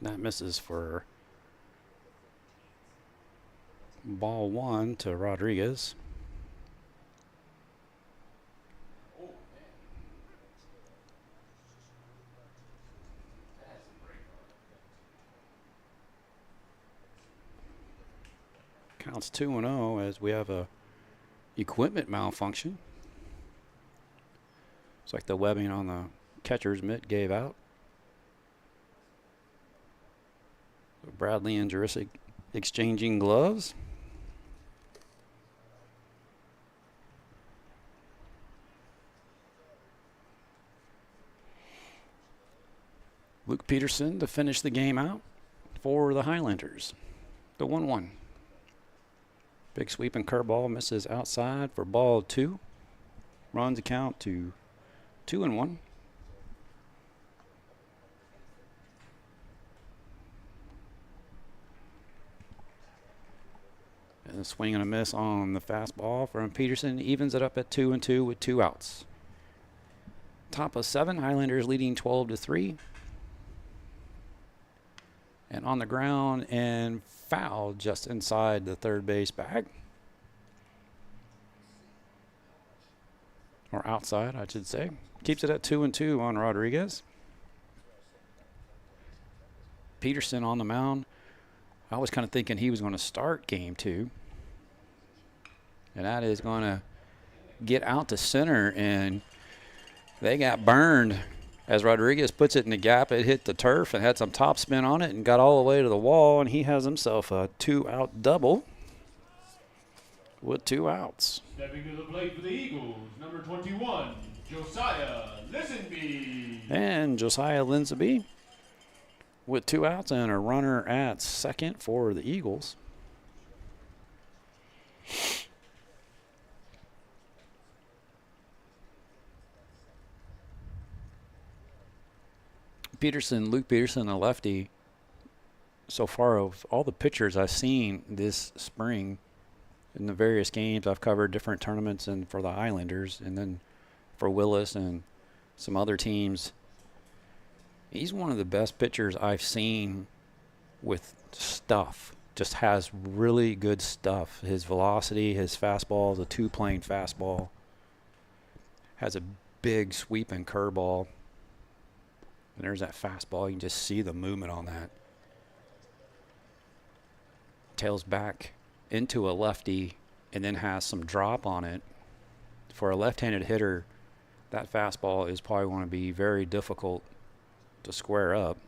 That misses for ball 1 to Rodriguez. Counts 2-0 as we have a equipment malfunction. Looks like the webbing on the catcher's mitt gave out. Bradley and Jurisic exchanging gloves. Luke Peterson to finish the game out for the Highlanders. The 1-1. Big sweeping curveball misses outside for ball 2. Runs the count to 2-1. And a swing and a miss on the fastball from Peterson evens it up at 2-2 with 2 outs. Top of 7, Highlanders leading 12-3. And on the ground and foul just inside the third base bag. Or outside, I should say. Keeps it at 2-2 on Rodriguez. Peterson on the mound. I was kind of thinking he was going to start game 2. And that is going to get out to center, and they got burned. As Rodriguez puts it in the gap, it hit the turf and had some topspin on it and got all the way to the wall, and he has himself a 2-out double with 2 outs. Stepping to the plate for the Eagles, number 21, Josiah Lisenby. And Josiah Linsby with 2 outs and a runner at second for the Eagles. Luke Peterson, a lefty. So far, of all the pitchers I've seen this spring in the various games, I've covered different tournaments and for the Highlanders and then for Willis and some other teams. He's one of the best pitchers I've seen with stuff. Just has really good stuff. His velocity, his fastball is a 2-plane fastball. Has a big sweeping curveball. And there's that fastball. You can just see the movement on that. Tails back into a lefty and then has some drop on it. For a left-handed hitter, that fastball is probably going to be very difficult to square up.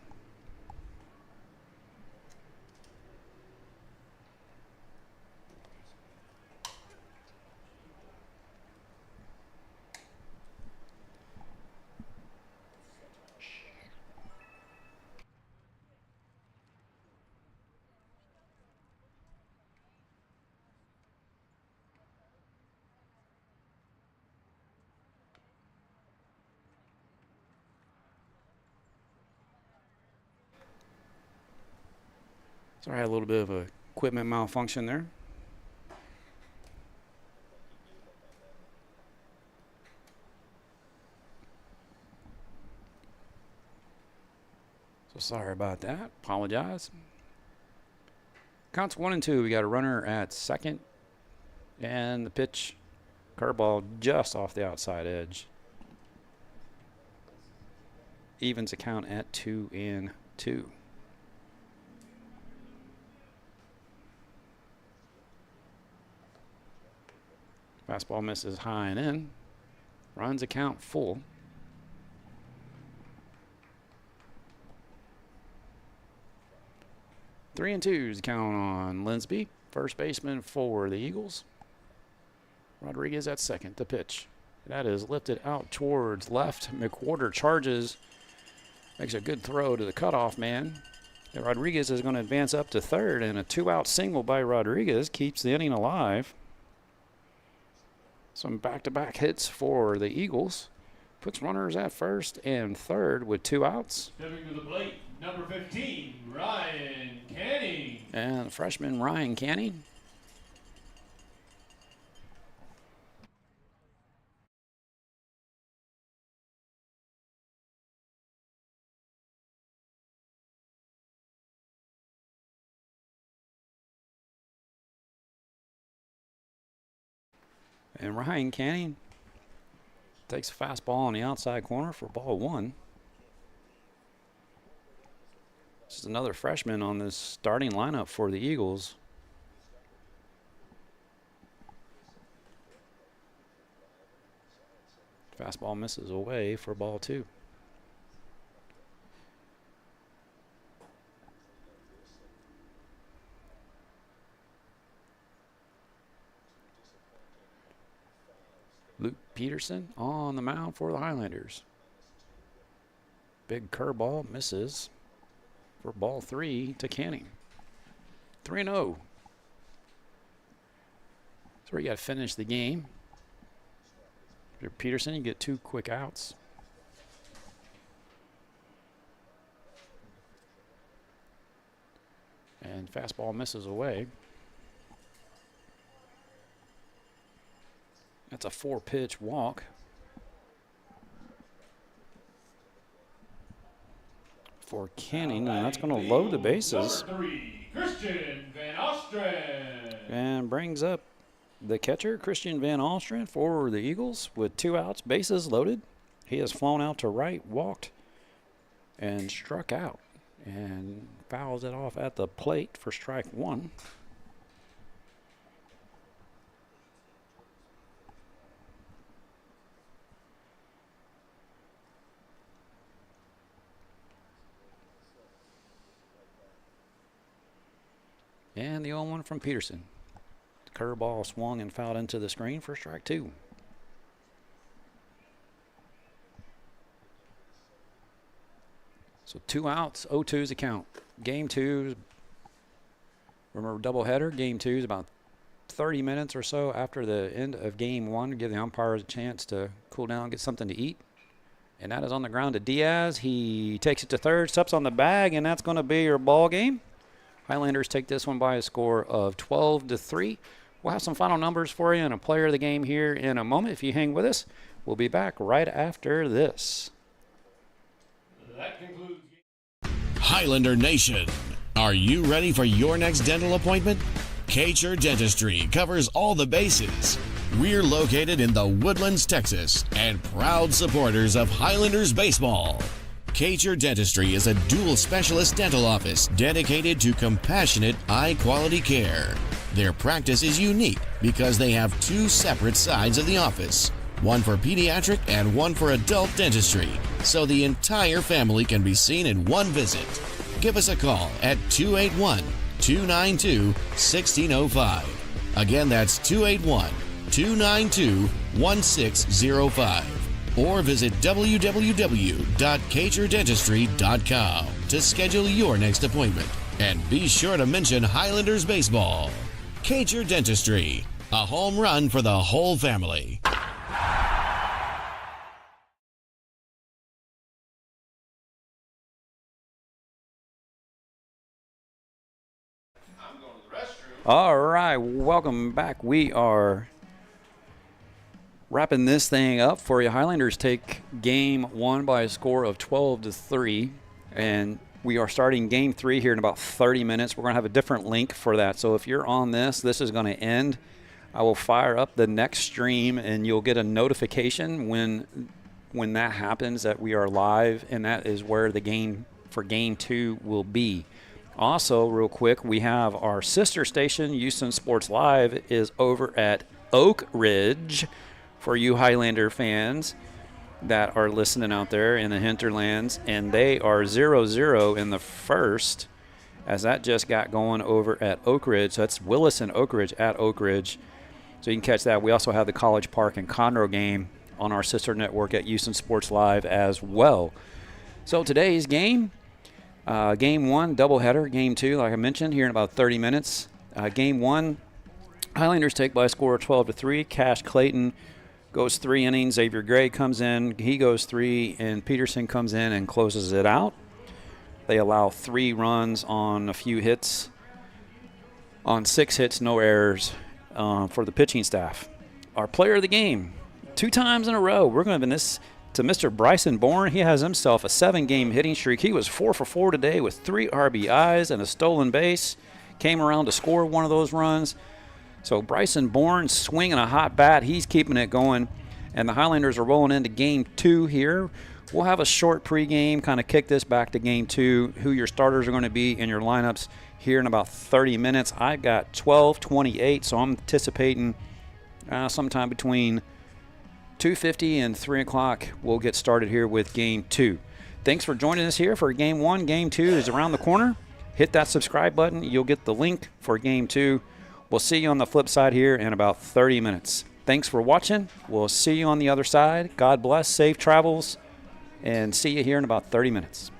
Sorry, I had a little bit of a equipment malfunction there. So sorry about that. Apologize. Counts 1-2. We got a runner at second. And the pitch, curveball just off the outside edge. Evens the count at 2-2. Fastball misses high and in. Runs the count full. Three and twos count on Linsby, first baseman for the Eagles. Rodriguez at second, the pitch. That is lifted out towards left. McWhorter charges. Makes a good throw to the cutoff man. And Rodriguez is going to advance up to third, and a 2-out single by Rodriguez keeps the inning alive. Some back-to-back hits for the Eagles. Puts runners at first and third with 2 outs. Stepping to the plate, number 15, Ryan Caney. And freshman Ryan Caney. And Ryan Caney takes a fastball on the outside corner for ball 1. This is another freshman on this starting lineup for the Eagles. Fastball misses away for ball 2. Luke Peterson on the mound for the Highlanders. Big curveball misses for ball 3 to Caney. 3-0. That's where you got to finish the game. If you're Peterson, you get 2 quick outs. And fastball misses away. That's a 4-pitch walk. For Caney, and that's going to load the bases. Number 3, Christian Van Ostren. And brings up the catcher, Christian Van Ostren, for the Eagles with 2 outs, bases loaded. He has flown out to right, walked, and struck out. And fouls it off at the plate for strike 1. And the 0-1 from Peterson. The curveball swung and fouled into the screen for strike 2. So 2 outs, 0-2's a count. Game 2, remember doubleheader. Game 2 is about 30 minutes or so after the end of game 1 to give the umpires a chance to cool down, get something to eat. And that is on the ground to Diaz. He takes it to third, steps on the bag, and that's going to be your ball game. Highlanders take this one by a score of 12-3. We'll have some final numbers for you and a player of the game here in a moment. If you hang with us, we'll be back right after this. That concludes. Highlander Nation, are you ready for your next dental appointment? Kcher Dentistry covers all the bases. We're located in the Woodlands, Texas, and proud supporters of Highlanders baseball. Kcher Dentistry is a dual specialist dental office dedicated to compassionate, high-quality care. Their practice is unique because they have 2 separate sides of the office, one for pediatric and one for adult dentistry, so the entire family can be seen in one visit. Give us a call at 281-292-1605. Again, that's 281-292-1605. Or visit www.txhsbsb.com to schedule your next appointment. And be sure to mention Highlanders baseball. Kcher Dentistry, a home run for the whole family. All right, welcome back. We are wrapping this thing up for you. Highlanders take game 1 by a score of 12-3, and we are starting game 3 here in about 30 minutes. We're going to have a different link for that. So if you're on this is going to end. I will fire up the next stream, and you'll get a notification when that happens that we are live, and that is where the game for game 2 will be. Also, real quick, we have our sister station, Houston Sports Live, is over at Oak Ridge. For you Highlander fans that are listening out there in the hinterlands, and they are 0-0 in the first, as that just got going over at Oak Ridge. So that's Willis and Oak Ridge at Oak Ridge. So you can catch that. We also have the College Park and Conroe game on our sister network at Houston Sports Live as well. So today's game, Game 1, doubleheader. Game 2, like I mentioned, here in about 30 minutes. Game 1, Highlanders take by a score of 12-3. Cash Clayton goes 3 innings. Xavier Gray comes in. He goes 3, and Peterson comes in and closes it out. They allow 3 runs on a few hits. On 6 hits, no errors for the pitching staff. Our player of the game, 2 times in a row. We're going to give this to Mr. Bryson Bourne. He has himself a 7-game hitting streak. He was 4 for 4 today with 3 RBIs and a stolen base. Came around to score one of those runs. So Bryson Bourne swinging a hot bat. He's keeping it going. And the Highlanders are rolling into Game 2 here. We'll have a short pregame, kind of kick this back to Game 2, who your starters are going to be in your lineups here in about 30 minutes. I've got 12:28, so I'm anticipating sometime between 2:50 and 3 o'clock we'll get started here with Game 2. Thanks for joining us here for Game 1. Game 2 is around the corner. Hit that subscribe button. You'll get the link for Game 2. We'll see you on the flip side here in about 30 minutes. Thanks for watching. We'll see you on the other side. God bless, safe travels, and see you here in about 30 minutes.